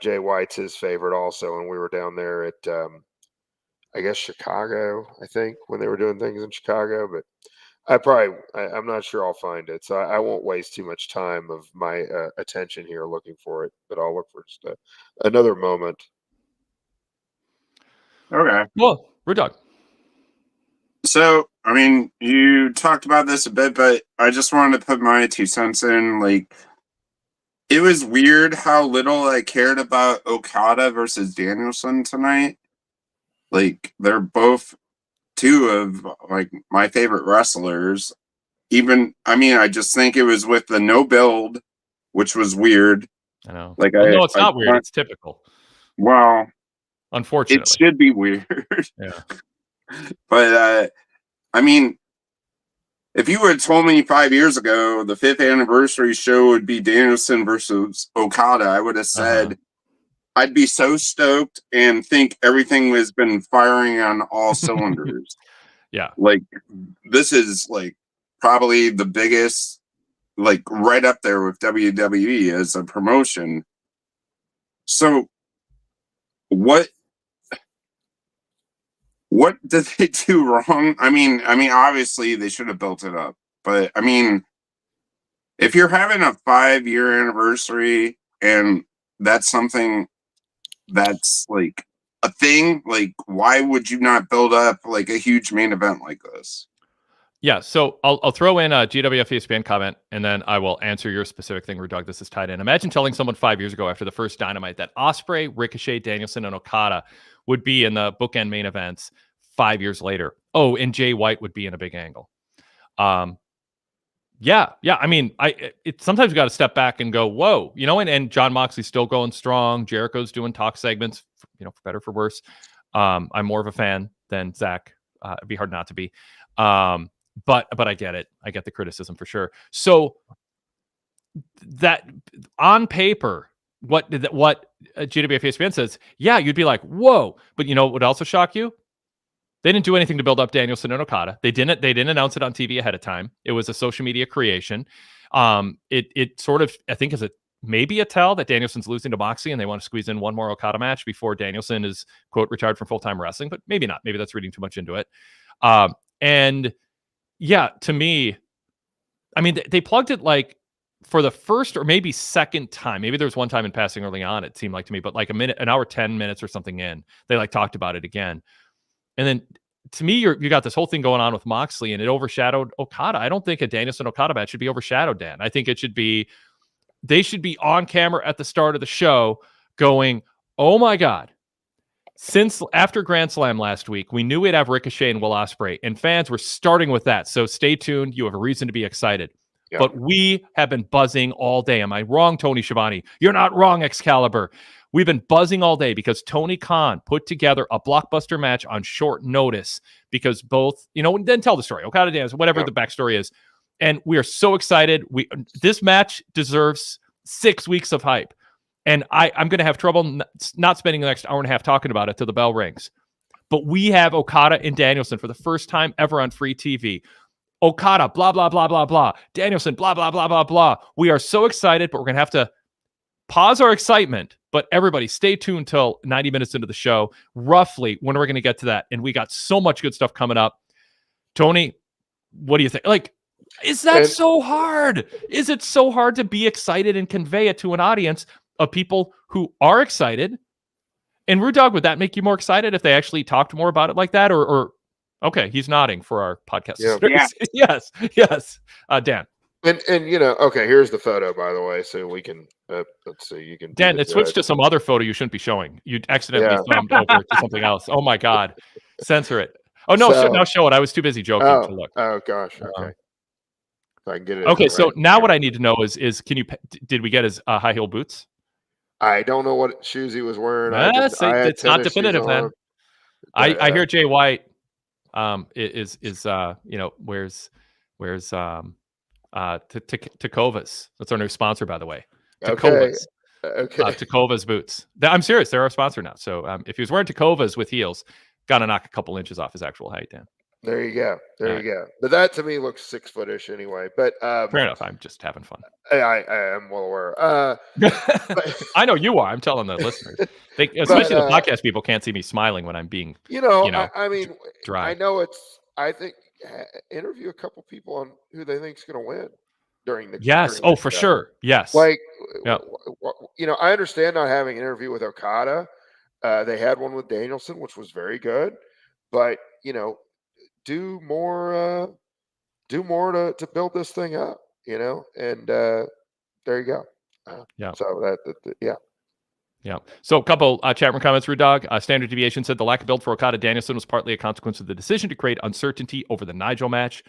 [SPEAKER 2] Jay White's his favorite also, and we were down there at I guess Chicago, I think, when they were doing things in Chicago, but I'm not sure I'll find it. So I won't waste too much time of my attention here looking for it, but I'll look for just another moment.
[SPEAKER 4] Okay.
[SPEAKER 1] Well, Rude Dog.
[SPEAKER 4] So, I mean, you talked about this a bit, but I just wanted to put my 2 cents in. Like, it was weird how little I cared about Okada versus Danielson tonight. Like, they're both 2 of like my favorite wrestlers. I just think it was with the no build, which was weird.
[SPEAKER 1] I know.
[SPEAKER 4] Like,
[SPEAKER 1] no, it's not weird. It's typical.
[SPEAKER 4] Well,
[SPEAKER 1] unfortunately,
[SPEAKER 4] it should be weird.
[SPEAKER 1] Yeah.
[SPEAKER 4] But I mean, if you had told me 5 years ago the 5th anniversary show would be Danielson versus Okada, I would have said I'd be so stoked and think everything has been firing on all cylinders.
[SPEAKER 1] Yeah.
[SPEAKER 4] Like, this is like probably the biggest, like right up there with WWE as a promotion. So what did they do wrong? I mean, obviously they should have built it up, but I mean, if you're having a 5-year anniversary and that's something that's like a thing, like, why would you not build up like a huge main event like this?
[SPEAKER 1] Yeah, so I'll throw in a GWF ESPN comment, and then I will answer your specific thing, Rude Dog. This is tied in. Imagine telling someone 5 years ago after the first Dynamite that Ospreay, Ricochet, Danielson, and Okada would be in the bookend main events 5 years later. Oh, and Jay White would be in a big angle. Yeah. I mean, sometimes you got to step back and go, whoa, and John Moxley's still going strong. Jericho's doing talk segments, for better, for worse. I'm more of a fan than Zach. It'd be hard not to be. But I get it. I get the criticism for sure. So that on paper, what GWF ESPN says, yeah, you'd be like, whoa. But what would also shock you? They didn't do anything to build up Danielson and Okada. They didn't announce it on TV ahead of time. It was a social media creation. It sort of, I think, is maybe a tell that Danielson's losing to Moxley and they want to squeeze in one more Okada match before Danielson is, quote, retired from full-time wrestling, but maybe not. Maybe that's reading too much into it. And yeah, to me, I mean, they plugged it like for the first or maybe second time. Maybe there was one time in passing early on, it seemed like to me, but like an hour, 10 minutes or something in, they like talked about it again. And then to me, you got this whole thing going on with Moxley, and it overshadowed Okada. I don't think a Danielson Okada match should be overshadowed, Dan. I think they should be on camera at the start of the show going, oh my God. Since after Grand Slam last week, we knew we'd have Ricochet and Will Ospreay, and fans were starting with that. So stay tuned. You have a reason to be excited.
[SPEAKER 2] Yeah.
[SPEAKER 1] But we have been buzzing all day. Am I wrong, Tony Schiavone? You're not wrong, Excalibur. We've been buzzing all day because Tony Khan put together a blockbuster match on short notice because both, then tell the story. Okada Danielson, whatever the backstory is. And we are so excited. This match deserves 6 weeks of hype. And I'm going to have trouble not spending the next hour and a half talking about it till the bell rings. But we have Okada and Danielson for the first time ever on free TV. Okada, blah, blah, blah, blah, blah. Danielson, blah, blah, blah, blah, blah. We are so excited, but we're going to have to pause our excitement. But everybody, stay tuned till 90 minutes into the show, roughly when we're going to get to that. And we got so much good stuff coming up. Tony, what do you think? Is that so hard? Is it so hard to be excited and convey it to an audience of people who are excited? And Rude Dog, would that make you more excited if they actually talked more about it like that? Or okay, he's nodding for our podcast.
[SPEAKER 4] Yeah.
[SPEAKER 1] Yes. Dan.
[SPEAKER 2] And okay, here's the photo, by the way, so we can let's see. You can
[SPEAKER 1] Dan. It switched to some other photo you shouldn't be showing. You accidentally thumbed over to something else. Oh my God, censor it. Oh no, now show it. I was too busy joking to look.
[SPEAKER 2] Oh gosh, okay. If I can get it.
[SPEAKER 1] Okay, so now what I need to know is did we get his high heel boots?
[SPEAKER 2] I don't know what shoes he was wearing.
[SPEAKER 1] It's not definitive then. I hear Jay White wears Tecovas. That's our new sponsor, by the way. Tecovas.
[SPEAKER 2] Okay.
[SPEAKER 1] Tecovas boots. I'm serious. They're our sponsor now. So if he was wearing Tecovas with heels, got to knock a couple inches off his actual height, Dan.
[SPEAKER 2] There you go. You go. But that to me looks 6-footish anyway. But
[SPEAKER 1] fair enough. I'm just having fun.
[SPEAKER 2] I am well aware.
[SPEAKER 1] I know you are. I'm telling the listeners, especially the podcast people, can't see me smiling when I'm being,
[SPEAKER 2] I mean,
[SPEAKER 1] dry.
[SPEAKER 2] I know I think interview a couple people on who they think is going to win during the.
[SPEAKER 1] Yes.
[SPEAKER 2] During
[SPEAKER 1] for sure. Yes.
[SPEAKER 2] I understand not having an interview with Okada. They had one with Danielson, which was very good, but do more to build this thing up, and there you go. So
[SPEAKER 1] Yeah. So a couple chat room comments. Rude Dog, Standard Deviation said the lack of build for Okada Danielson was partly a consequence of the decision to create uncertainty over the Nigel match.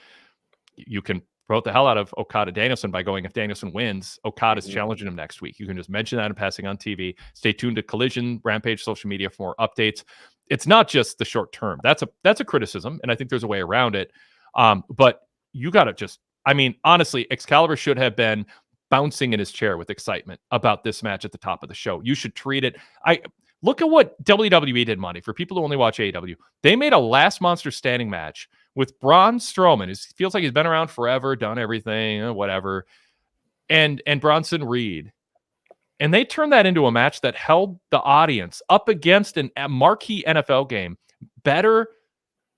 [SPEAKER 1] You can promote the hell out of Okada Danielson by going, if Danielson wins, Okada's challenging him next week. You can just mention that and passing on TV. Stay tuned to Collision, Rampage, social media for more updates. It's not just the short term. That's a criticism, and I think there's a way around it. But you got to honestly, Excalibur should have been bouncing in his chair with excitement about this match at the top of the show. You should treat it. Look at what WWE did, Monty. For people who only watch AEW, they made a last monster standing match with Braun Strowman. It feels like he's been around forever, done everything, whatever, and Bronson Reed. And they turned that into a match that held the audience up against a marquee NFL game better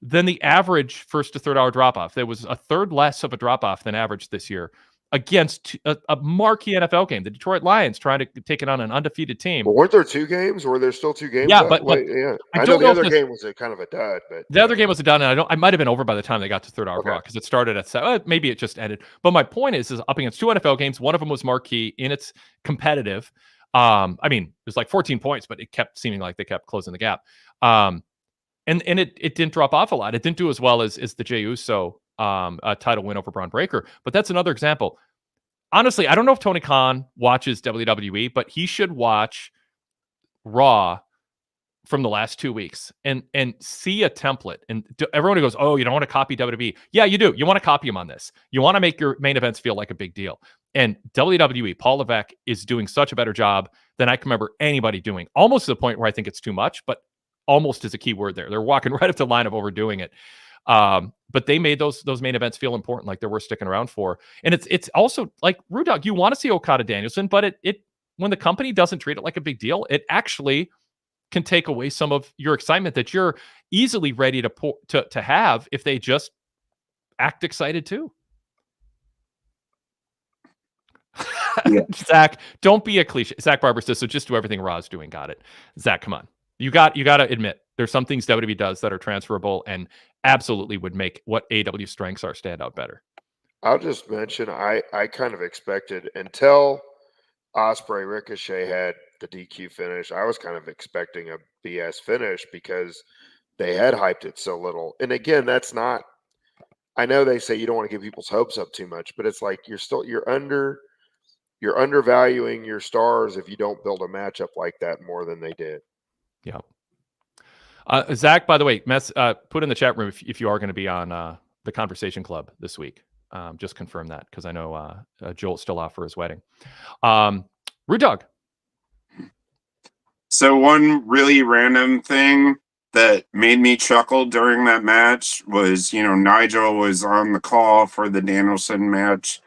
[SPEAKER 1] than the average first to third hour drop-off. There was a third less of a drop-off than average this year against a marquee NFL game. The Detroit Lions trying to take it on an undefeated team.
[SPEAKER 2] But weren't there 2 games? Were there still 2 games?
[SPEAKER 1] Yeah, but
[SPEAKER 2] I know the other game was a kind of a dud. But
[SPEAKER 1] the other game was a dud, and I might have been over by the time they got to third hour block because it started at 7. Maybe it just ended. But my point is up against 2 NFL games. One of them was marquee, and it's competitive. It was like 14 points, but it kept seeming like they kept closing the gap. And it didn't drop off a lot. It didn't do as well as the Jey Uso title win over Braun Breaker. But that's another example. Honestly, I don't know if Tony Khan watches WWE, but he should watch Raw from the last 2 weeks and see a template. And everyone who goes, oh, you don't want to copy WWE. Yeah, you do. You want to copy him on this. You want to make your main events feel like a big deal. And WWE, Paul Levesque, is doing such a better job than I can remember anybody doing. Almost to the point where I think it's too much, but almost is a key word there. They're walking right up the line of overdoing it. But they made those main events feel important, like they were sticking around for. And it's also like, Rude Dog, you want to see Okada Danielson, but it when the company doesn't treat it like a big deal, it actually can take away some of your excitement that you're easily ready to have if they just act excited too.
[SPEAKER 4] Yeah.
[SPEAKER 1] Zach, don't be a cliche. Zach Barber says, so just do everything Raw's doing. Got it. Zach, come on. You got to admit There's some things WWE does that are transferable and absolutely would make what AEW strengths are stand out better.
[SPEAKER 2] I'll just mention I kind of expected until Osprey Ricochet had the DQ finish. I was kind of expecting a BS finish because they had hyped it so little. And again, that's not. I know they say you don't want to give people's hopes up too much, but it's like you're undervaluing your stars if you don't build a matchup like that more than they did.
[SPEAKER 1] Yeah. Zach, by the way, put in the chat room if you are going to be on the Conversation Club this week. Just confirm that because I know Joel's still off for his wedding. Rude Dog.
[SPEAKER 4] So one really random thing that made me chuckle during that match was, Nigel was on the call for the Danielson match,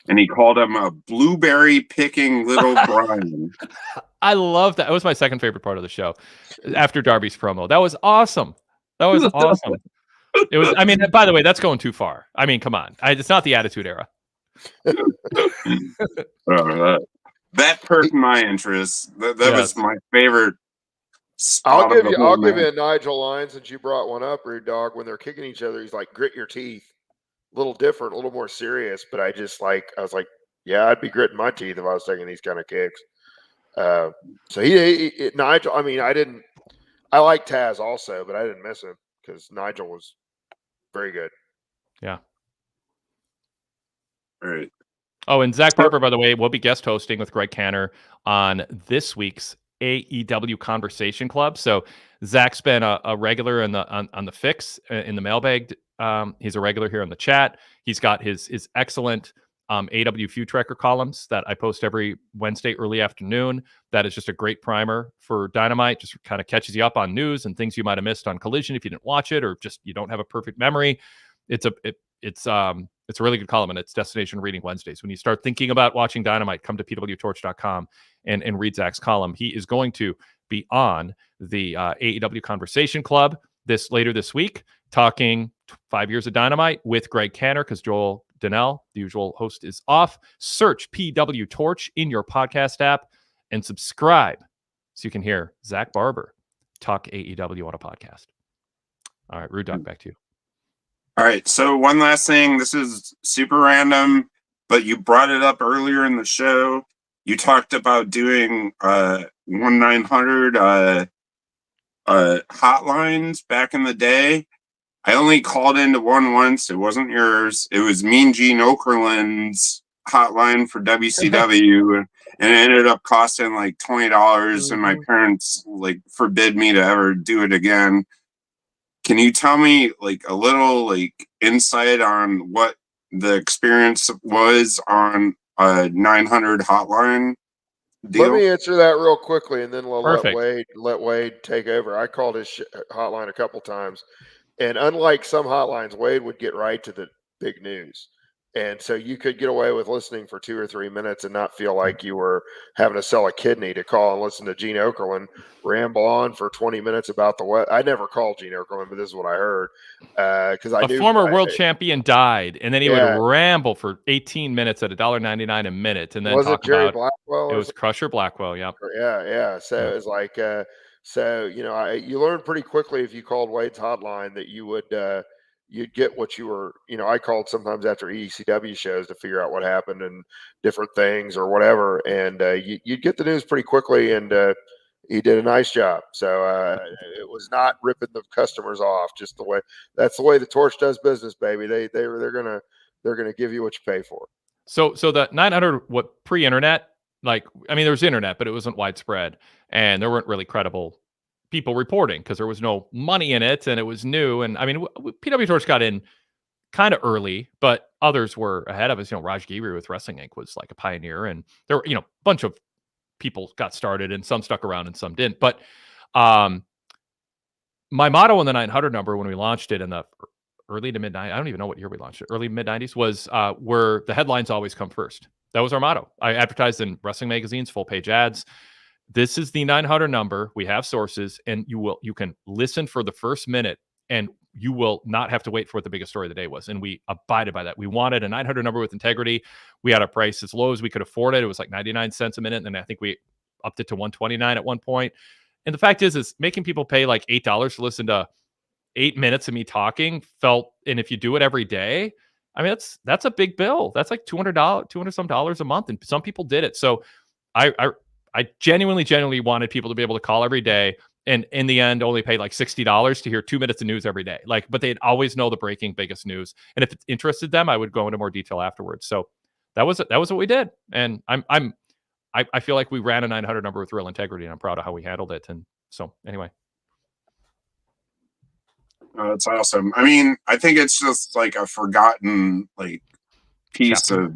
[SPEAKER 4] and he called him a blueberry picking little Brian.
[SPEAKER 1] I love that. That was my second favorite part of the show after Darby's promo. That was awesome. That was awesome. It was. I mean, by the way, that's going too far. I mean, come on. It's not the Attitude Era.
[SPEAKER 4] That perked my interest. That was my favorite.
[SPEAKER 2] I'll give you a Nigel line since you brought one up, Rude Dog. When they're kicking each other, he's like, grit your teeth. A little different, a little more serious. But I was like, yeah, I'd be gritting my teeth if I was taking these kind of kicks. So Nigel. I mean, I like Taz also, but I didn't miss him because Nigel was very good.
[SPEAKER 1] Yeah.
[SPEAKER 4] All right.
[SPEAKER 1] Oh, and Zach Barber, by the way, will be guest hosting with Greg Canner on this week's AEW Conversation Club. So Zach's been a regular on the Fix in the mailbag. He's a regular here in the chat. He's got his excellent AEW Feud Tracker columns that I post every Wednesday early afternoon. That is just a great primer for Dynamite. Just kind of catches you up on news and things you might have missed on Collision if you didn't watch it or just you don't have a perfect memory. It's a really good column, and it's Destination Reading Wednesdays. When you start thinking about watching Dynamite, come to PWTorch.com and read Zach's column. He is going to be on the AEW Conversation Club later this week, talking 5 years of Dynamite with Greg Canner because Joel Donnell, the usual host, is off. Search PWTorch in your podcast app and subscribe so you can hear Zach Barber talk AEW on a podcast. All right, Rude Dog, back to you.
[SPEAKER 4] All right, so one last thing. This is super random, but you brought it up earlier in the show. You talked about doing 1-900 hotlines back in the day. I only called into one once. It wasn't yours. It was Mean Gene Okerlund's hotline for WCW, and it ended up costing like $20, and my parents forbid me to ever do it again. Can you tell me a little insight on what the experience was on a 900 hotline deal?
[SPEAKER 2] Let me answer that real quickly, and then we'll
[SPEAKER 1] Perfect.
[SPEAKER 2] let Wade take over. I called his hotline a couple times, and unlike some hotlines, Wade would get right to the big news. And so you could get away with listening for 2 or 3 minutes and not feel like you were having to sell a kidney to call and listen to Gene Okerlund ramble on for 20 minutes about the what. I never called Gene Okerlund, but this is what I heard. Because I knew
[SPEAKER 1] former world champion died, and then he would ramble for 18 minutes at $1.99 a minute, and then
[SPEAKER 2] was
[SPEAKER 1] talk
[SPEAKER 2] it Jerry
[SPEAKER 1] about
[SPEAKER 2] Blackwell?
[SPEAKER 1] It was Crusher Blackwell. Yep.
[SPEAKER 2] Yeah. So it was like, you learn pretty quickly if you called Wade's hotline that you would. You'd get what you were, I called sometimes after ECW shows to figure out what happened and different things or whatever. And you'd get the news pretty quickly, and he did a nice job. So it was not ripping the customers off, just that's the way the Torch does business, baby. They're going to give you what you pay for.
[SPEAKER 1] So the 900, pre-internet, there was internet, but it wasn't widespread, and there weren't really credible people reporting because there was no money in it and it was new. And I mean, PWTorch got in kind of early, but others were ahead of us. Raj Giri with Wrestling Inc. was like a pioneer, and there were, a bunch of people got started and some stuck around and some didn't. But my motto on the 900 number when we launched it in the early to mid 90s, I don't even know what year we launched it, early mid 90s, was where the headlines always come first. That was our motto. I advertised in wrestling magazines, full page ads. This is the 900 number. We have sources, and you can listen for the first minute, and you will not have to wait for what the biggest story of the day was. And we abided by that. We wanted a 900 number with integrity. We had a price as low as we could afford it. It was like 99 cents a minute, and I think we upped it to 129 at one point. And the fact is making people pay like $8 to listen to 8 minutes of me talking and if you do it every day, I mean, that's a big bill. That's like $200 some dollars a month. And some people did it. So I genuinely wanted people to be able to call every day, and in the end only pay like $60 to hear 2 minutes of news every day. Like, but they'd always know the breaking biggest news. And if it interested them, I would go into more detail afterwards. So that was what we did. And I feel like we ran a 900 number with real integrity, and I'm proud of how we handled it. And so anyway.
[SPEAKER 4] Oh, that's awesome. I mean, I think it's just like a forgotten like piece
[SPEAKER 1] Chapter.
[SPEAKER 4] of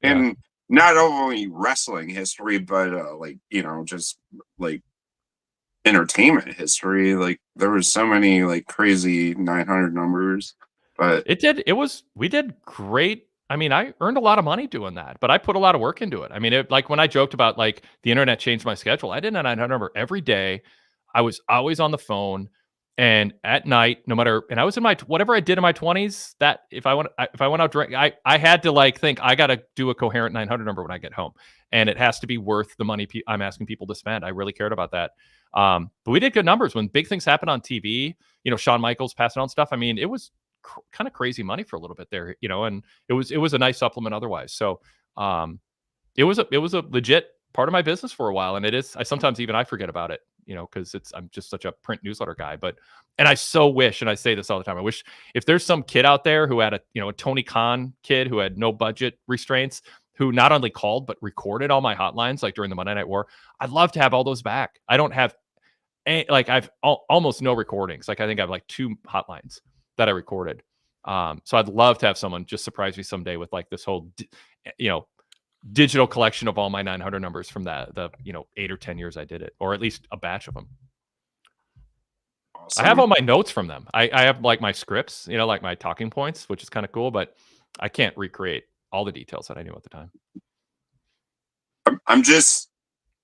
[SPEAKER 4] and not only wrestling history, but like, you know, just like entertainment history. Like there was so many like crazy 900 numbers, but
[SPEAKER 1] we did great. I mean, I earned a lot of money doing that, but I put a lot of work into it. I mean, like when I joked about like the internet changed my schedule, I did a 900 number every day. I was always on the phone, and at night, no matter, and I was in whatever I did in my 20s, that if I went out drink, I had to like think I got to do a coherent 900 number when I get home, and it has to be worth the money I'm asking people to spend. I really cared about that. But we did good numbers when big things happen on TV, you know, Shawn Michaels passing on stuff. I mean, it was kind of crazy money for a little bit there, you know, and it was a nice supplement otherwise. So, it was a legit part of my business for a while. And it is, I forget about it, you know, cause I'm just such a print newsletter guy, and I so wish, and I say this all the time, I wish if there's some kid out there who had a Tony Khan kid who had no budget restraints, who not only called, but recorded all my hotlines, like during the Monday Night War. I'd love to have all those back. I don't have I've almost no recordings. Like I think I have like 2 hotlines that I recorded. So I'd love to have someone just surprise me someday with like this whole, digital collection of all my 900 numbers from the 8 or 10 years I did it, or at least a batch of them. Awesome. I have all my notes from them. I have like my scripts, like my talking points, which is kind of cool, but I can't recreate all the details that I knew at the time.
[SPEAKER 4] I'm just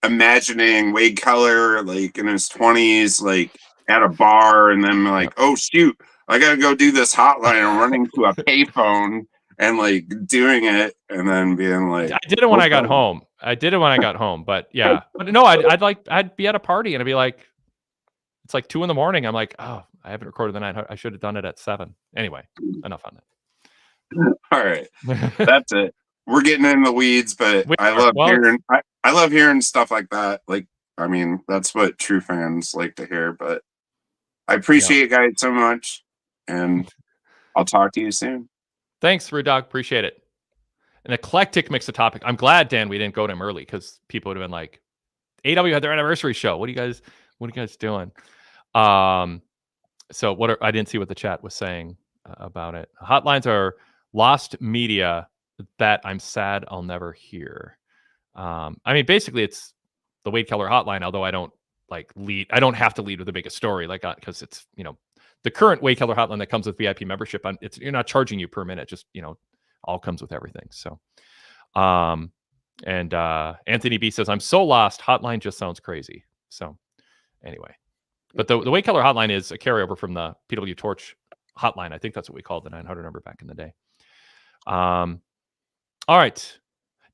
[SPEAKER 4] imagining Wade Keller like in his 20s, like at a bar, and then like, oh shoot, I gotta go do this hotline. I'm running to a payphone and like doing it, and then being like,
[SPEAKER 1] I did it when I got home. But yeah, but no, I'd be at a party and I'd be like, it's like 2 a.m. I'm like, oh, I haven't recorded the 900. I should have done it at 7. Anyway, enough on
[SPEAKER 4] that. All right, that's it. We're getting in the weeds, but I love hearing stuff like that. Like, I mean, that's what true fans like to hear. But I appreciate you guys so much, and I'll talk to you soon.
[SPEAKER 1] Thanks, Rude Dog. Appreciate it. An eclectic mix of topic. I'm glad, Dan, we didn't go to him early, because people would have been like, AEW had their anniversary show. What are you guys doing? So I didn't see what the chat was saying about it. Hotlines are lost media that I'm sad I'll never hear. I mean, basically it's the Wade Keller hotline, although I don't I don't have to lead with the biggest story, because it's, the current Wade Keller hotline that comes with VIP membership, you're not charging you per minute, just, all comes with everything. So, and Anthony B says, I'm so lost. Hotline just sounds crazy. So anyway, but the Wade Keller hotline is a carryover from the PWTorch hotline. I think that's what we called the 900 number back in the day. All right,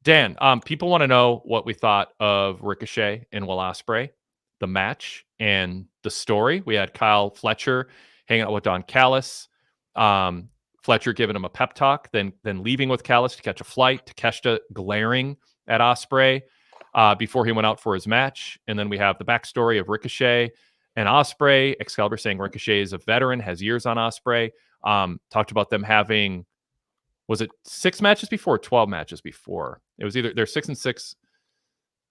[SPEAKER 1] Dan, people want to know what we thought of Ricochet and Will Ospreay, the match and the story. We had Kyle Fletcher hanging out with Don Callis. Fletcher giving him a pep talk, then leaving with Callis to catch a flight. Takeshita glaring at Ospreay before he went out for his match. And then we have the backstory of Ricochet and Ospreay. Excalibur saying Ricochet is a veteran, has years on Ospreay. Talked about them having, was it 6 matches before or 12 matches before? It was either they're 6 and 6.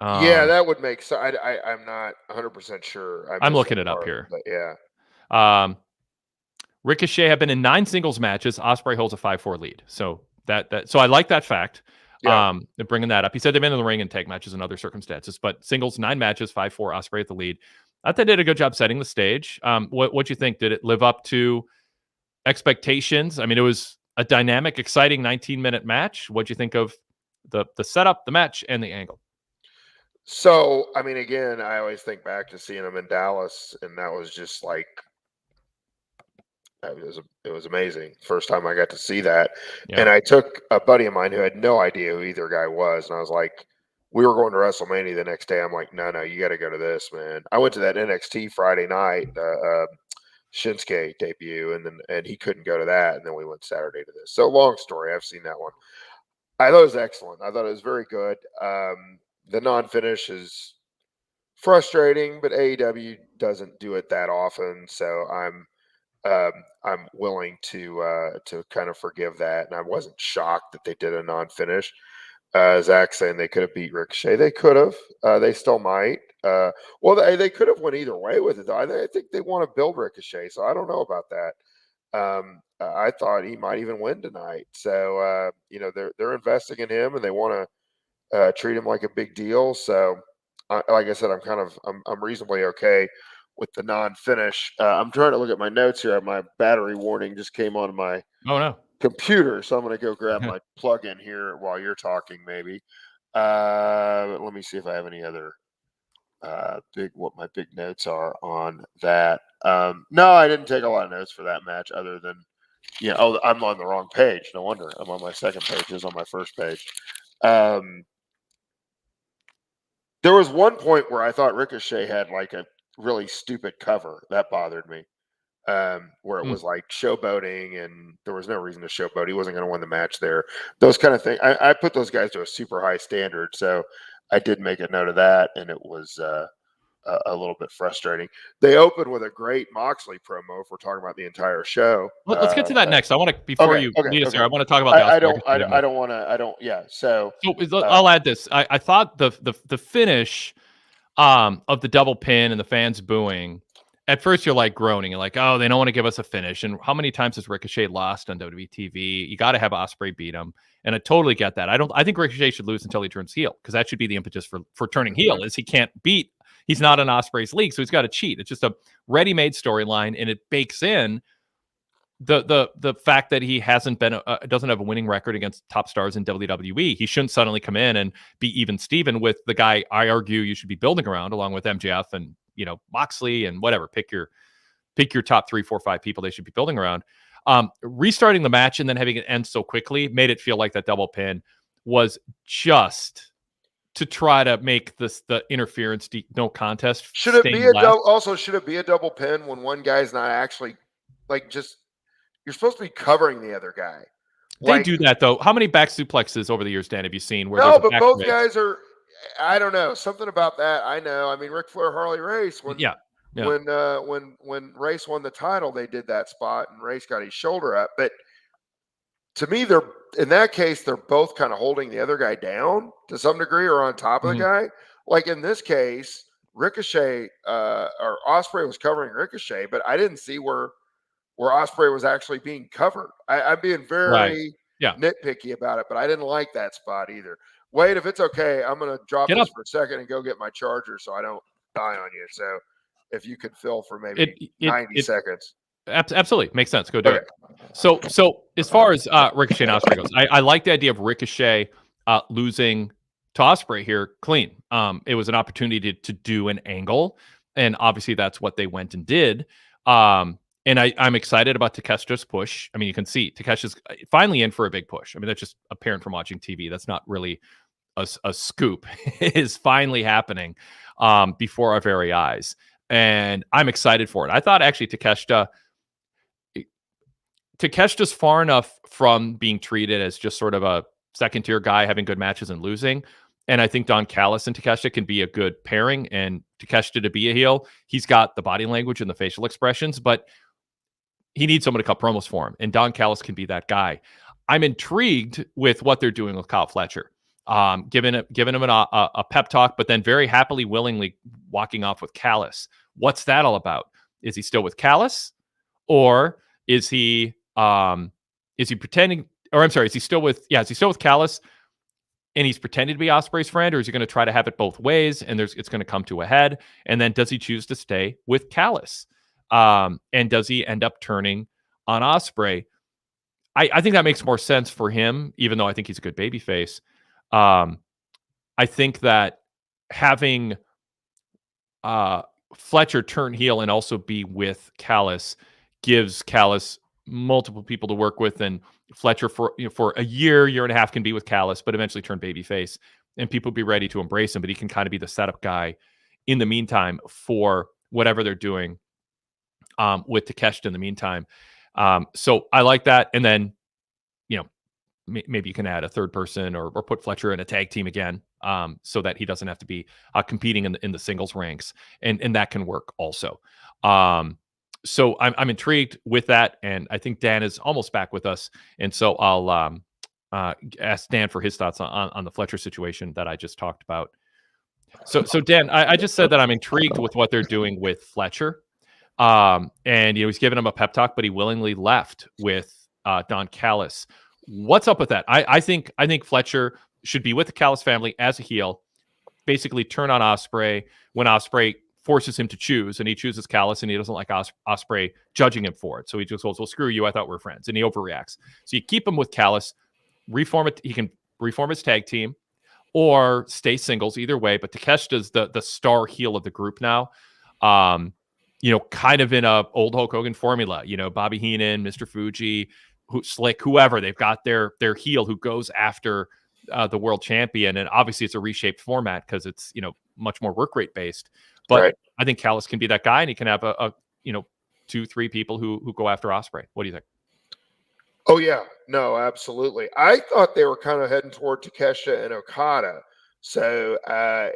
[SPEAKER 2] Yeah, that would make sense. I'm not 100% sure.
[SPEAKER 1] I'm looking it up here.
[SPEAKER 2] But yeah.
[SPEAKER 1] Ricochet have been in 9 singles matches. Ospreay holds a 5-4 lead. So so I like that fact.
[SPEAKER 2] Yeah.
[SPEAKER 1] Bringing that up. He said they've been in the ring in tag matches and other circumstances, but singles 9 matches, 5-4, Ospreay at the lead. I thought they did a good job setting the stage. What'd you think? Did it live up to expectations? I mean, it was a dynamic, exciting 19-minute match. What'd you think of the setup, the match, and the angle?
[SPEAKER 2] So, I mean, again, I always think back to seeing them in Dallas, and that was just like, it was amazing. First time I got to see that. Yeah. And I took a buddy of mine who had no idea who either guy was, and I was like, we were going to WrestleMania the next day. I'm like, no, you got to go to this, man. I went to that NXT Friday night Shinsuke debut, and he couldn't go to that, and then we went Saturday to this. So long story. I've seen that one. I thought it was excellent. I thought it was very good. The non-finish is frustrating, but AEW doesn't do it that often, so I'm willing to kind of forgive that. And I wasn't shocked that they did a non-finish. Zach saying they could have beat Ricochet. They could have. They still might. Well, they could have went either way with it, though. I think they want to build Ricochet, so I don't know about that. I thought he might even win tonight. So they're investing in him, and they want to treat him like a big deal. So, like I said, I'm reasonably okay with the non-finish. I'm trying to look at my notes here. My battery warning just came on my computer, so I'm going to go grab my plug-in here while you're talking. Maybe. Let me see if I have any other what my big notes are on that. No, I didn't take a lot of notes for that match, other than I'm on the wrong page. No wonder. I'm on my second page. It was on my first page. There was one point where I thought Ricochet had like a really stupid cover that bothered me, where it was like showboating, and there was no reason to showboat. He wasn't going to win the match there. Those kind of things. I put those guys to a super high standard, so I did make a note of that, and it was a little bit frustrating. They opened with a great Moxley promo. If we're talking about the entire show,
[SPEAKER 1] let's get to that next. I want to before you lead us here. I want to talk about.
[SPEAKER 2] I don't want to. Yeah. So
[SPEAKER 1] I'll add this. I thought the finish of the double pin and the fans booing. At first, you're like groaning. You're like, oh, they don't want to give us a finish. And how many times has Ricochet lost on WWE TV? You got to have Ospreay beat him. And I totally get that. I think Ricochet should lose until he turns heel, because that should be the impetus for turning heel. Is he can't beat. He's not in Ospreay's league, so he's got to cheat. It's just a ready-made storyline, and it bakes in the fact that he hasn't been doesn't have a winning record against top stars in WWE. He shouldn't suddenly come in and be even Steven with the guy I argue you should be building around, along with MJF and Moxley and whatever. Pick your top 3, 4, 5 people they should be building around. Restarting the match and then having it end so quickly made it feel like that double pin was just to try to make the interference no contest.
[SPEAKER 2] Should it be should it be a double pin when one guy's not actually you're supposed to be covering the other guy?
[SPEAKER 1] They do that though. How many back suplexes over the years, Dan, have you seen? Where
[SPEAKER 2] no, but both guys are. I don't know, something about that. I know. I mean, Ric Flair, Harley Race. When Race won the title, they did that spot, and Race got his shoulder up. But to me, in that case, they're both kind of holding the other guy down to some degree, or on top of the guy. Like in this case, Ricochet or Ospreay was covering Ricochet, but I didn't see where Ospreay was actually being covered. I'm being very nitpicky about it, but I didn't like that spot either. Wade, if it's okay, I'm going to drop this for a second and go get my charger so I don't die on you. So if you could fill for maybe 90 seconds.
[SPEAKER 1] Absolutely. Makes sense. Go do it. So as far as Ricochet and Ospreay goes, I like the idea of Ricochet losing to Ospreay here clean. It was an opportunity to do an angle, and obviously that's what they went and did. And I'm excited about Takeshita's push. I mean, you can see Takeshi's finally in for a big push. I mean, that's just apparent from watching TV. That's not really a scoop. It is finally happening before our very eyes. And I'm excited for it. I thought actually Takeshita's far enough from being treated as just sort of a second-tier guy having good matches and losing. And I think Don Callis and Takeshita can be a good pairing. And Takeshita to be a heel, he's got the body language and the facial expressions, but he needs someone to cut promos for him. And Don Callis can be that guy. I'm intrigued with what they're doing with Kyle Fletcher. Giving him a pep talk, but then very happily, willingly walking off with Callis. What's that all about? Is he still with Callis, or is he pretending? Or I'm sorry, is he still with Callis, and he's pretending to be Ospreay's friend, or is he going to try to have it both ways? And it's going to come to a head. And then does he choose to stay with Callis? And does he end up turning on Ospreay? I think that makes more sense for him, even though I think he's a good babyface. I think that having Fletcher turn heel and also be with Callis gives Callis multiple people to work with, and Fletcher for a year and a half can be with Callis, but eventually turn babyface and people be ready to embrace him, but he can kind of be the setup guy in the meantime for whatever they're doing with Takeshita in the meantime. So I like that. And then, you know, maybe you can add a third person or put Fletcher in a tag team again, so that he doesn't have to be competing in the singles ranks, and that can work also. So I'm intrigued with that, and I think Dan is almost back with us, and so I'll ask Dan for his thoughts on the Fletcher situation that I just talked about. So Dan, I just said that I'm intrigued with what they're doing with Fletcher, and he's giving him a pep talk, but he willingly left with Don Callis. What's up with that? I think Fletcher should be with the Callis family as a heel, basically turn on Ospreay when Ospreay forces him to choose, and he chooses Callis, and he doesn't like Ospreay judging him for it. So he just goes, "Well, screw you. I thought we were friends," and he overreacts. So you keep him with Callis, reform it. He can reform his tag team or stay singles, either way. But Takeshita's the star heel of the group now. Kind of in a old Hulk Hogan formula. Bobby Heenan, Mr. Fuji, Slick, whoever, they've got their heel who goes after the world champion, and obviously it's a reshaped format because it's much more work rate based. But right. I think Callis can be that guy, and he can have a 2-3 people who go after Ospreay. What do you think?
[SPEAKER 2] Oh yeah, no, absolutely. I thought they were kind of heading toward Takeshita and Okada, so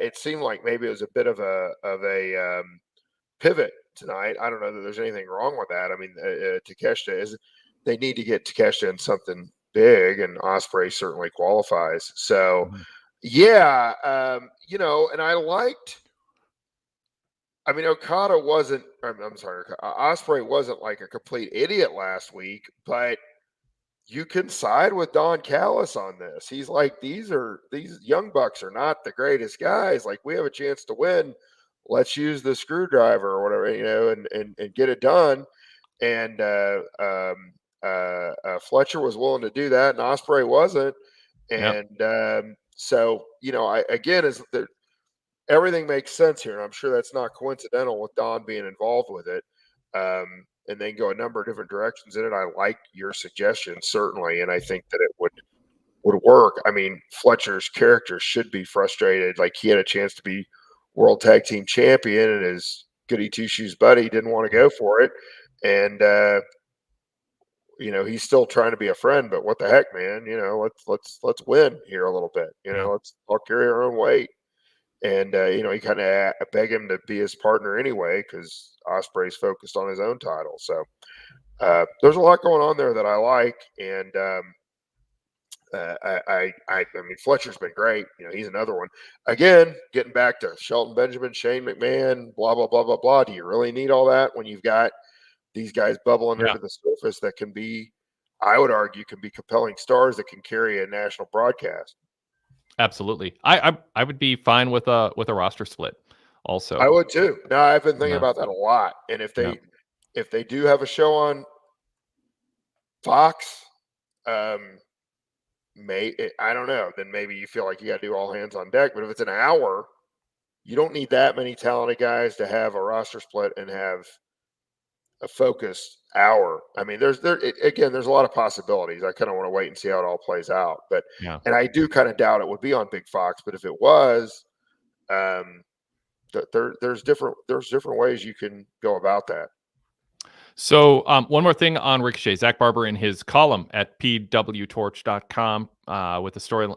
[SPEAKER 2] it seemed like maybe it was a bit of a pivot tonight. I don't know that there's anything wrong with that. I mean, Takeshita is. They need to get Takeshita in something big, and Ospreay certainly qualifies. So, yeah, and I liked. I mean, Okada wasn't. I'm sorry, Ospreay wasn't like a complete idiot last week, but you can side with Don Callis on this. He's like, these young bucks are not the greatest guys. Like, we have a chance to win. Let's use the screwdriver or whatever, and get it done. And Fletcher was willing to do that, and Ospreay wasn't. And so, everything makes sense here, and I'm sure that's not coincidental with Don being involved with it. And then go a number of different directions in it. I like your suggestion, certainly, and I think that it would work. I mean, Fletcher's character should be frustrated. Like, he had a chance to be World Tag Team Champion, and his goody two-shoes buddy didn't want to go for it. And he's still trying to be a friend, but what the heck, man? Let's win here a little bit. Let's all carry our own weight. And he kind of begged him to be his partner anyway, because Ospreay's focused on his own title. So there's a lot going on there that I like, and I mean, Fletcher's been great. He's another one. Again, getting back to Shelton Benjamin, Shane McMahon, blah blah blah blah blah. Do you really need all that when you've got these guys bubbling under the surface that can be, I would argue, can be compelling stars that can carry a national broadcast?
[SPEAKER 1] Absolutely. I would be fine with a roster split also.
[SPEAKER 2] I would too. Now, I've been thinking about that a lot. And if they do have a show on Fox, I don't know, then maybe you feel like you got to do all hands on deck. But if it's an hour, you don't need that many talented guys to have a roster split and have a focused hour. I mean, there's a lot of possibilities. I kind of want to wait and see how it all plays out. But and I do kind of doubt it would be on Big Fox. But if it was, there's different ways you can go about that.
[SPEAKER 1] So one more thing on Ricochet. Zach Barber, in his column at PWTorch.com with the story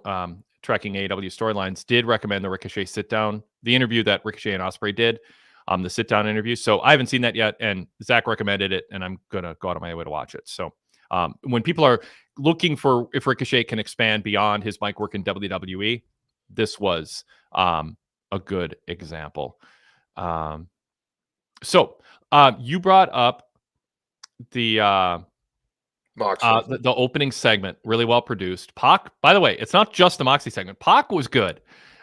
[SPEAKER 1] tracking AEW storylines, did recommend the Ricochet sit down, the interview that Ricochet and Ospreay did. The sit-down interview. So I haven't seen that yet, and Zach recommended it, and I'm going to go out of my way to watch it. So when people are looking for if Ricochet can expand beyond his mic work in WWE, this was a good example. So you brought up the opening segment, really well produced. Pac, by the way, it's not just the Moxie segment. Pac was good.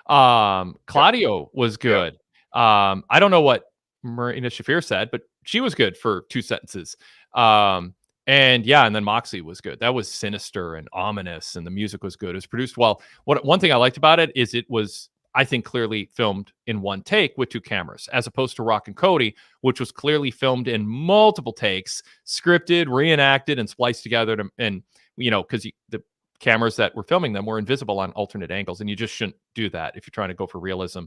[SPEAKER 1] Claudio was good. I don't know what Marina Shafir said, but she was good for 2 sentences. And then Moxley was good. That was sinister and ominous, and the music was good. It was produced well. One thing I liked about it is it was, I think, clearly filmed in one take with 2 cameras, as opposed to Rock and Cody, which was clearly filmed in multiple takes, scripted, reenacted, and spliced together. Because the cameras that were filming them were invisible on alternate angles, and you just shouldn't do that if you're trying to go for realism,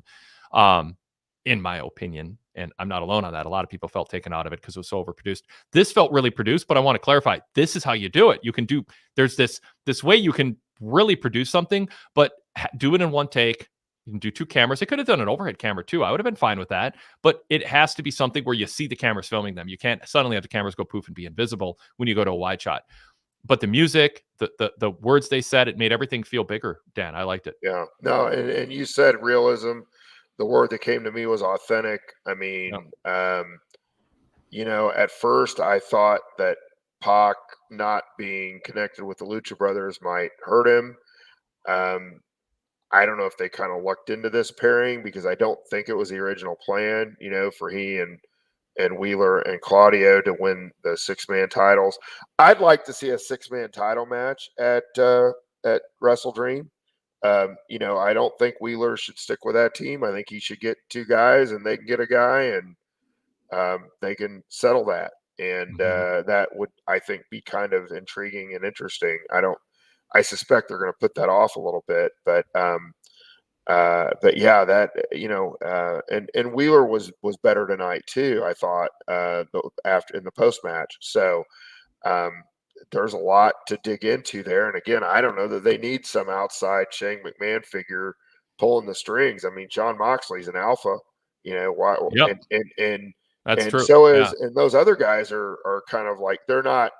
[SPEAKER 1] in my opinion. And I'm not alone on that. A lot of people felt taken out of it because it was so overproduced. This felt really produced, but I want to clarify, this is how you do it. You can do, there's this way you can really produce something, but do it in one take. You can do 2 cameras. They could have done an overhead camera too. I would have been fine with that, but it has to be something where you see the cameras filming them. You can't suddenly have the cameras go poof and be invisible when you go to a wide shot. But the music, the words they said, it made everything feel bigger. Dan, I liked it.
[SPEAKER 2] Yeah, no, and you said realism. The word that came to me was authentic. I mean, you know, at first I thought that Pac not being connected with the Lucha Brothers might hurt him. I don't know if they kind of lucked into this pairing, because I don't think it was the original plan, you know, for he and Wheeler and Claudio to win the 6-man titles. I'd like to see a 6-man title match at Wrestle Dream. You know, I don't think Wheeler should stick with that team. I think he should get 2 guys, and they can get a guy, and they can settle that. And that would, I think, be kind of intriguing and interesting. I suspect they're going to put that off a little bit, but yeah, that, you know, and Wheeler was better tonight too, I thought, after in the post match. So there's a lot to dig into there. And again, I don't know that they need some outside Shane McMahon figure pulling the strings. I mean, John Moxley's an alpha, you know, why?
[SPEAKER 1] Yep.
[SPEAKER 2] And
[SPEAKER 1] That's true.
[SPEAKER 2] So is, and those other guys are kind of like, they're not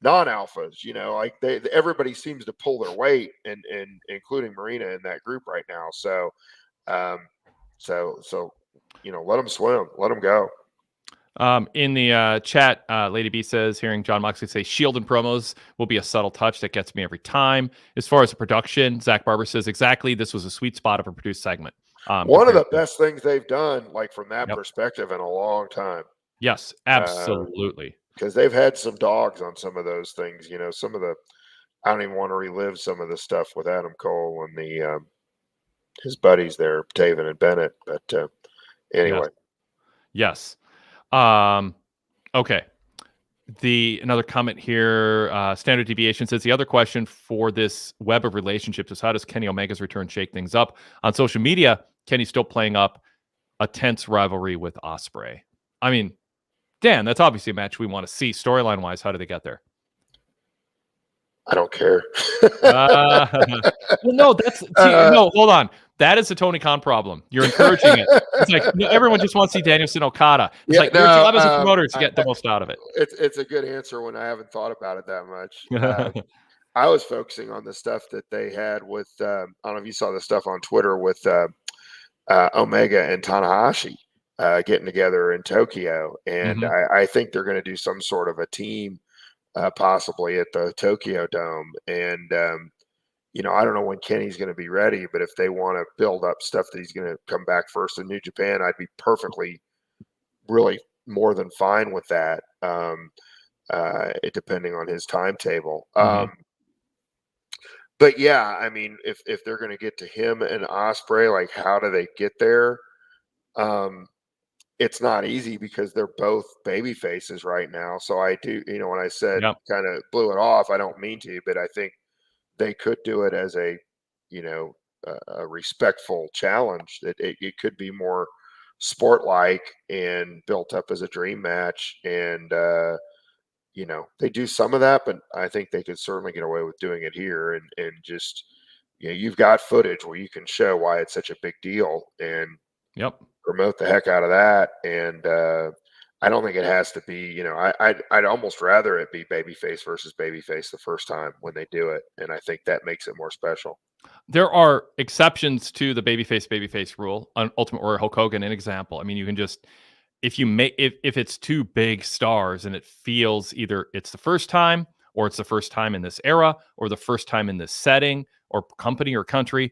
[SPEAKER 2] non-alphas, you know, like everybody seems to pull their weight, and including Marina in that group right now. So, so, you know, let them swim, let them go.
[SPEAKER 1] In the chat, Lady B says, hearing John Moxley say Shield and promos will be a subtle touch that gets me every time. As far as the production, Zach Barber says, exactly, this was a sweet spot of a produced segment.
[SPEAKER 2] One of the best things they've done, like from that perspective, in a long time.
[SPEAKER 1] Yes, absolutely.
[SPEAKER 2] Because they've had some dogs on some of those things, you know, some of the, I don't even want to relive some of the stuff with Adam Cole and the his buddies there, Taven and Bennett. But anyway.
[SPEAKER 1] Yes. Okay. Another comment here, Standard Deviation says, the other question for this web of relationships is, how does Kenny Omega's return shake things up? On social media, Kenny's still playing up a tense rivalry with Ospreay. I mean, Dan, that's obviously a match we want to see. Storyline wise, how do they get there?
[SPEAKER 2] I don't care.
[SPEAKER 1] Well, no, no, hold on. That is a Tony Khan problem. You're encouraging it. It's like, everyone just wants to see Danielson Okada. It's like, your job as a promoter is to get the most out of it.
[SPEAKER 2] It's a good answer when I haven't thought about it that much. I was focusing on the stuff that they had with, I don't know if you saw the stuff on Twitter with Omega and Tanahashi getting together in Tokyo. And I think they're going to do some sort of a team possibly at the Tokyo Dome. And, you know, I don't know when Kenny's going to be ready, but if they want to build up stuff that he's going to come back first in New Japan, I'd be perfectly, really more than fine with that, depending on his timetable. But yeah, I mean, if they're going to get to him and Ospreay, like, how do they get there? It's not easy because they're both baby faces right now. So I do, you know, when I said kind of blew it off, I don't mean to, but I think they could do it as a, you know, a respectful challenge. That it could be more sport-like and built up as a dream match. And, you know, they do some of that, but I think they could certainly get away with doing it here, and just, you know, you've got footage where you can show why it's such a big deal and promote the heck out of that. And I don't think it has to be, you know, I'd almost rather it be babyface versus babyface the first time when they do it. And I think that makes it more special.
[SPEAKER 1] There are exceptions to the babyface rule. On Ultimate Warrior Hulk Hogan, an example. I mean, you can just, if it's 2 big stars and it feels either it's the first time, or it's the first time in this era, or the first time in this setting or company or country,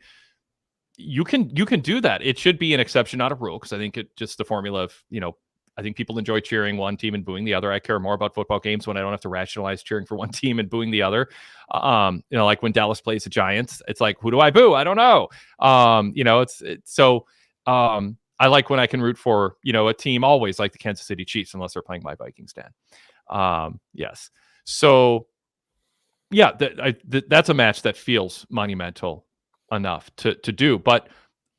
[SPEAKER 1] you can do that. It should be an exception, not a rule, because I think it just the formula of, you know, I think people enjoy cheering one team and booing the other. I care more about football games when I don't have to rationalize cheering for one team and booing the other. You know, like when Dallas plays the Giants, it's like, who do I boo? I don't know. You know, so I like when I can root for, you know, a team always, like the Kansas City Chiefs, unless they're playing my Vikings, Dan. Yes. So yeah, that's a match that feels monumental enough to do. But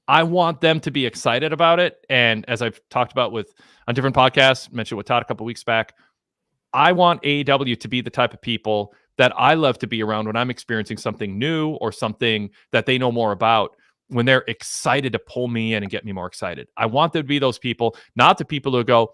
[SPEAKER 1] I want them to be excited about it. And as I've talked about on different podcasts, mentioned with Todd a couple weeks back, I want AEW to be the type of people that I love to be around when I'm experiencing something new or something that they know more about, when they're excited to pull me in and get me more excited. I want them to be those people, not the people who go,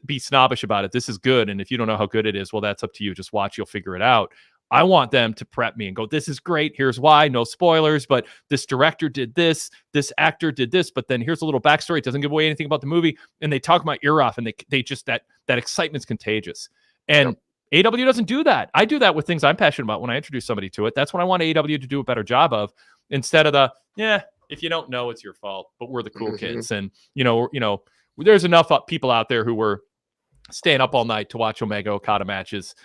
[SPEAKER 1] be snobbish about it. This is good. And if you don't know how good it is, well, that's up to you. Just watch, you'll figure it out. I want them to prep me and go, this is great. Here's why. No spoilers, but this director did this actor did this, but then here's a little backstory. It doesn't give away anything about the movie. And they talk my ear off, and they just, that excitement's contagious. And AEW doesn't do that. I do that with things I'm passionate about when I introduce somebody to it. That's what I want AEW to do a better job of, instead of if you don't know, it's your fault, but we're the cool kids. And, there's enough people out there who were staying up all night to watch Omega Okada matches,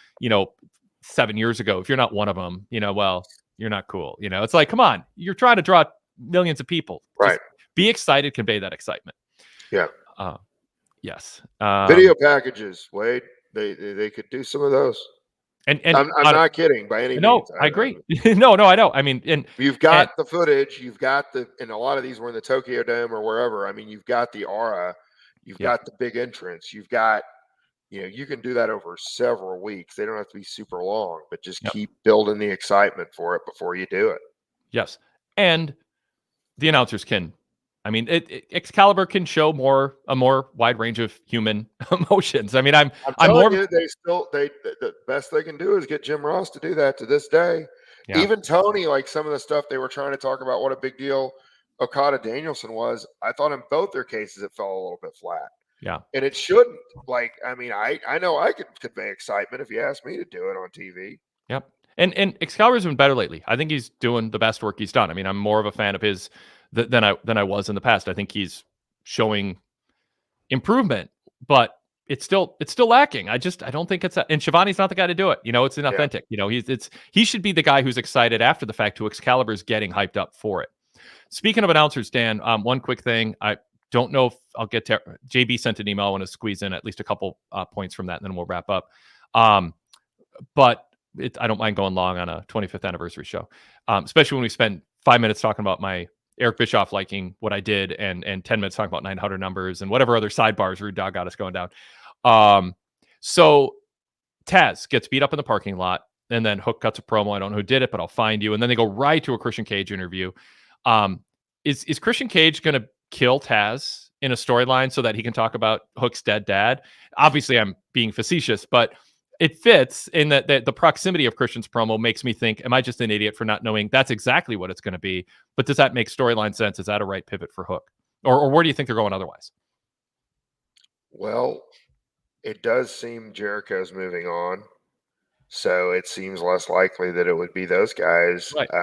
[SPEAKER 1] 7 years ago. If you're not one of them, well, you're not cool. It's like, come on, you're trying to draw millions of people.
[SPEAKER 2] Right.
[SPEAKER 1] Just be excited, convey that excitement.
[SPEAKER 2] Yeah.
[SPEAKER 1] Yes.
[SPEAKER 2] Video packages, Wade. They could do some of those.
[SPEAKER 1] And
[SPEAKER 2] I'm not kidding by any means.
[SPEAKER 1] No, I agree. No, I know. I mean,
[SPEAKER 2] you've got the footage, you've got and a lot of these were in the Tokyo Dome or wherever. I mean, you've got the aura, you've got the big entrance, you've got, you can do that over several weeks. They don't have to be super long, but just keep building the excitement for it before you do it.
[SPEAKER 1] Yes. And the announcers can, Excalibur can show a more wide range of human emotions. I'm
[SPEAKER 2] telling you, the best they can do is get Jim Ross to do that to this day. Yeah. Even Tony, like some of the stuff they were trying to talk about, what a big deal Okada Danielson was. I thought in both their cases it fell a little bit flat.
[SPEAKER 1] Yeah.
[SPEAKER 2] And it shouldn't. I know I could convey excitement if you asked me to do it on TV.
[SPEAKER 1] Yep. And Excalibur's been better lately. I think he's doing the best work he's done. I'm more of a fan of his than I was in the past. I think he's showing improvement, but it's still lacking. I don't think it's and Shivani's not the guy to do it. It's inauthentic. Yeah. He should be the guy who's excited after the fact, who Excalibur's getting hyped up for it. Speaking of announcers, Dan, one quick thing. I don't know if I'll get to JB sent an email. I want to squeeze in at least a couple points from that, and then we'll wrap up. But I don't mind going long on a 25th anniversary show, especially when we spend 5 minutes talking about my Eric Bischoff liking what I did, and 10 minutes talking about 900 numbers and whatever other sidebars Rude Dog got us going down. So Taz gets beat up in the parking lot, and then Hook cuts a promo. I don't know who did it, but I'll find you. And then they go right to a Christian Cage interview. Is Christian Cage going to kill Taz in a storyline so that he can talk about Hook's dead dad? Obviously, I'm being facetious, but it fits in that the proximity of Christian's promo makes me think, am I just an idiot for not knowing that's exactly what it's going to be? But does that make storyline sense? Is that a right pivot for Hook? Or where do you think they're going otherwise?
[SPEAKER 2] Well, it does seem Jericho's moving on. So it seems less likely that it would be those guys.
[SPEAKER 1] Right.
[SPEAKER 2] There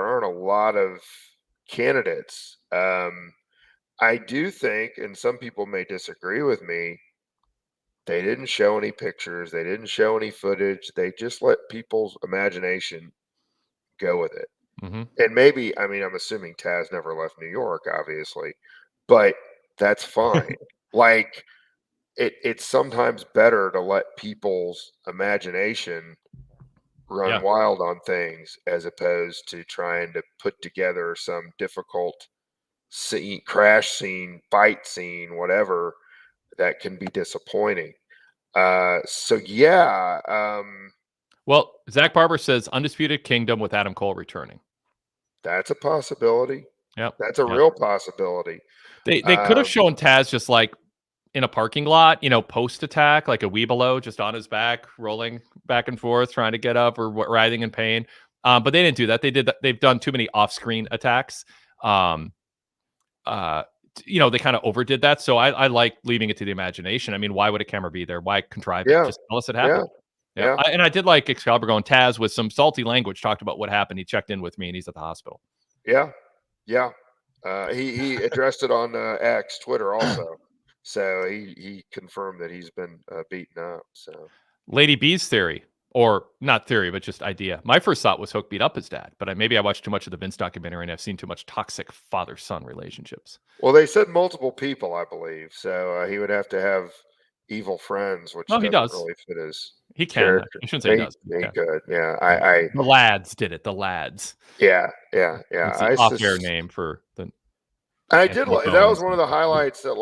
[SPEAKER 2] aren't a lot of candidates. I do think, and some people may disagree with me, they didn't show any pictures. They didn't show any footage. They just let people's imagination go with it.
[SPEAKER 1] Mm-hmm.
[SPEAKER 2] And maybe, I'm assuming Taz never left New York, obviously, but that's fine. It's sometimes better to let people's imagination run wild on things as opposed to trying to put together some difficult scene, crash scene, fight scene, whatever, that can be disappointing. Well,
[SPEAKER 1] Zach Barber says Undisputed Kingdom with Adam Cole returning.
[SPEAKER 2] That's a possibility.
[SPEAKER 1] Yep.
[SPEAKER 2] That's a real possibility.
[SPEAKER 1] They could have shown Taz just like in a parking lot, post attack, like a Weebelo just on his back, rolling back and forth, trying to get up or writhing in pain. But they didn't do that. They've done too many off-screen attacks. They kind of overdid that. So I like leaving it to the imagination. Why would a camera be there? Why contrive it? Just tell us it happened. Yeah. And I did like Excalibur going, Taz with some salty language talked about what happened. He checked in with me and he's at the hospital.
[SPEAKER 2] Yeah. He addressed it on X, Twitter also. So he confirmed that he's been beaten up. So
[SPEAKER 1] Lady B's theory, or not theory, but just idea. My first thought was Hook beat up his dad, but maybe I watched too much of the Vince documentary and I've seen too much toxic father-son relationships.
[SPEAKER 2] Well, they said multiple people, I believe. So he would have to have evil friends, which
[SPEAKER 1] No, he
[SPEAKER 2] doesn't
[SPEAKER 1] does.
[SPEAKER 2] really fit his
[SPEAKER 1] He can.
[SPEAKER 2] character.
[SPEAKER 1] You shouldn't say he does.
[SPEAKER 2] He
[SPEAKER 1] Yeah.
[SPEAKER 2] could. Yeah.
[SPEAKER 1] The lads did it. The lads.
[SPEAKER 2] Yeah.
[SPEAKER 1] It's the off-air name for the
[SPEAKER 2] I did
[SPEAKER 1] Anthony
[SPEAKER 2] like that was
[SPEAKER 1] Bowens.
[SPEAKER 2] one of the highlights that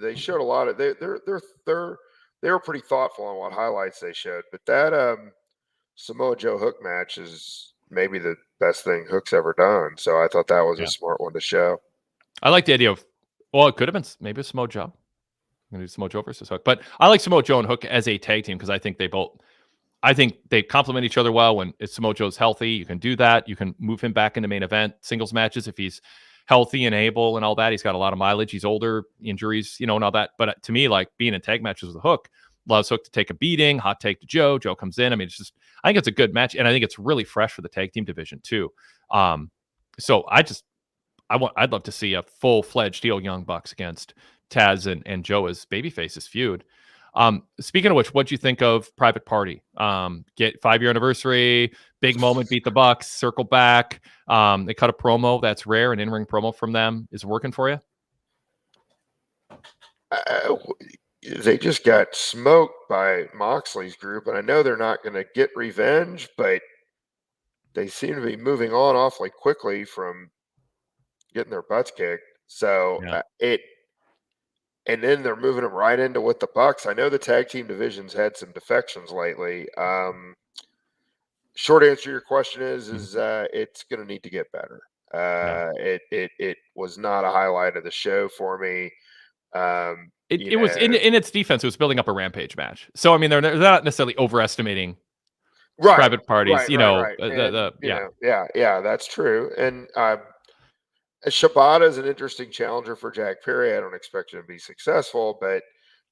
[SPEAKER 2] they showed a lot of they were pretty thoughtful on what highlights they showed, but that Samoa Joe Hook match is maybe the best thing Hook's ever done. So I thought that was a smart one to show.
[SPEAKER 1] I like the idea of, well, it could have been maybe Samoa Joe. I'm gonna do Samoa Joe versus Hook, but I like Samoa Joe and Hook as a tag team because I think they complement each other well. When Samoa Joe's healthy, you can do that. You can move him back into main event singles matches if he's healthy and able and all that. He's got a lot of mileage. He's older, injuries, and all that. But to me, like being in tag matches with Hook allows Hook to take a beating. Hot take to Joe. Joe comes in. I mean, I think it's a good match, and I think it's really fresh for the tag team division too. So I'd love to see a full-fledged heel Young Bucks against Taz and Joe as babyfaces feud. Speaking of which, what'd you think of Private Party? Get 5-year anniversary, big moment, beat the Bucks, circle back. They cut a promo that's rare, an in-ring promo from them. Is it working for you?
[SPEAKER 2] They just got smoked by Moxley's group, and I know they're not going to get revenge, but they seem to be moving on awfully quickly from getting their butts kicked. So and then they're moving them right into with the Bucks. I know the tag team division's had some defections lately. Short answer to your question is it's going to need to get better. It was not a highlight of the show for me.
[SPEAKER 1] It was in its defense. It was building up a Rampage match. So I mean, they're not necessarily overestimating Private Parties.
[SPEAKER 2] Right. Yeah, that's true. And Shibata is an interesting challenger for Jack Perry. I don't expect him to be successful, but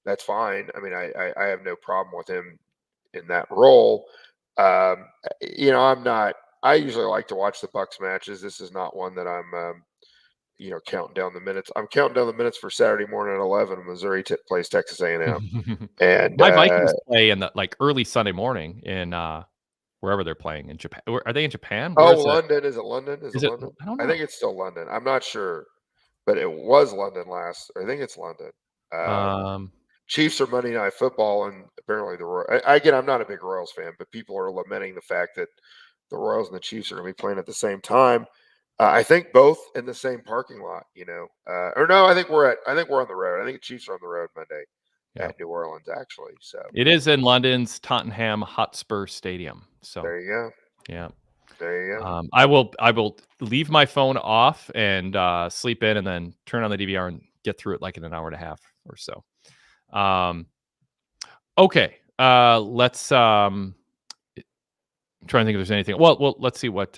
[SPEAKER 2] that's fine. I mean, I have no problem with him in that role. I'm not. I usually like to watch the Bucks matches. This is not one that I'm, counting down the minutes. I'm counting down the minutes for Saturday morning at 11. Missouri plays Texas A&M, and
[SPEAKER 1] my Vikings play in the early Sunday morning in wherever they're playing in Japan. Are they in Japan?
[SPEAKER 2] London. Is it London? Is it London?
[SPEAKER 1] I don't know.
[SPEAKER 2] I think it's still London. I'm not sure, but it was London last. I think it's London. Chiefs are Monday Night Football, and apparently I'm not a big Royals fan, but people are lamenting the fact that the Royals and the Chiefs are going to be playing at the same time. I think both in the same parking lot. Or no, I think we're on the road. I think the Chiefs are on the road Monday at New Orleans, actually. So
[SPEAKER 1] it is in London's Tottenham Hotspur Stadium. So
[SPEAKER 2] there you go.
[SPEAKER 1] Yeah.
[SPEAKER 2] There you go.
[SPEAKER 1] I will leave my phone off and sleep in, and then turn on the DVR and get through it in an hour and a half or so. Okay. Let's I'm trying to think if there's anything. Well, let's see what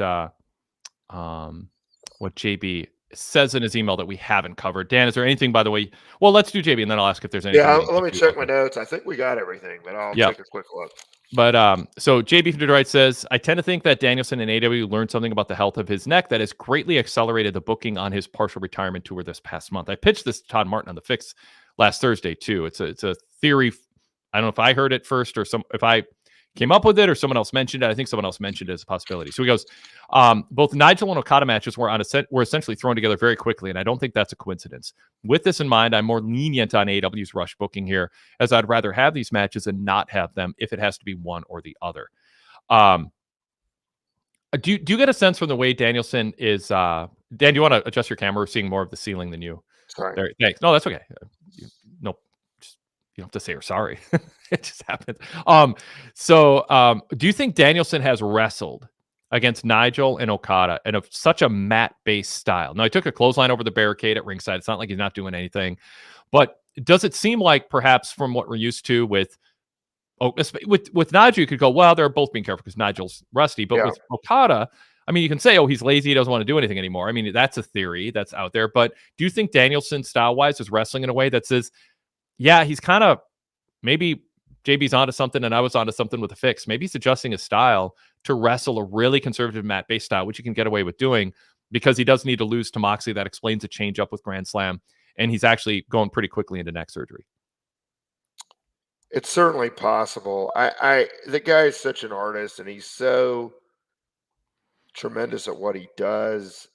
[SPEAKER 1] JB says in his email that we haven't covered. Dan, is there anything, by the way? Well, let's do JB, and then I'll ask if there's anything.
[SPEAKER 2] Yeah, let me check my notes. I think we got everything, but I'll take a quick look.
[SPEAKER 1] But so JB from Detroit says, I tend to think that Danielson and AEW learned something about the health of his neck that has greatly accelerated the booking on his partial retirement tour this past month. I pitched this to Todd Martin on The Fix last Thursday too. It's a theory. I don't know if I heard it first or if I came up with it or someone else mentioned it. I think someone else mentioned it as a possibility. So he goes, both Nigel and Okada matches were essentially thrown together very quickly, and I don't think that's a coincidence. With this in mind, I'm more lenient on AEW's rush booking here, as I'd rather have these matches and not have them if it has to be one or the other. Do you get a sense from the way Danielson is? Dan, do you want to adjust your camera? We're seeing more of the ceiling than you.
[SPEAKER 2] Sorry.
[SPEAKER 1] There, thanks. No, that's okay. No, you don't have to say you're sorry. It just happens. Do you think Danielson has wrestled against Nigel and Okada in such a mat-based style? Now, he took a clothesline over the barricade at ringside. It's not like he's not doing anything. But does it seem like perhaps from what we're used to with Nigel, you could go, well, they're both being careful because Nigel's rusty. But with Okada, I mean, you can say, oh, he's lazy. He doesn't want to do anything anymore. I mean, that's a theory that's out there. But do you think Danielson, style-wise, is wrestling in a way that says, yeah, he's kind of maybe JB's onto something and I was onto something with The Fix. Maybe he's adjusting his style to wrestle a really conservative mat-based style, which he can get away with doing because he does need to lose to Moxley. That explains a change up with Grand Slam. And he's actually going pretty quickly into neck surgery.
[SPEAKER 2] It's certainly possible. The guy is such an artist and he's so tremendous at what he does.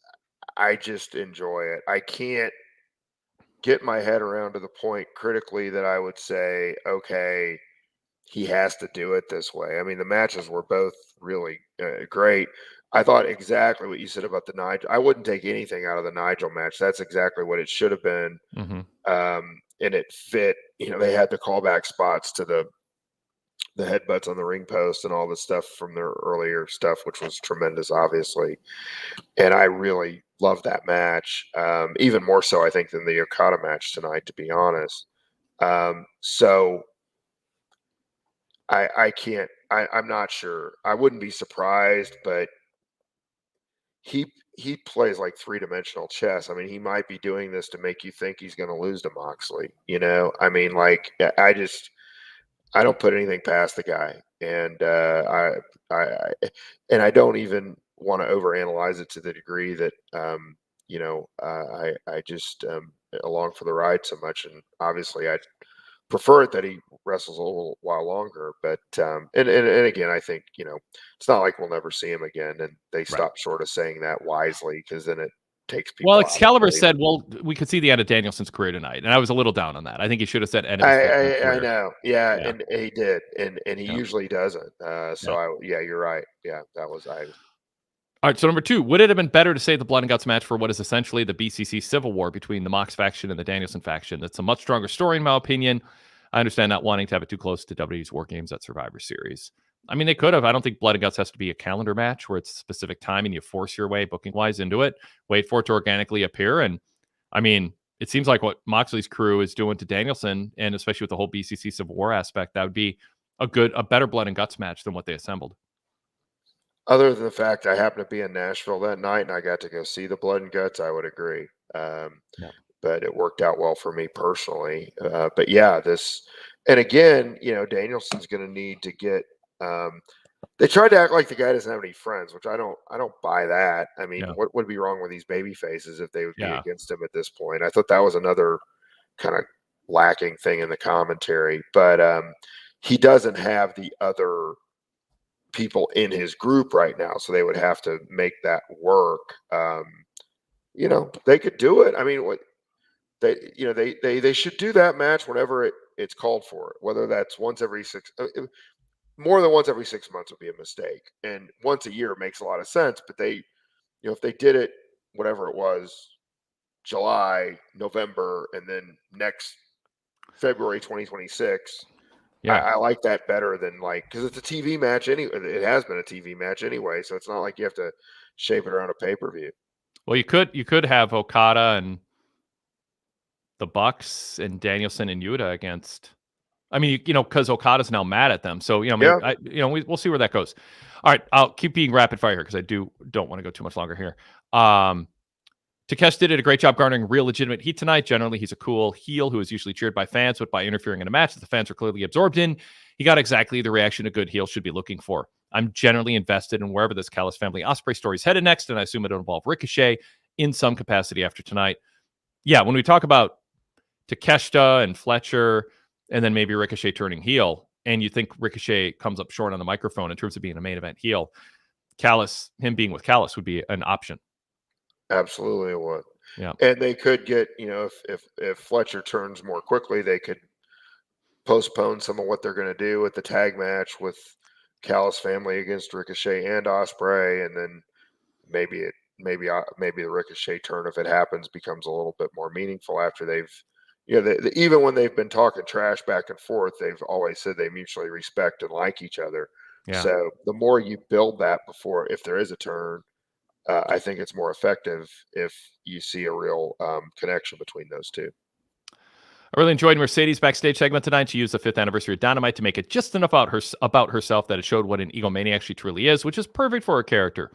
[SPEAKER 2] I just enjoy it. I can't get my head around to the point critically that I would say, okay, he has to do it this way. I mean, the matches were both really great. I thought exactly what you said about the Nigel. I wouldn't take anything out of the Nigel match. That's exactly what it should have been. And it fit. They had the callback spots to the headbutts on the ring post and all the stuff from their earlier stuff, which was tremendous, obviously. And I really loved that match, even more so, I think, than the Okada match tonight, to be honest. So I can't. I'm not sure. I wouldn't be surprised, but he plays like 3-dimensional chess. I mean, he might be doing this to make you think he's going to lose to Moxley. I mean, like I don't put anything past the guy, and I don't even want to overanalyze it to the degree that I just along for the ride so much, and obviously I prefer it that he wrestles a little while longer. But and again, I think it's not like we'll never see him again, and they stop short of saying that wisely, because then it takes people.
[SPEAKER 1] Well, Excalibur said, "Well, we could see the end of Danielson's career tonight," and I was a little down on that. I think he should have said end of his career.
[SPEAKER 2] I know, yeah, and he did, and he usually doesn't. You're right. Yeah, that was I.
[SPEAKER 1] All right, so number 2, would it have been better to save the blood and guts match for what is essentially the BCC civil war between the Mox faction and the Danielson faction? That's a much stronger story, in my opinion. I understand not wanting to have it too close to WWE's War Games at Survivor Series. I mean, they could have. I don't think Blood and Guts has to be a calendar match where it's a specific time and you force your way booking-wise into it. Wait for it to organically appear. And, I mean, it seems like what Moxley's crew is doing to Danielson, and especially with the whole BCC civil war aspect, that would be a better Blood and Guts match than what they assembled.
[SPEAKER 2] Other than the fact I happened to be in Nashville that night and I got to go see the Blood and Guts, I would agree. But it worked out well for me personally. But yeah, and again, Danielson's going to need to get. They tried to act like the guy doesn't have any friends, which I don't buy that. I mean, what would be wrong with these baby faces if they would be against him at this point? I thought that was another kind of lacking thing in the commentary. But he doesn't have the other people in his group right now, so they would have to make that work. They could do it. I mean, they should do that match whenever it's called for, whether that's once every 6 more than once every 6 months would be a mistake, and once a year makes a lot of sense. But they if they did it whatever it was, July, November, and then next February 2026, I like that better than because it's a TV match anyway. It has been a TV match anyway, so it's not like you have to shape it around a pay-per-view.
[SPEAKER 1] Well, you could have Okada and the Bucks and Danielson and Yuta against. I mean, because Okada's now mad at them, so we'll see where that goes. All right, I'll keep being rapid fire here because I don't want to go too much longer here. Takeshi did a great job garnering real legitimate heat tonight. Generally, he's a cool heel who is usually cheered by fans, but by interfering in a match that the fans are clearly absorbed in, he got exactly the reaction a good heel should be looking for. I'm generally invested in wherever this Callis family Ospreay story is headed next, and I assume it'll involve Ricochet in some capacity after tonight. Yeah, when we talk about Takeshi and Fletcher, and then maybe Ricochet turning heel, and you think Ricochet comes up short on the microphone in terms of being a main event heel, him being with Callis would be an option.
[SPEAKER 2] Absolutely it would.
[SPEAKER 1] Yeah.
[SPEAKER 2] And they could get, if Fletcher turns more quickly, they could postpone some of what they're going to do with the tag match with Callis family against Ricochet and Ospreay, and then maybe the Ricochet turn, if it happens, becomes a little bit more meaningful after they've even when they've been talking trash back and forth, they've always said they mutually respect and like each other.
[SPEAKER 1] Yeah.
[SPEAKER 2] So the more you build that before, if there is a turn, I think it's more effective if you see a real connection between those two.
[SPEAKER 1] I really enjoyed Mercedes' backstage segment tonight. She used the 5th anniversary of Dynamite to make it just enough about herself that it showed what an egomaniac she truly is, which is perfect for her character.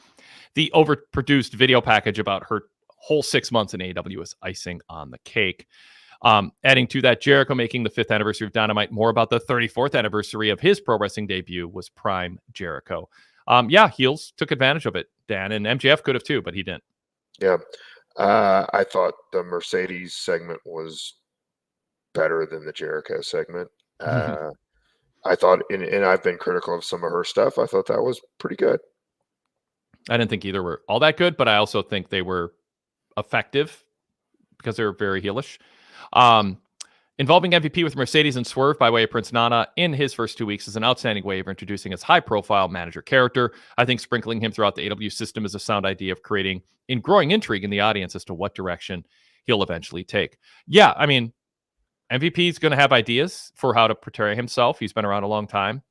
[SPEAKER 1] The overproduced video package about her whole 6 months in AEW is icing on the cake. Adding to that, Jericho making the 5th anniversary of Dynamite more about the 34th anniversary of his pro wrestling debut was prime Jericho. Heels took advantage of it, Dan, and MJF could have too, but he didn't.
[SPEAKER 2] Yeah. I thought the Mercedes segment was better than the Jericho segment. I thought, and I've been critical of some of her stuff, I thought that was pretty good.
[SPEAKER 1] I didn't think either were all that good, but I also think they were effective because they were very heelish. Involving MVP with Mercedes and Swerve by way of Prince Nana in his first 2 weeks is an outstanding way of introducing his high-profile manager character. I think sprinkling him throughout the AEW system is a sound idea of creating growing intrigue in the audience as to what direction he'll eventually take. Yeah, I mean, MVP is going to have ideas for how to portray himself. He's been around a long time.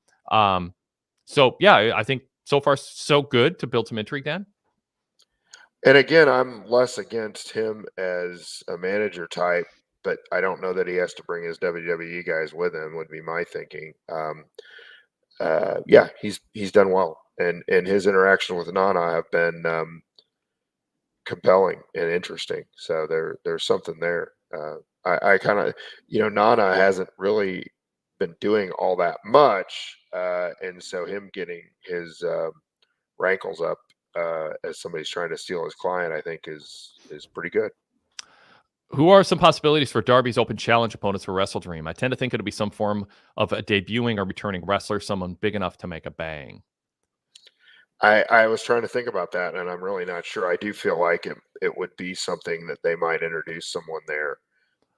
[SPEAKER 1] So, yeah, I think so far so good to build some intrigue, Dan.
[SPEAKER 2] And again, I'm less against him as a manager type, but I don't know that he has to bring his WWE guys with him, would be my thinking. Yeah, he's done well. And his interaction with Nana have been compelling and interesting. So there's something there. I kind of, Nana hasn't really been doing all that much. And so him getting his rankles up as somebody's trying to steal his client, I think is pretty good.
[SPEAKER 1] Who are some possibilities for Darby's open challenge opponents for Wrestle Dream? I tend to think it'll be some form of a debuting or returning wrestler, someone big enough to make a bang.
[SPEAKER 2] I was trying to think about that, and I'm really not sure. I do feel like it would be something that they might introduce someone there.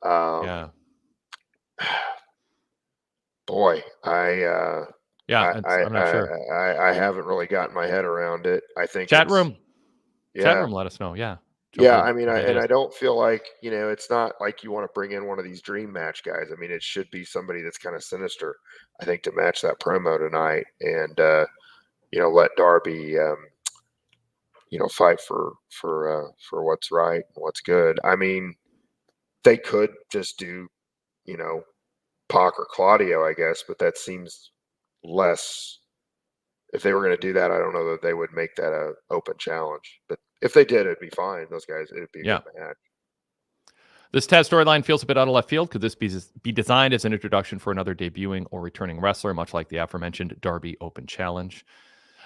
[SPEAKER 1] Yeah.
[SPEAKER 2] Boy,
[SPEAKER 1] I'm not sure.
[SPEAKER 2] I haven't really gotten my head around it. I think
[SPEAKER 1] Chat room,
[SPEAKER 2] yeah,
[SPEAKER 1] let us know. Yeah.
[SPEAKER 2] Yeah, I mean, I don't feel like, it's not like you want to bring in one of these dream match guys. I mean, it should be somebody that's kind of sinister, I think, to match that promo tonight, and let Darby, fight for what's right and what's good. I mean, they could just do, Pac or Claudio, I guess, but that seems less. If they were going to do that, I don't know that they would make that a open challenge. But if they did, it'd be fine. Those guys, it'd be a good match.
[SPEAKER 1] This Taz storyline feels a bit out of left field. Could this be designed as an introduction for another debuting or returning wrestler, much like the aforementioned Darby Open Challenge?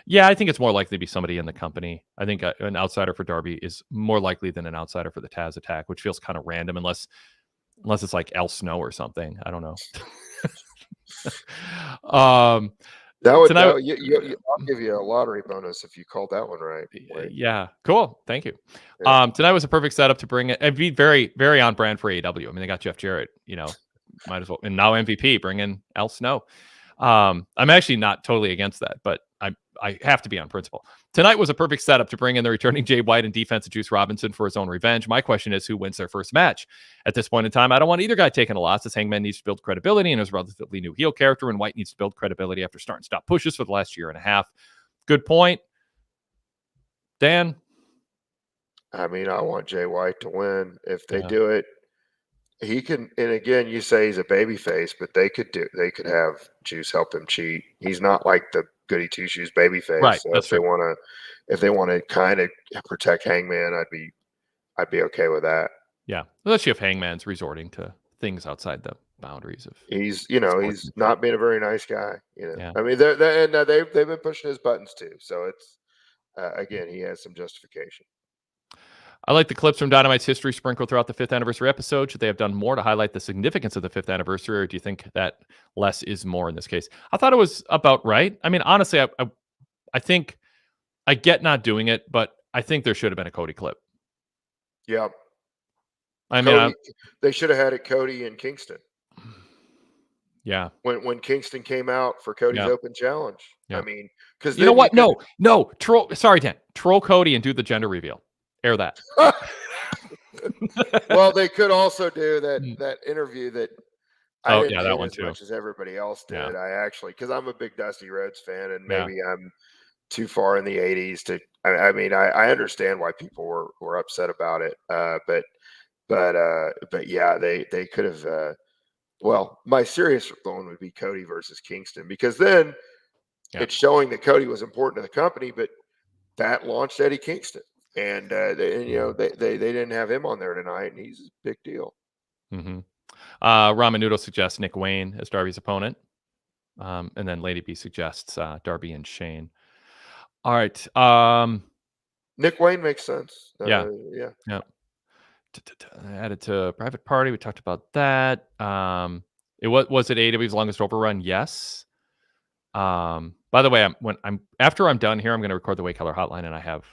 [SPEAKER 1] Yeah, I think it's more likely to be somebody in the company. I think an outsider for Darby is more likely than an outsider for the Taz attack, which feels kind of random unless it's like Al Snow or something. I don't know.
[SPEAKER 2] I'll give you a lottery bonus if you called that one right.
[SPEAKER 1] Yeah, cool. Thank you. Yeah. Tonight was a perfect setup to bring it and be very, very on brand for AEW. I mean, they got Jeff Jarrett, might as well. And now MVP, bring in Al Snow. I'm actually not totally against that, but I have to be on principle. Tonight was a perfect setup to bring in the returning Jay White and defensive Juice Robinson for his own revenge. My question is, who wins their first match? At this point in time, I don't want either guy taking a loss, as Hangman needs to build credibility in his relatively new heel character, and White needs to build credibility after start and stop pushes for the last year and a half. Good point. Dan?
[SPEAKER 2] I mean, I want Jay White to win. If they do it, he can. And again, you say he's a babyface, but they could have Juice help him cheat. He's not like the goody two shoes babyface.
[SPEAKER 1] Right.
[SPEAKER 2] So if they want to kind of protect Hangman, I'd be okay with that.
[SPEAKER 1] Yeah, especially if Hangman's resorting to things outside the boundaries of.
[SPEAKER 2] He's not being a very nice guy.
[SPEAKER 1] Yeah.
[SPEAKER 2] I mean, they've been pushing his buttons too. So it's again, he has some justification.
[SPEAKER 1] I like the clips from Dynamite's history sprinkled throughout the 5th anniversary episode. Should they have done more to highlight the significance of the 5th anniversary, or do you think that less is more in this case? I thought it was about right. I mean, honestly, I think I get not doing it, but I think there should have been a Cody clip.
[SPEAKER 2] Yeah.
[SPEAKER 1] I mean,
[SPEAKER 2] they should have had it Cody and Kingston.
[SPEAKER 1] Yeah.
[SPEAKER 2] When Kingston came out for Cody's open challenge. Yeah. I mean, because
[SPEAKER 1] you know what? No. Sorry, Dan. Troll Cody and do the gender reveal. Air that.
[SPEAKER 2] Well, they could also do that interview that I didn't
[SPEAKER 1] that one
[SPEAKER 2] as
[SPEAKER 1] too,
[SPEAKER 2] much as everybody else did.
[SPEAKER 1] Yeah.
[SPEAKER 2] I actually, because I'm a big Dusty Rhodes fan, and maybe I'm too far in the '80s to. I mean, I understand why people were upset about it, but yeah, they could have. Well, my serious one would be Cody versus Kingston, because then it's showing that Cody was important to the company, but that launched Eddie Kingston. And they didn't have him on there tonight, and he's a big deal.
[SPEAKER 1] Mm-hmm. Ramanudo suggests Nick Wayne as Darby's opponent, and then Lady B suggests Darby and Shane. All right,
[SPEAKER 2] Nick Wayne makes sense.
[SPEAKER 1] Yeah. Added to Private Party. We talked about that. It was it AEW's longest overrun? Yes. By the way, after I'm done here, I'm going to record the Wade Keller hotline, and I have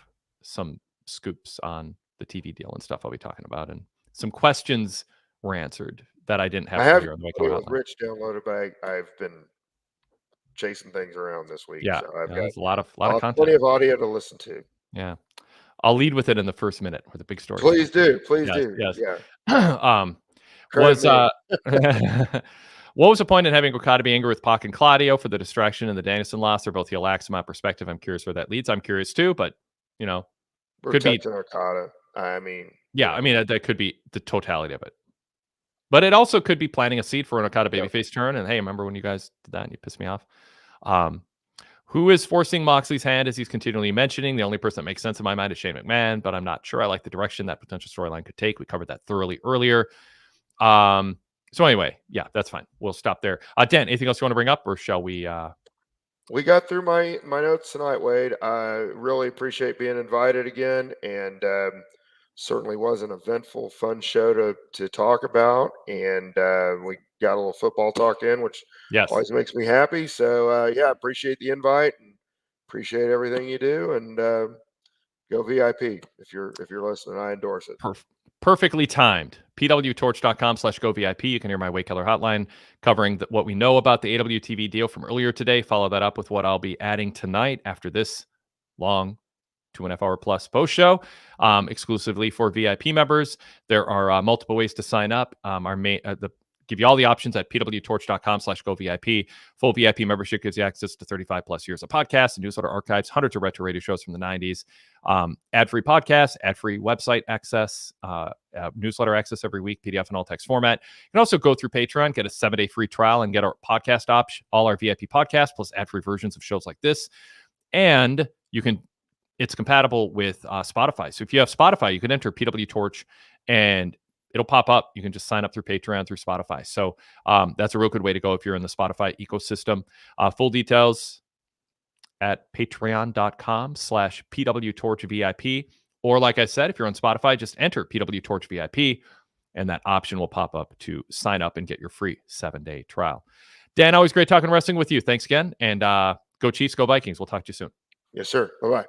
[SPEAKER 1] some scoops on the TV deal and stuff I'll be talking about, and some questions were answered that I didn't have
[SPEAKER 2] I have
[SPEAKER 1] earlier on the Wade Keller
[SPEAKER 2] with
[SPEAKER 1] hotline.
[SPEAKER 2] Rich downloaded, but I've been chasing things around this week.
[SPEAKER 1] Yeah,
[SPEAKER 2] So I've got
[SPEAKER 1] there's a lot of
[SPEAKER 2] I'll have
[SPEAKER 1] content.
[SPEAKER 2] plenty of audio to listen to.
[SPEAKER 1] Yeah, I'll lead with it in the first minute with a big story.
[SPEAKER 2] Please do. Please
[SPEAKER 1] Yes,
[SPEAKER 2] do.
[SPEAKER 1] yes.
[SPEAKER 2] Yeah.
[SPEAKER 1] Was
[SPEAKER 2] Credit
[SPEAKER 1] what was the point in having Okada be angry with Pac and Claudio for the distraction and the Danielson loss? They're both heel acts from my perspective. I'm curious where that leads. I'm curious too, but could be.
[SPEAKER 2] protecting Okada. I mean,
[SPEAKER 1] Yeah, I mean that could be the totality of it. But it also could be planting a seed for an Okada babyface turn. And hey, remember when you guys did that and you pissed me off? Who is forcing Moxley's hand as he's continually mentioning? The only person that makes sense in my mind is Shane McMahon, but I'm not sure I like the direction that potential storyline could take. We covered that thoroughly earlier. So anyway, yeah, that's fine. We'll stop there. Dan, anything else you want to bring up, or shall we?
[SPEAKER 2] We got through my notes tonight, Wade. I really appreciate being invited again, and certainly was an eventful, fun show to talk about. And we got a little football talk in, which always makes me happy. So yeah, appreciate the invite and appreciate everything you do. And go VIP if you're listening. I endorse it.
[SPEAKER 1] Perfectly timed. PWTorch.com/GoVIP. You can hear my Wade Keller hotline covering what we know about the AEW TV deal from earlier today. Follow that up with what I'll be adding tonight after this long 2.5 hour plus post show, exclusively for VIP members. There are multiple ways to sign up. Give you all the options at PWTorch.com/GoVIP. Full VIP membership gives you access to 35 plus years of podcasts and newsletter archives, hundreds of retro radio shows from the 90s, ad-free podcasts, ad-free website access, newsletter access every week, PDF and all text format. You can also go through Patreon, get a 7-day free trial, and get our podcast option, all our VIP podcasts, plus ad-free versions of shows like this. And it's compatible with Spotify. So if you have Spotify, you can enter PWTorch and it'll pop up. You can just sign up through Patreon, through Spotify. So that's a real good way to go if you're in the Spotify ecosystem. Full details at patreon.com/PWTorchVIP. Or like I said, if you're on Spotify, just enter PWTorchVIP and that option will pop up to sign up and get your free 7-day trial. Dan, always great talking wrestling with you. Thanks again. And go Chiefs, go Vikings. We'll talk to you soon.
[SPEAKER 2] Yes, sir. Bye-bye.